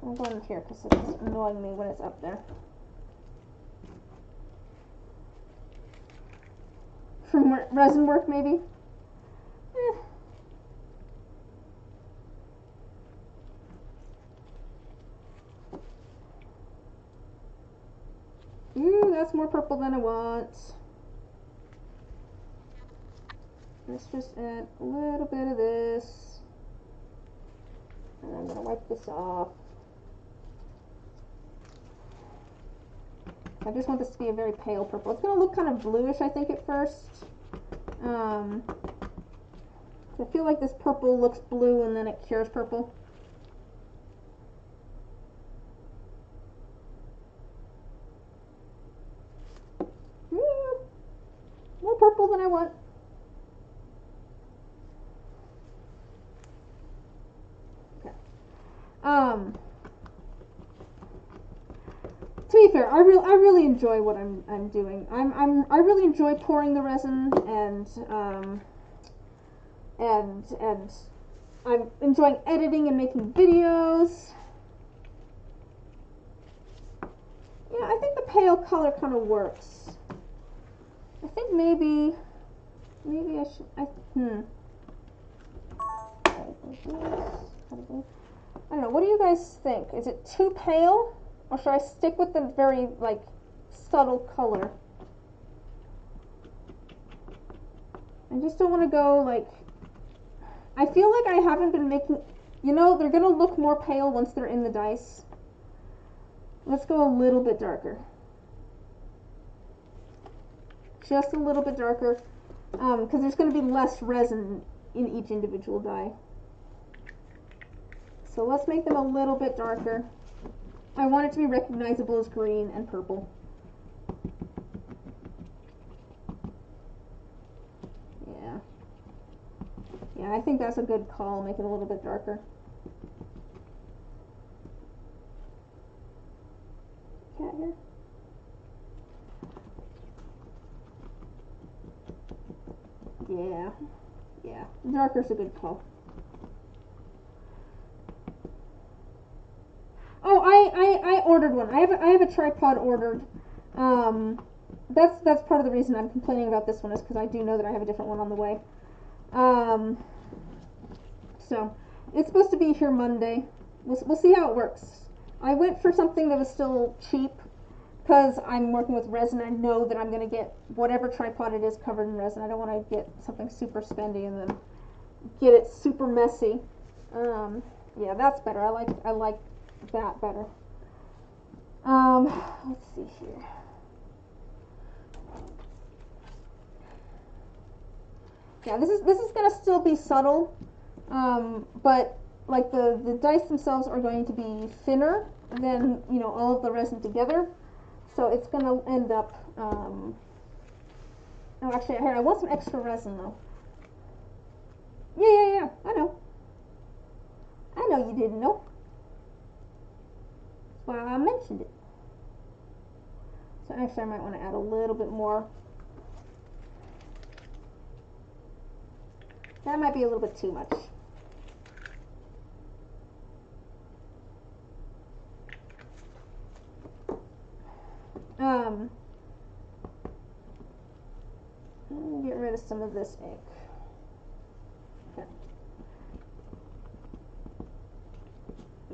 I'll go in here because it's annoying me when it's up there. From resin work, maybe? Ooh, that's more purple than I want. Let's just add a little bit of this. And I'm going to wipe this off. I just want this to be a very pale purple. It's going to look kind of bluish, I think, at first. I feel like this purple looks blue and then it cures purple. More purple than I want. To be fair, I really enjoy what I'm doing. I really enjoy pouring the resin and I'm enjoying editing and making videos. Yeah, I think the pale color kind of works. I think maybe I should. I don't know. What do you guys think? Is it too pale, or should I stick with the very like subtle color? I just don't want to go like. I feel like I haven't been making. You know, they're gonna look more pale once they're in the dice. Let's go a little bit darker. Just a little bit darker, because there's going to be less resin in each individual die. So let's make them a little bit darker. I want it to be recognizable as green and purple. Yeah. Yeah, I think that's a good call. Make it a little bit darker. Cat here. Yeah. Yeah. Darker's a good call. Oh, I ordered one. I have a tripod ordered. That's part of the reason I'm complaining about this one is because I do know that I have a different one on the way. So it's supposed to be here Monday. We'll see how it works. I went for something that was still cheap because I'm working with resin. I know that I'm going to get whatever tripod it is covered in resin. I don't want to get something super spendy and then get it super messy. Yeah, that's better. I like that better. Let's see here. Yeah, this is gonna still be subtle, but like the dice themselves are going to be thinner than all of the resin together, so it's gonna end up. Oh, actually, here I want some extra resin though. Yeah. I know. I know you didn't know. That's why I mentioned it. So actually, I might want to add a little bit more. That might be a little bit too much. Get rid of some of this ink. Okay.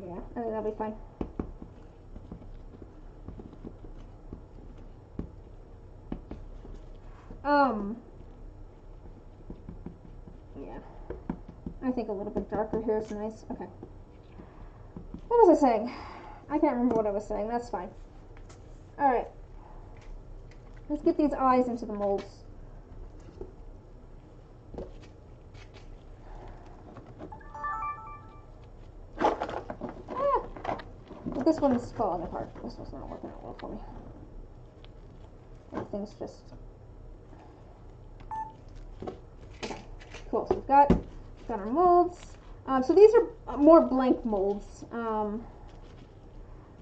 Yeah, I think that'll be fine. Yeah. I think a little bit darker here is nice. Okay. What was I saying? I can't remember what I was saying. That's fine. Alright. Let's get these eyes into the molds. But this one's falling apart. This one's not working out well for me. Everything's just... Okay. Cool. So we've got our molds. So these are more blank molds. I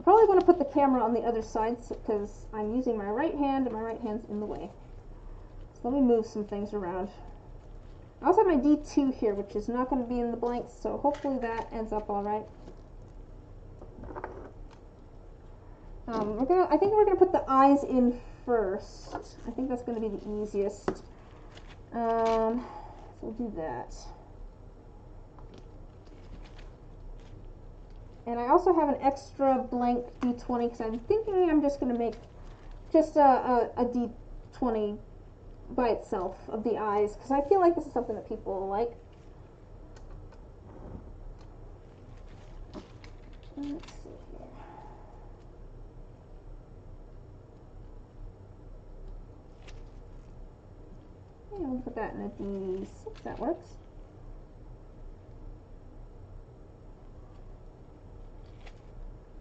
probably want to put the camera on the other side because I'm using my right hand and my right hand's in the way. So let me move some things around. I also have my D2 here, which is not going to be in the blanks, so hopefully that ends up all right. I think we're gonna put the eyes in first. I think that's gonna be the easiest. So we'll do that. And I also have an extra blank D20 because I'm thinking I'm just gonna make just a D20 by itself of the eyes because I feel like this is something that people will like. Let's see here. Yeah, we'll put that in a D6. That works.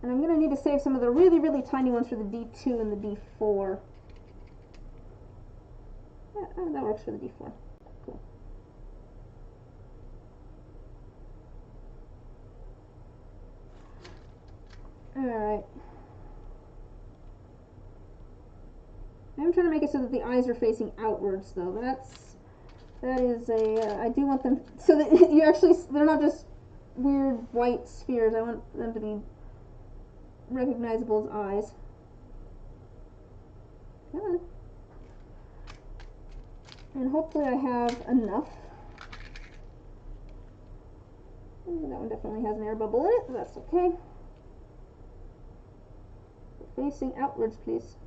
And I'm going to need to save some of the really, really tiny ones for the D2 and the D4. Yeah, that works for the D4. Cool. Alright. I'm trying to make it so that the eyes are facing outwards, though. That is a, I do want them, so that you actually, they're not just weird white spheres. I want them to be recognizable as eyes. Come on. And hopefully I have enough. Ooh, that one definitely has an air bubble in it, but that's okay. Facing outwards, please.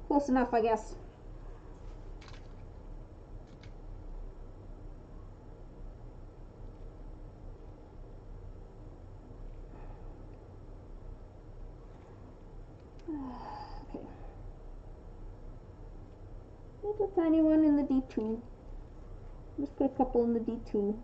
Close enough, I guess. Okay. Little tiny one in the D2. Just put a couple in the D2.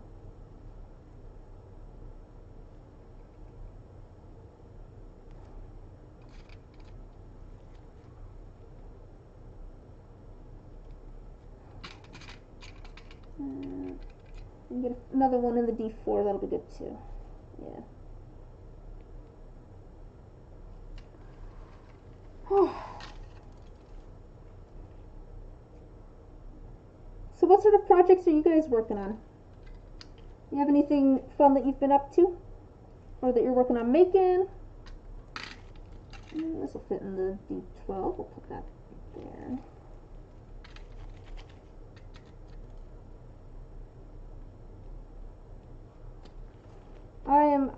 And get another one in the D4, that'll be good too. Yeah. So what sort of projects are you guys working on? You have anything fun that you've been up to? Or that you're working on making? This will fit in the D12. We'll put that there.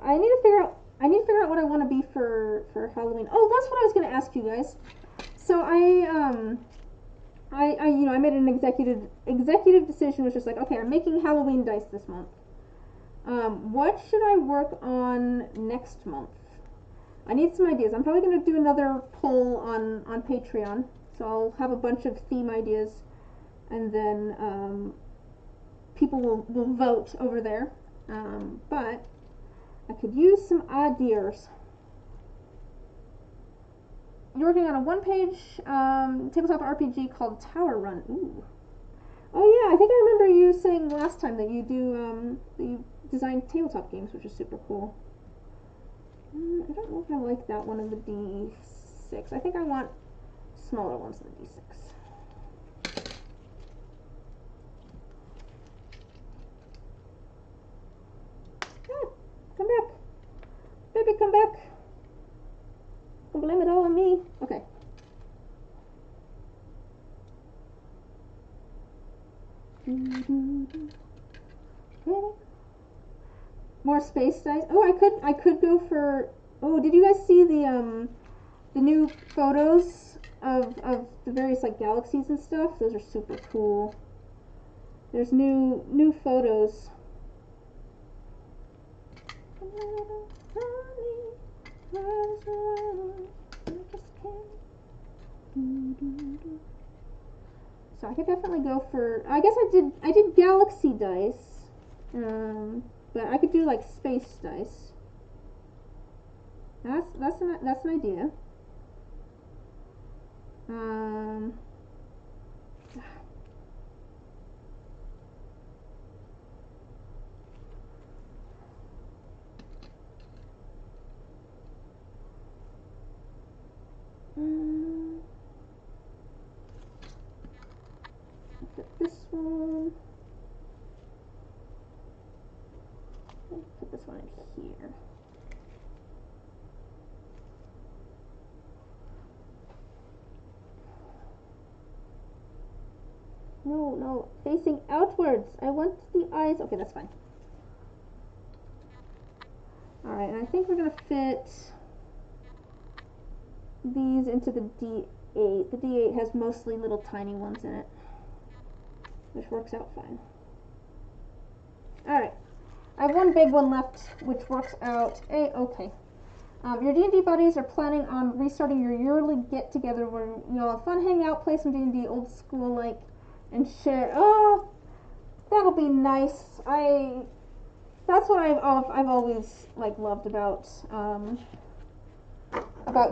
I need to figure out what I want to be for Halloween. Oh, that's what I was going to ask you guys. So I made an executive decision, which was like, okay, I'm making Halloween dice this month. What should I work on next month? I need some ideas. I'm probably going to do another poll on Patreon, so I'll have a bunch of theme ideas, and then people will vote over there. But I could use some ideas. You're working on a one-page tabletop RPG called Tower Run. Ooh. Oh yeah, I think I remember you saying last time that you do that you design tabletop games, which is super cool. I don't know if I like that one in the D6. I think I want smaller ones in the D6. Ah, come back. Baby, come back. Don't blame it all on me. Okay. Okay. More space dice. Oh, I could go for. Oh, did you guys see the new photos of the various like galaxies and stuff? Those are super cool. There's new photos. So I could definitely go for. I guess I did galaxy dice, but I could do like space dice. That's an idea. Put this one. Put this one in here. No, facing outwards. I want the eyes. Okay, that's fine. Alright, and I think we're going to fit these into the D8. The D8 has mostly little tiny ones in it, which works out fine. Alright, I have one big one left, which works out okay. Your D&D buddies are planning on restarting your yearly get-together where you'll have fun, hang out, play some D&D old school like, and share. Oh, that'll be nice. That's what I've always like loved about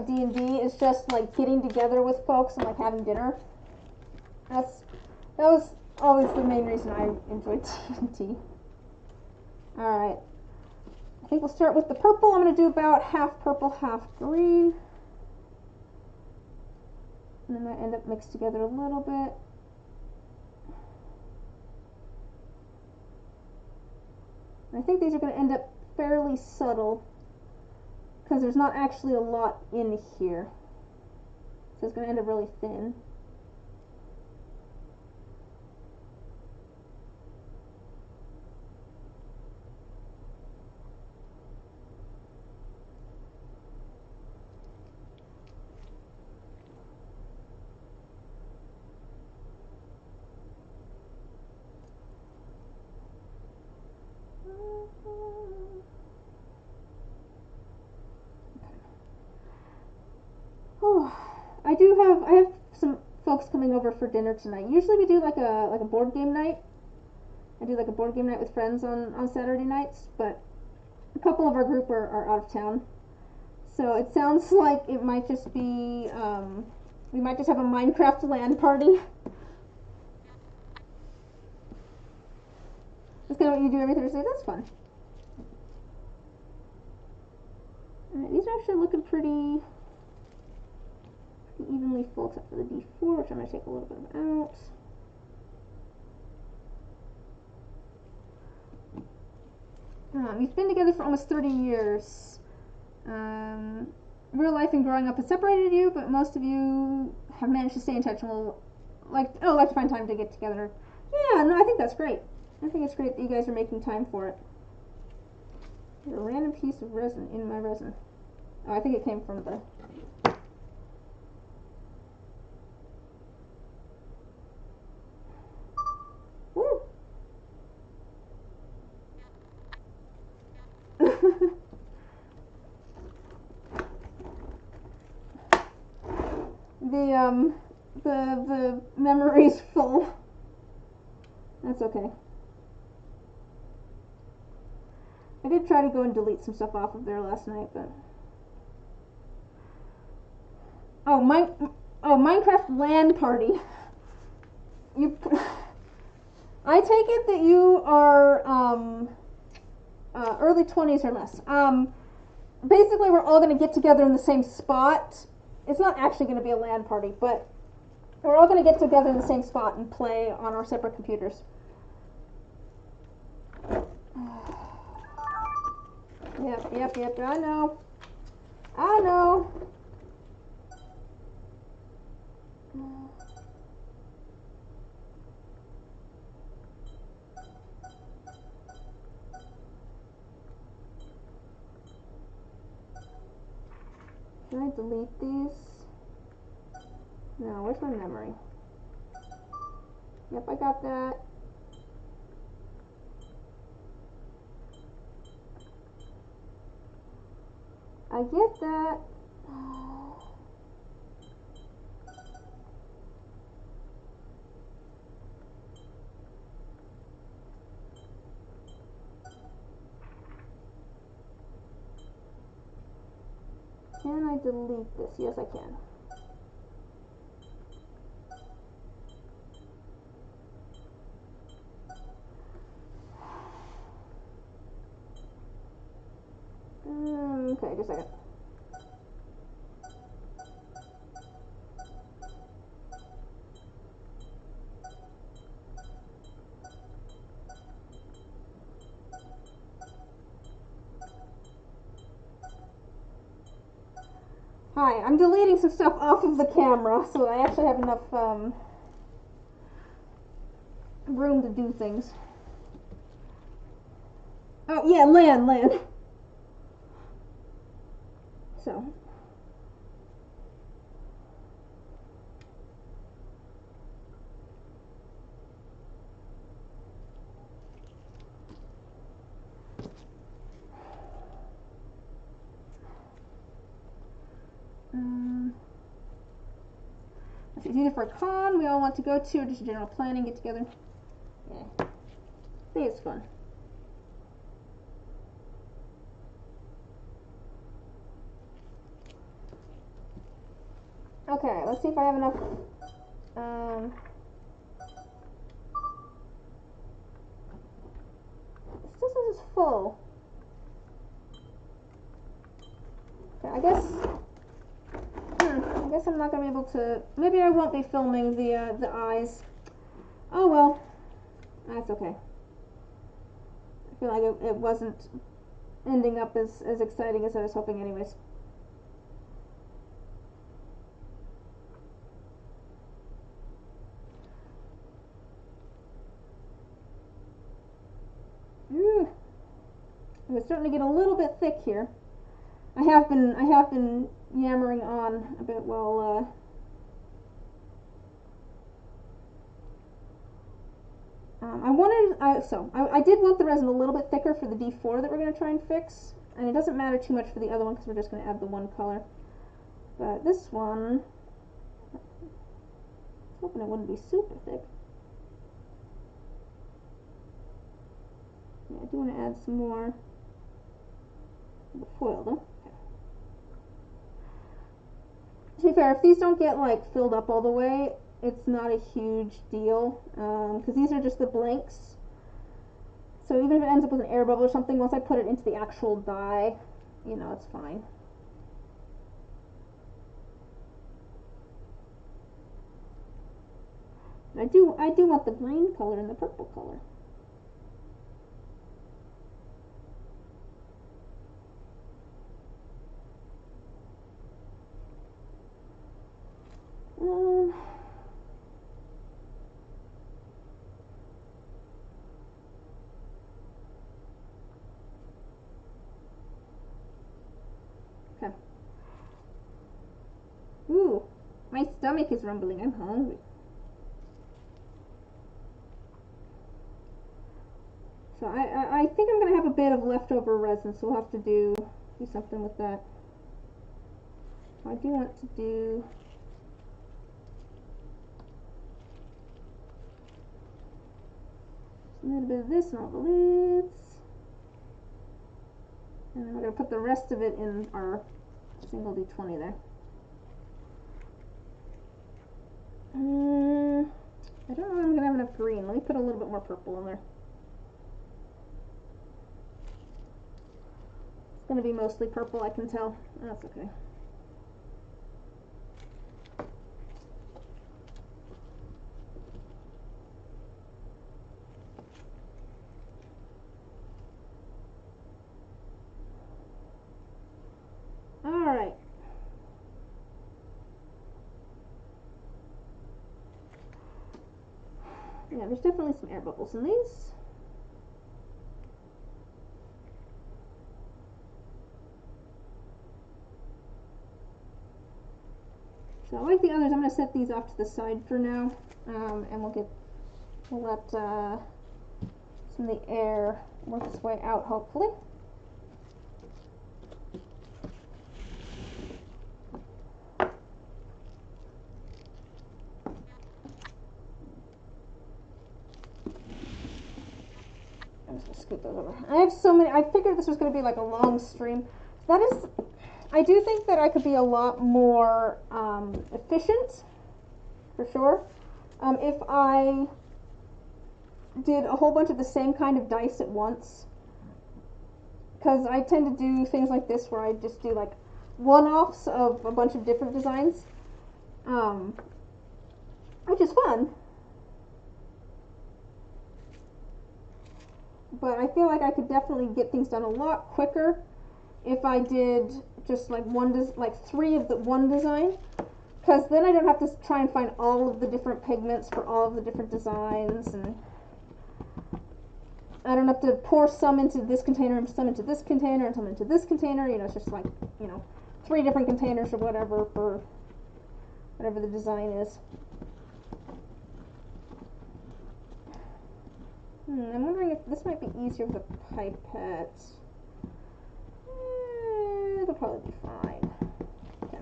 D&D is just like getting together with folks and like having dinner. That was always the main reason I enjoyed D&D. All right, I think we'll start with the purple. I'm going to do about half purple, half green. And then I end up mixed together a little bit. I think these are going to end up fairly subtle because there's not actually a lot in here. So it's going to end up really thin. Oh, I have some folks coming over for dinner tonight. Usually we do like a board game night. I do like a board game night with friends on Saturday nights, but a couple of our group are out of town. So it sounds like it might just be, we might just have a Minecraft LAN party. That's kind of what you do every Thursday. That's fun. Alright, these are actually looking pretty evenly full except for the D4, which I'm going to take a little bit of out. We've been together for almost 30 years. Real life and growing up has separated you, but most of you have managed to stay in touch and will like to find time to get together. Yeah, no, I think that's great. I think it's great that you guys are making time for it. There's a random piece of resin in my resin. Oh, I think it came from the... Woo! The memory's full. That's okay. I did try to go and delete some stuff off of there last night, but Minecraft LAN party. I take it that you are early 20s or less. Basically, we're all going to get together in the same spot. It's not actually going to be a LAN party, but we're all going to get together in the same spot and play on our separate computers. Yep, I know. Can I delete these? No, where's my memory? Yep, I got that. I get that. Can I delete this? Yes, I can. Okay, just a second. Hi, I'm deleting some stuff off of the camera, so I actually have enough room to do things. Oh, yeah, LAN. So. It's either for a con we all want to go to, or just a general planning get together. Yeah. I think it's fun. Okay, let's see if I have enough. This says it's full. I guess I'm not gonna be able to. Maybe I won't be filming the eyes. Oh well, that's okay. I feel like it wasn't ending up as exciting as I was hoping, anyways. It's starting to get a little bit thick here. I have been yammering on a bit while I did want the resin a little bit thicker for the D4 that we're going to try and fix, and it doesn't matter too much for the other one because we're just going to add the one color. But this one, I was hoping it wouldn't be super thick. Yeah, I do want to add some more of the foil though. Okay. To be fair, if these don't get like filled up all the way, it's not a huge deal because these are just the blanks. So even if it ends up with an air bubble or something, once I put it into the actual die, you know, it's fine. I do want the green color and the purple color. Okay. Ooh, my stomach is rumbling. I'm hungry. So I think I'm gonna have a bit of leftover resin, so we'll have to do something with that. I do want to do a little bit of this on all the lids. And then we're going to put the rest of it in our single D20 there. I don't know if I'm going to have enough green. Let me put a little bit more purple in there. It's going to be mostly purple, I can tell. That's okay. Alright. Yeah, there's definitely some air bubbles in these. So like the others, I'm going to set these off to the side for now, and we'll let some of the air work its way out, hopefully. I'm just going to scoot those over. I have so many. I figured this was going to be like a long stream. That is, I do think that I could be a lot more efficient, for sure, if I did a whole bunch of the same kind of dice at once. Because I tend to do things like this where I just do like one-offs of a bunch of different designs, which is fun. But I feel like I could definitely get things done a lot quicker if I did just like three of the one design, because then I don't have to try and find all of the different pigments for all of the different designs, and I don't have to pour some into this container and some into this container and some into this container. You know, it's just like, you know, 3 different containers or whatever for whatever the design is. I'm wondering if this might be easier with a pipette. It'll probably be fine. Okay.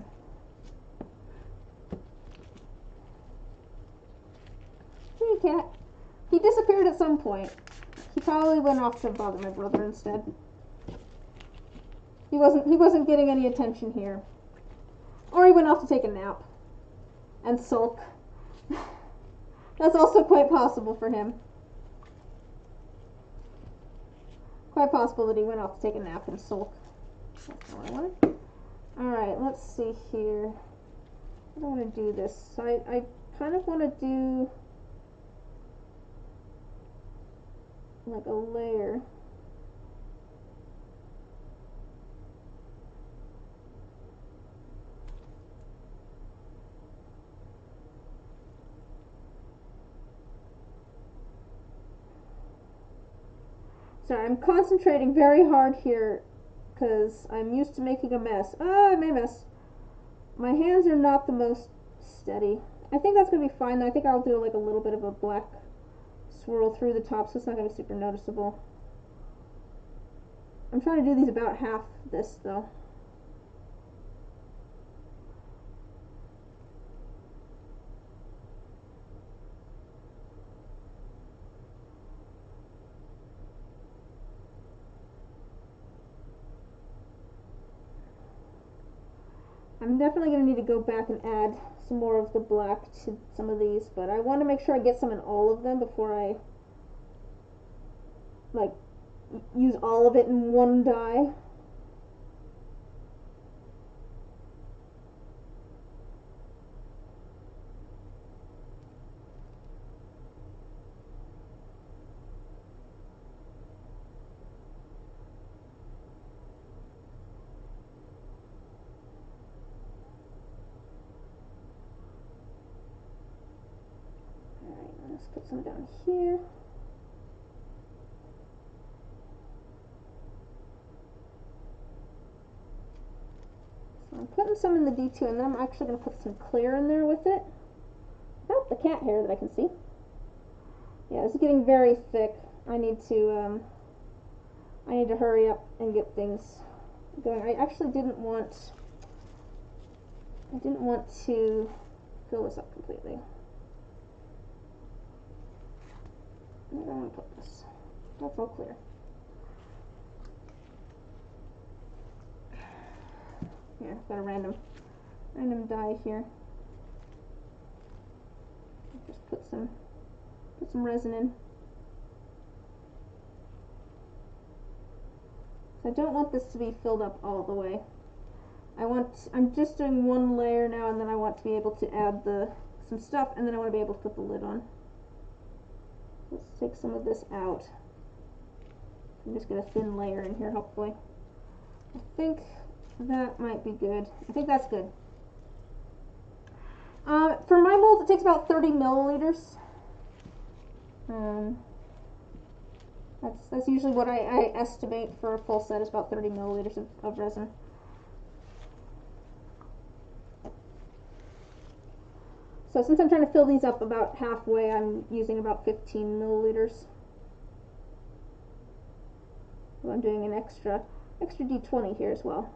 Hey, cat. He disappeared at some point. He probably went off to bother my brother instead. He wasn't getting any attention here. Or he went off to take a nap and sulk. That's also quite possible for him. Quite possible that he went off to take a nap and sulk. That's not what I wanted. Alright, let's see here. I don't want to do this. I kind of want to do like a layer. Sorry, I'm concentrating very hard here because I'm used to making a mess. Ah, I made a mess. My hands are not the most steady. I think that's going to be fine though. I think I'll do like a little bit of a black swirl through the top so it's not going to be super noticeable. I'm trying to do these about half this though. I'm definitely going to need to go back and add some more of the black to some of these, but I want to make sure I get some in all of them before I like use all of it in one dye. Alright, let's put some down here. So I'm putting some in the D2 and then I'm actually going to put some clear in there with it. Without the cat hair that I can see. Yeah, this is getting very thick. I need to hurry up and get things going. I actually didn't want to fill this up completely. Where do I want to put this? That's all clear. Here, I've got a random dye here. Just put some resin in. So I don't want this to be filled up all the way. I'm just doing one layer now, and then I want to be able to add some stuff, and then I want to be able to put the lid on. Let's take some of this out. I'm just going to thin layer in here, hopefully. I think that might be good. I think that's good. For my mold, it takes about 30 milliliters. That's usually what I estimate for a full set is about 30 milliliters of resin. So since I'm trying to fill these up about halfway, I'm using about 15 milliliters. So I'm doing an extra D20 here as well.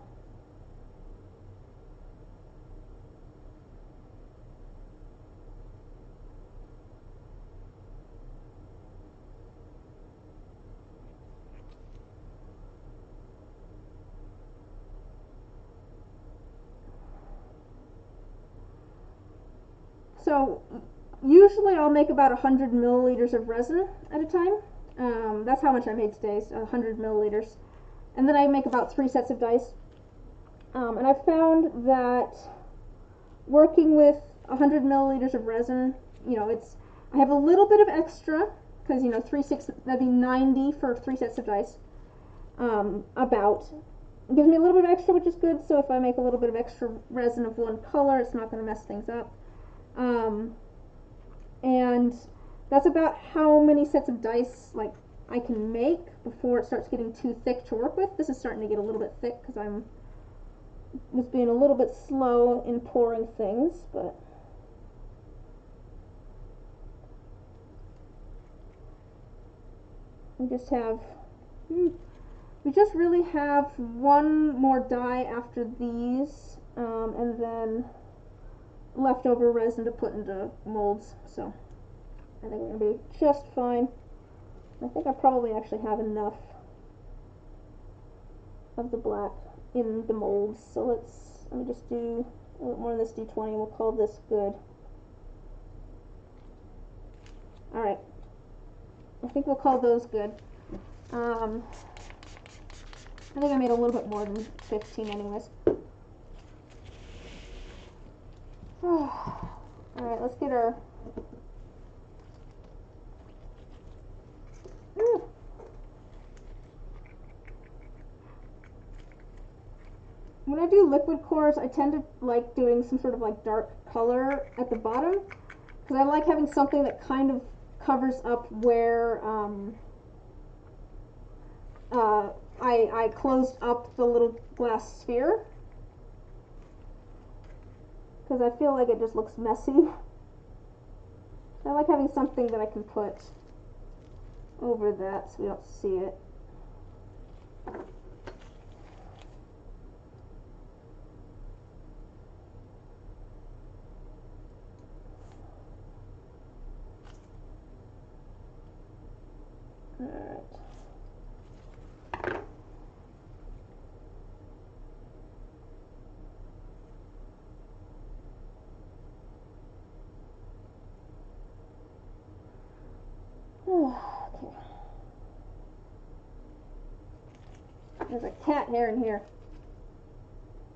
So usually I'll make about 100 milliliters of resin at a time. That's how much I made today, is 100 milliliters. And then I make about 3 sets of dice. And I've found that working with 100 milliliters of resin, I have a little bit of extra, because, 3/6, that'd be 90 for 3 sets of dice. About. It gives me a little bit of extra, which is good, so if I make a little bit of extra resin of one color, it's not going to mess things up. And that's about how many sets of dice I can make before it starts getting too thick to work with. This is starting to get a little bit thick because I'm just being a little bit slow in pouring things, but we just really have one more dye after these, and then leftover resin to put into molds, so I think we're going to be just fine. I think I probably actually have enough of the black in the molds, so let me just do a little more of this D20 and we'll call this good. Alright, I think we'll call those good. I think I made a little bit more than 15 anyways. Alright, let's get our... When I do liquid cores, I tend to like doing some sort of like dark color at the bottom, because I like having something that kind of covers up where I closed up the little glass sphere, because I feel like it just looks messy. I like having something that I can put over that so we don't see it. Alright. Okay. There's a cat hair in here.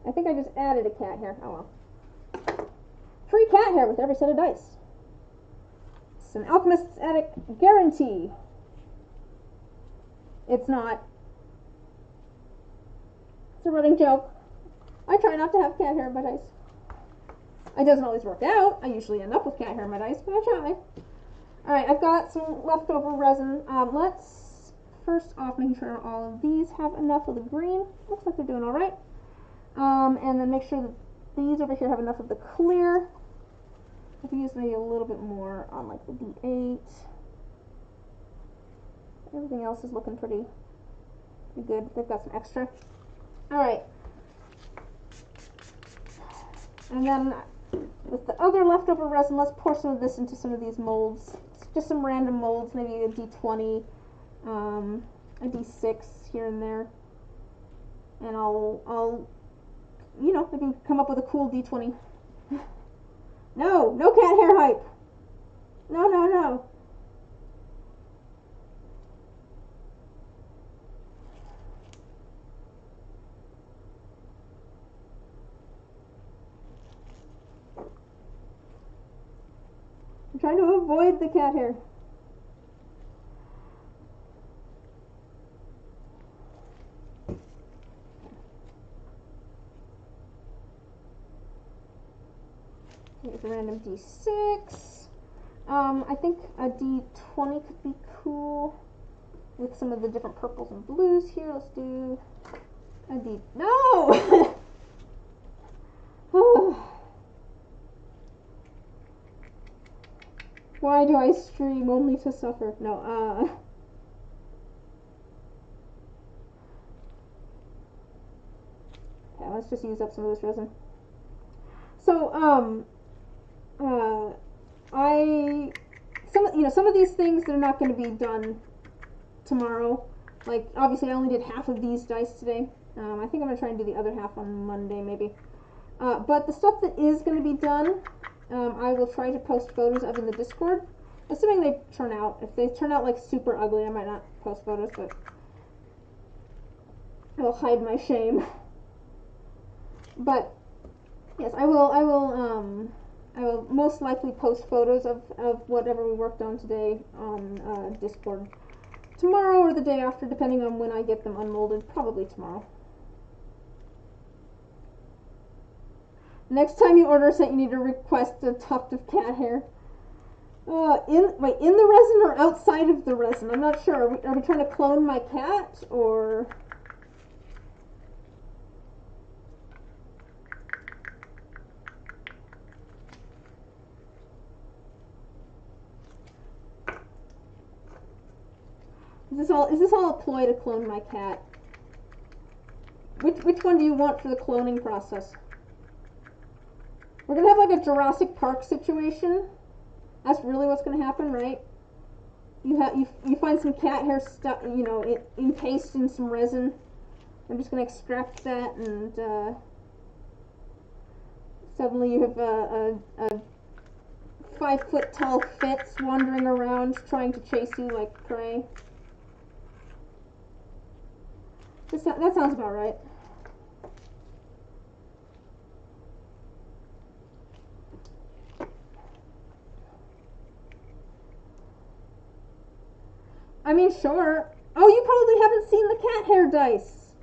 I think I just added a cat hair. Oh well. Free cat hair with every set of dice. It's an Alchemist's Attic guarantee. It's not. It's a running joke. I try not to have cat hair in my dice. It doesn't always work out. I usually end up with cat hair in my dice, but I try. Alright, I've got some leftover resin. Let's first off make sure all of these have enough of the green. Looks like they're doing alright. And then make sure that these over here have enough of the clear. I could use maybe a little bit more on like the D8. Everything else is looking pretty good. They've got some extra. Alright. And then with the other leftover resin, let's pour some of this into some of these molds. Just some random molds, maybe a D20, a D6 here and there. And I'll, you know, maybe come up with a cool D20. No cat hair hype. No. I'm trying to avoid the cat hair. Here's a random D6. I think a D20 could be cool with some of the different purples and blues here. Let's do a D. No! Why do I stream only to suffer? No, okay, let's just use up some of this resin. So, some of these things, they're not going to be done tomorrow. Like, obviously I only did half of these dice today. I think I'm going to try and do the other half on Monday, maybe. But the stuff that is going to be done, I will try to post photos of in the Discord, assuming they turn out. If they turn out like super ugly, I might not post photos, but I'll hide my shame. But yes, I will most likely post photos of whatever we worked on today on Discord tomorrow or the day after, depending on when I get them unmolded. Probably tomorrow. Next time you order a set, you need to request a tuft of cat hair. In the resin or outside of the resin? I'm not sure. Are we trying to clone my cat, or? Is this all a ploy to clone my cat? Which one do you want for the cloning process? We're gonna have like a Jurassic Park situation. That's really what's gonna happen, right? You find some cat hair stuck, you know, encased in some resin. I'm just gonna extract that, and suddenly you have a 5-foot tall Fitz wandering around trying to chase you like prey. That sounds about right. I mean, sure. Oh, you probably haven't seen the cat hair dice.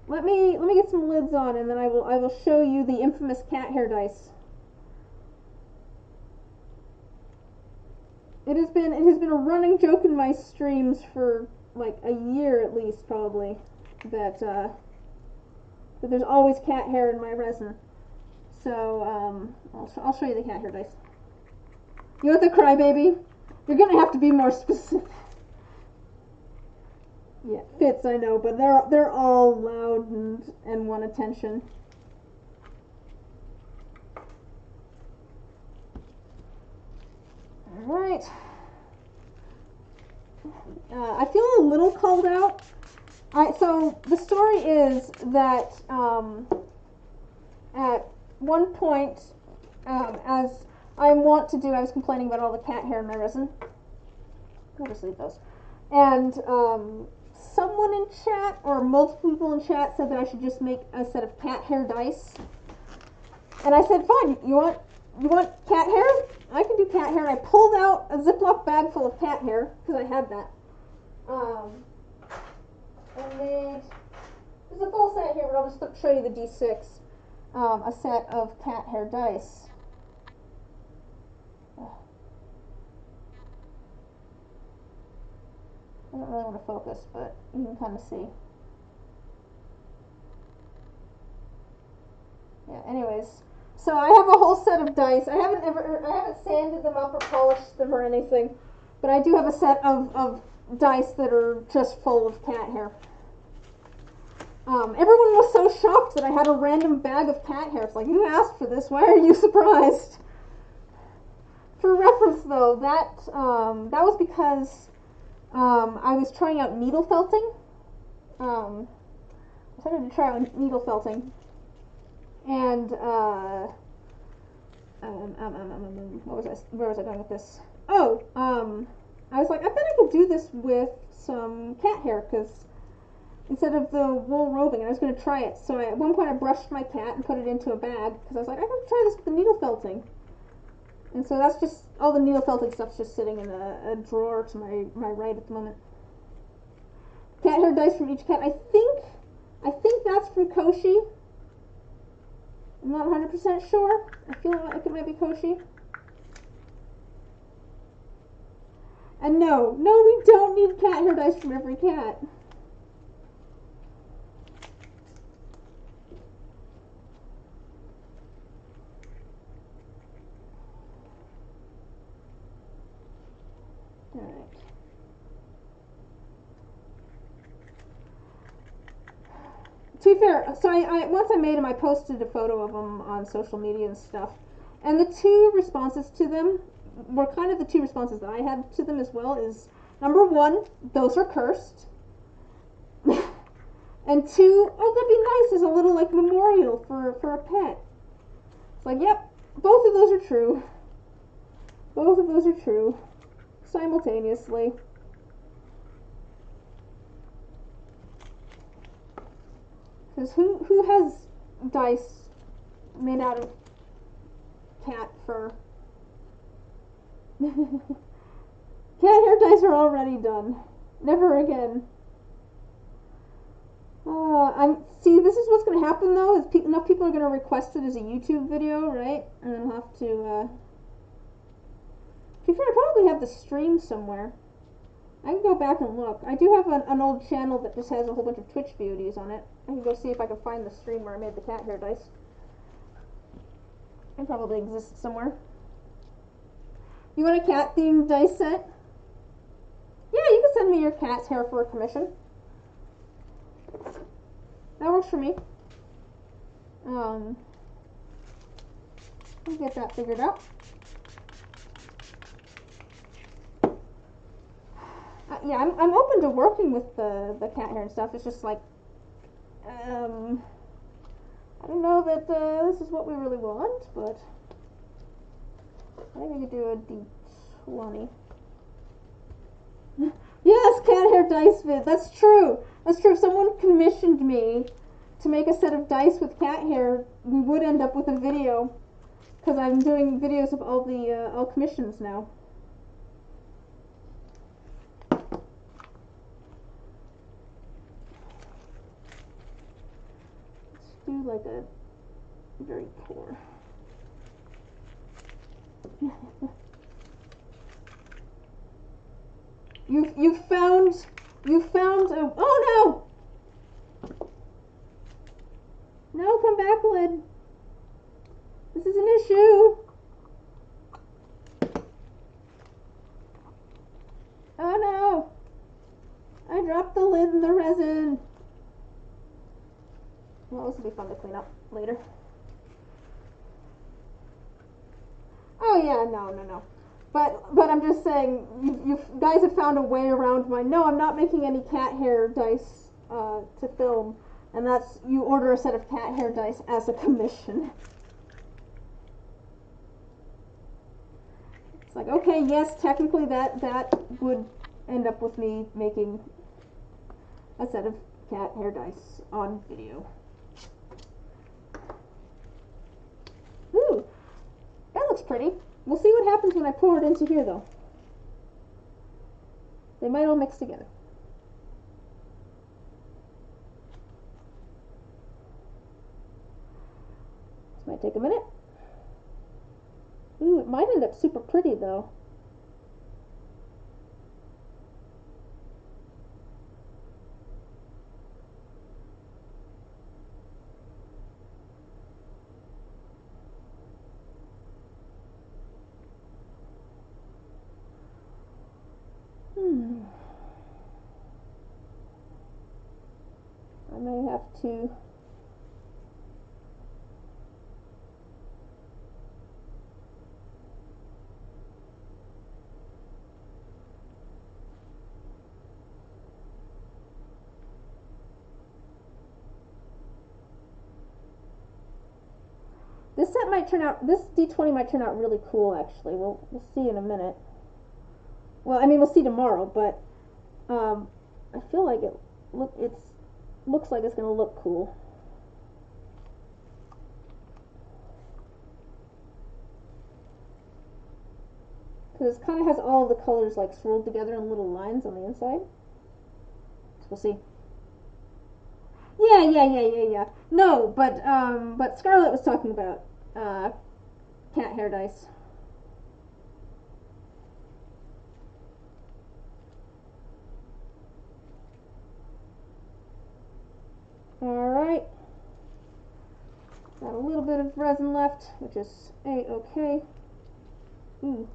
Let me get some lids on, and then I will show you the infamous cat hair dice. It has been a running joke in my streams for like a year at least, probably, that there's always cat hair in my resin. So I'll show you the cat hair dice. You want the crybaby? You're gonna have to be more specific. Yeah, fits, I know, but they're all loud and want attention. All right. I feel a little called out. So the story is that at one point, as I want to do, I was complaining about all the cat hair in my resin. I'll just leave those. And someone in chat, or multiple people in chat, said that I should just make a set of cat hair dice. And I said, fine, you want cat hair? I can do cat hair. And I pulled out a Ziploc bag full of cat hair, because I had that. And made, there's a full set here, but I'll just show you the D6. A set of cat hair dice. I don't really want to focus, but you can kind of see. Yeah, anyways. So I have a whole set of dice. I haven't sanded them up or polished them or anything, but I do have a set of dice that are just full of cat hair. Everyone was so shocked that I had a random bag of cat hair. It's like, you asked for this, why are you surprised? For reference though, that was because I was trying out needle felting. I decided to try out needle felting. And where was I going with this? Oh, I was like, I bet I could do this with some cat hair, because instead of the wool roving, and I was going to try it. So at one point I brushed my cat and put it into a bag, because I was like, I could try this with the needle felting. And so that's just, all the needle felting stuff's just sitting in a drawer to my right at the moment. Cat hair dice from each cat. I think that's from Koshi. I'm not 100% sure. I feel like it might be Koshi. And no, we don't need cat hair dice from every cat. Alright. To be fair, so I once I made them, I posted a photo of them on social media and stuff. And the two responses to them were kind of the two responses that I had to them as well. Is number one, those are cursed. And two, oh, that'd be nice as a little like memorial for a pet. It's like, yep, both of those are true. Both of those are true. Simultaneously. Because who has dice made out of cat fur? Cat hair dice are already done. Never again. See, this is what's going to happen though, is enough people are going to request it as a YouTube video, right? And then I'll have to, to be fair, I probably have the stream somewhere. I can go back and look. I do have an old channel that just has a whole bunch of Twitch VODs on it. I can go see if I can find the stream where I made the cat hair dice. It probably exists somewhere. You want a cat themed dice set? Yeah, you can send me your cat's hair for a commission. That works for me. We'll get that figured out. Yeah, I'm open to working with the cat hair and stuff. It's just like, I don't know that this is what we really want, but I think we could do a D20. Yes, cat hair dice vid. That's true. That's true. If someone commissioned me to make a set of dice with cat hair, we would end up with a video, because I'm doing videos of all the all commissions now. do like a very poor. you found a, oh no, come back, lid. This is an issue. Oh no, I dropped the lid in the resin. Well, this will be fun to clean up later. Oh yeah, no. But I'm just saying, you guys have found a way around my, no, I'm not making any cat hair dice to film, and that's, you order a set of cat hair dice as a commission. It's like, okay, yes, technically that would end up with me making a set of cat hair dice on video. Ooh, that looks pretty. We'll see what happens when I pour it into here, though. They might all mix together. This might take a minute. Ooh, it might end up super pretty, though. I may have to this set might turn out, this D20 might turn out really cool, actually. We'll see in a minute. Well, I mean, we'll see tomorrow, but I feel like it looks like it's going to look cool. Because it kind of has all of the colors like swirled together in little lines on the inside. So we'll see. Yeah. No, but Scarlett was talking about cat hair dice. Alright. Got a little bit of resin left, which is A-okay. Ooh.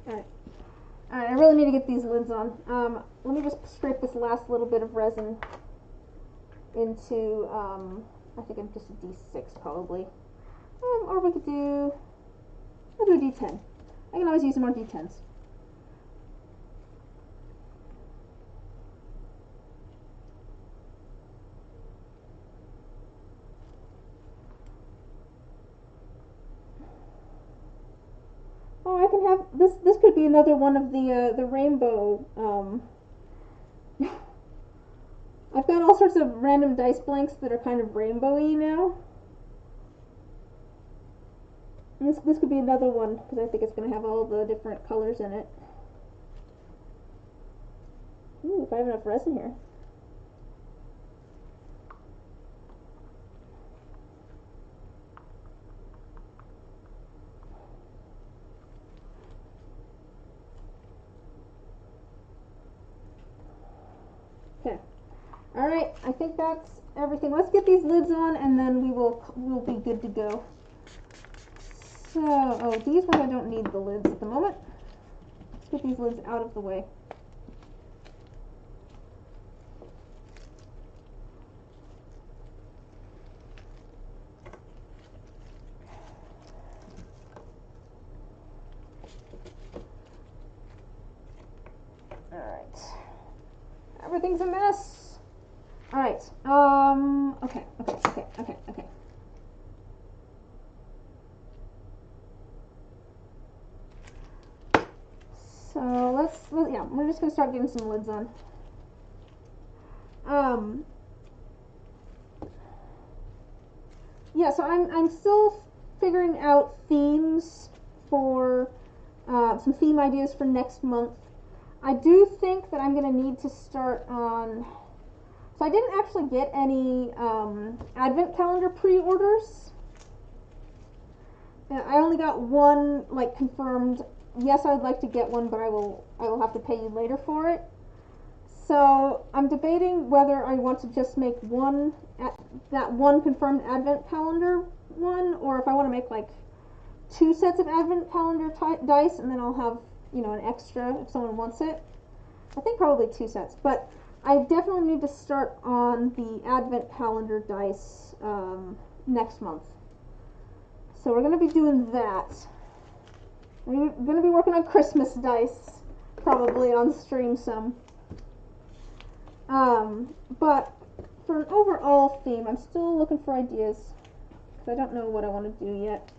Alright. Alright, I really need to get these lids on. Let me just scrape this last little bit of resin into, I think I'm just a D6 probably. Or we could do, I'll do a D10. I can always use some more D10s. Oh, I can have this. This could be another one of the rainbow. I've got all sorts of random dice blanks that are kind of rainbowy now. And this could be another one because I think it's going to have all the different colors in it. Ooh, if I have enough resin here. Okay. All right. I think that's everything. Let's get these lids on, and then we'll be good to go. So, oh, these ones I don't need the lids at the moment. Let's get these lids out of the way. Alright. Everything's a mess. Alright. Okay. So yeah, we're just gonna start getting some lids on. Yeah, so I'm still figuring out themes for some theme ideas for next month. I do think that I'm going to need to start on. So I didn't actually get any advent calendar pre-orders. I only got one like confirmed. Yes, I'd like to get one, but I will have to pay you later for it. So I'm debating whether I want to just make that one confirmed advent calendar one, or if I want to make like 2 sets of advent calendar dice, and then I'll have an extra if someone wants it. I think probably 2 sets, but I definitely need to start on the advent calendar dice next month. So we're going to be doing that. We're going to be working on Christmas dice, probably on stream some. But for an overall theme, I'm still looking for ideas, because I don't know what I want to do yet.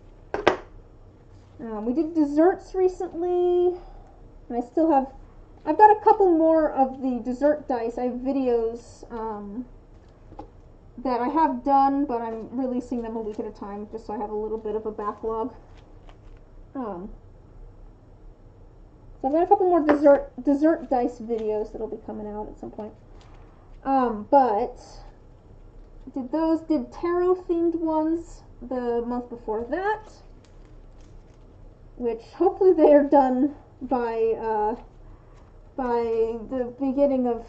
We did desserts recently, and I've got a couple more of the dessert dice. I have videos that I have done, but I'm releasing them a week at a time, just so I have a little bit of a backlog. So I've got a couple more dessert dice videos that'll be coming out at some point. But did tarot themed ones the month before that, which hopefully they are done by the beginning of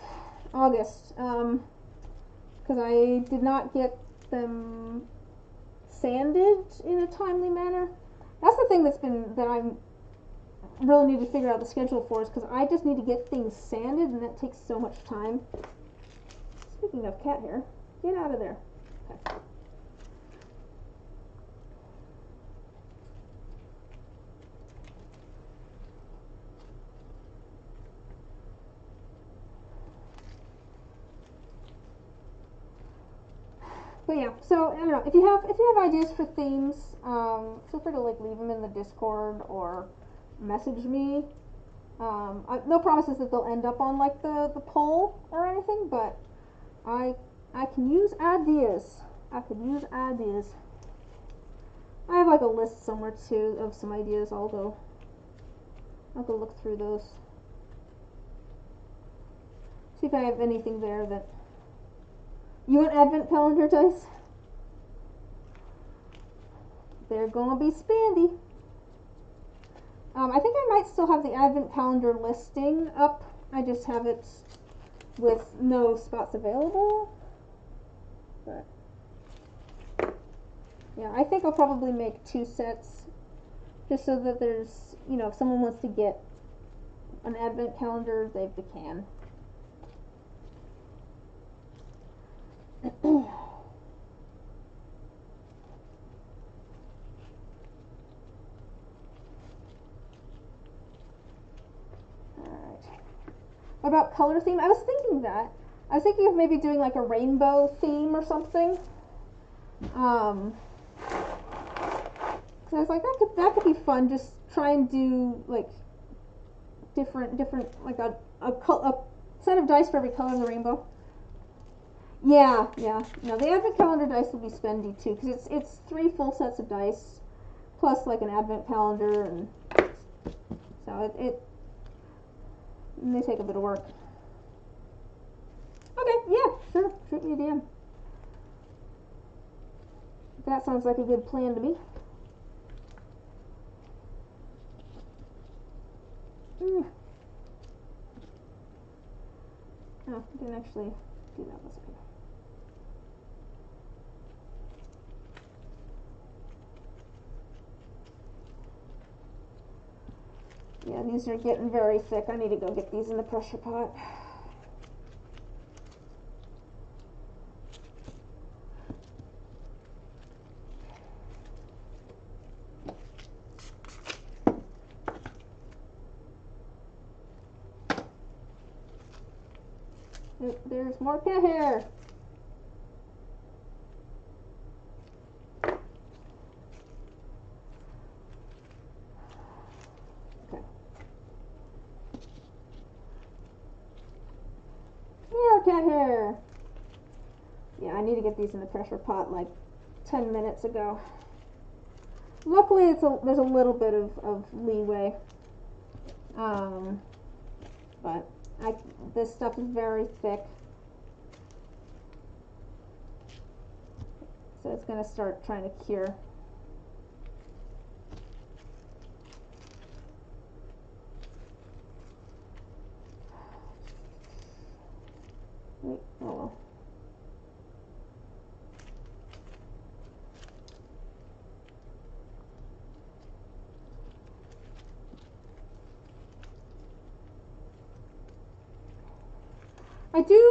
August, because I did not get them sanded in a timely manner. That's the thing that I really need to figure out the schedule for, is because I just need to get things sanded, and that takes so much time. Speaking of cat hair, get out of there. Okay. But yeah, so I don't know, if you have ideas for themes, feel free to like leave them in the Discord or message me. No promises that they'll end up on like the poll or anything, but I can use ideas. I could use ideas. I have like a list somewhere too of some ideas. I'll go look through those. See if I have anything there that. You want advent calendar dice? They're gonna be spendy. I think I might still have the advent calendar listing up. I just have it with no spots available. But yeah, I think I'll probably make 2 sets, just so that there's, if someone wants to get an advent calendar, they can. What about color theme? I was thinking that. I was thinking of maybe doing like a rainbow theme or something. Cause I was like, that could be fun. Just try and do like different like a set of dice for every color of the rainbow. Yeah. No, the advent calendar dice will be spendy too, because it's 3 full sets of dice plus like an advent calendar, and so it may take a bit of work. Okay, yeah, sure, shoot me a DM. That sounds like a good plan to me. No, I didn't actually do that this way. Yeah, these are getting very thick. I need to go get these in the pressure pot. There's more cat hair. Okay. More cat hair. Yeah, I need to get these in the pressure pot like 10 minutes ago. Luckily, there's a little bit of leeway. but this stuff is very thick. So it's going to start trying to cure. Wait, oh well.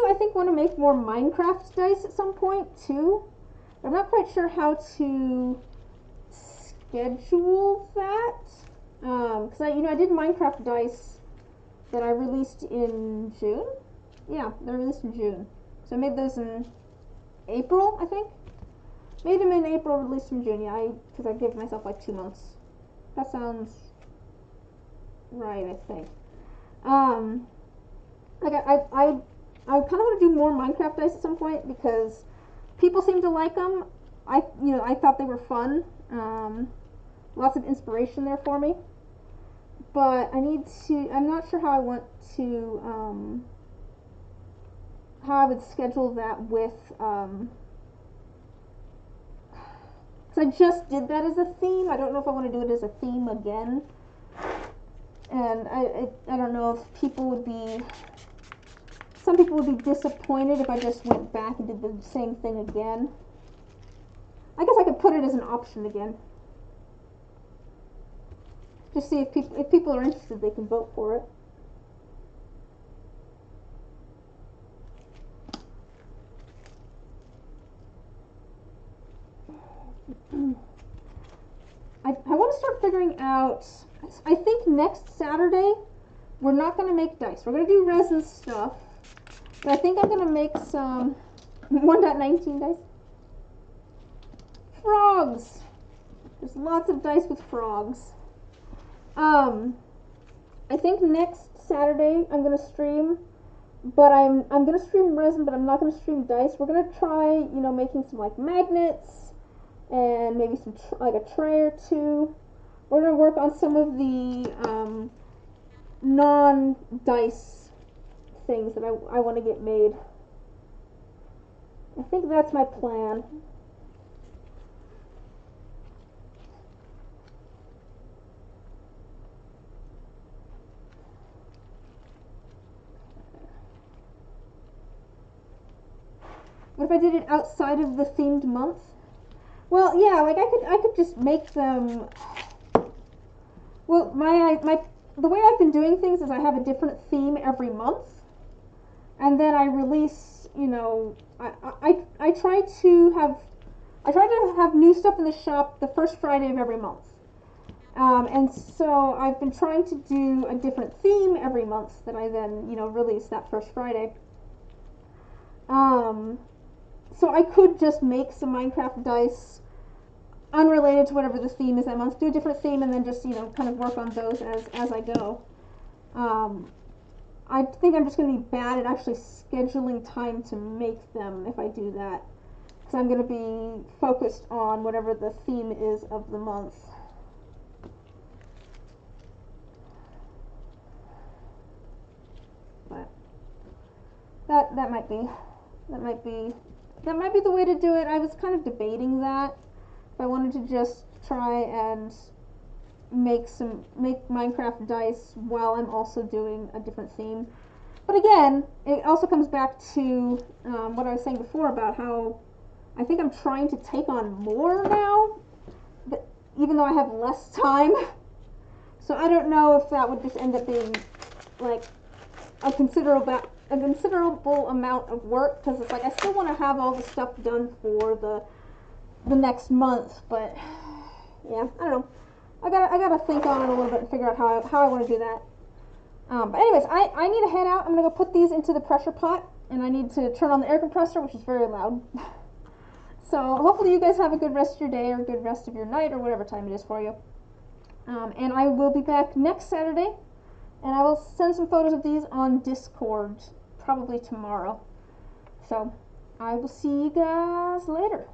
I think, want to make more Minecraft dice at some point too. I'm not quite sure how to schedule that. Because I did Minecraft dice that I released in June. Yeah, they're released in June. So I made those in April, I think. Made them in April, released in June. Yeah, because I gave myself like 2 months. That sounds right, I think. Like I kind of want to do more Minecraft dice at some point because people seem to like them. I thought they were fun. Lots of inspiration there for me. But I'm not sure how I want to, how I would schedule that with, because I just did that as a theme. I don't know if I want to do it as a theme again. And I don't know if some people would be disappointed if I just went back and did the same thing again. I guess I could put it as an option again. Just see if people are interested, they can vote for it. I want to start figuring out, I think next Saturday, we're not going to make dice. We're going to do resin stuff. But I think I'm going to make some 1.19 dice. Frogs! There's lots of dice with frogs. I think next Saturday I'm going to stream, but I'm going to stream resin, but I'm not going to stream dice. We're going to try, making some like magnets and maybe some like a tray or two. We're going to work on some of the non-dice things that I want to get made. I think that's my plan. What if I did it outside of the themed month? Well, yeah, like I could just make them. Well, the way I've been doing things is I have a different theme every month, and then I release. I try to have new stuff in the shop the first Friday of every month. And so I've been trying to do a different theme every month that I then, release that first Friday. So I could just make some Minecraft dice unrelated to whatever the theme is that month, do a different theme, and then just, kind of work on those as I go. I think I'm just going to be bad at actually scheduling time to make them if I do that. Because I'm going to be focused on whatever the theme is of the month. But that might be the way to do it. I was kind of debating that. If I wanted to just try and make Minecraft dice while I'm also doing a different theme. But again, it also comes back to what I was saying before about how I think I'm trying to take on more now, even though I have less time. So I don't know if that would just end up being like a considerable amount of work, because it's like I still want to have all the stuff done for the next month, but yeah, I don't know. I gotta think on it a little bit and figure out how I want to do that. But anyways, I need to head out. I'm gonna go put these into the pressure pot, and I need to turn on the air compressor, which is very loud. So hopefully you guys have a good rest of your day or a good rest of your night or whatever time it is for you. And I will be back next Saturday, and I will send some photos of these on Discord probably tomorrow. So I will see you guys later.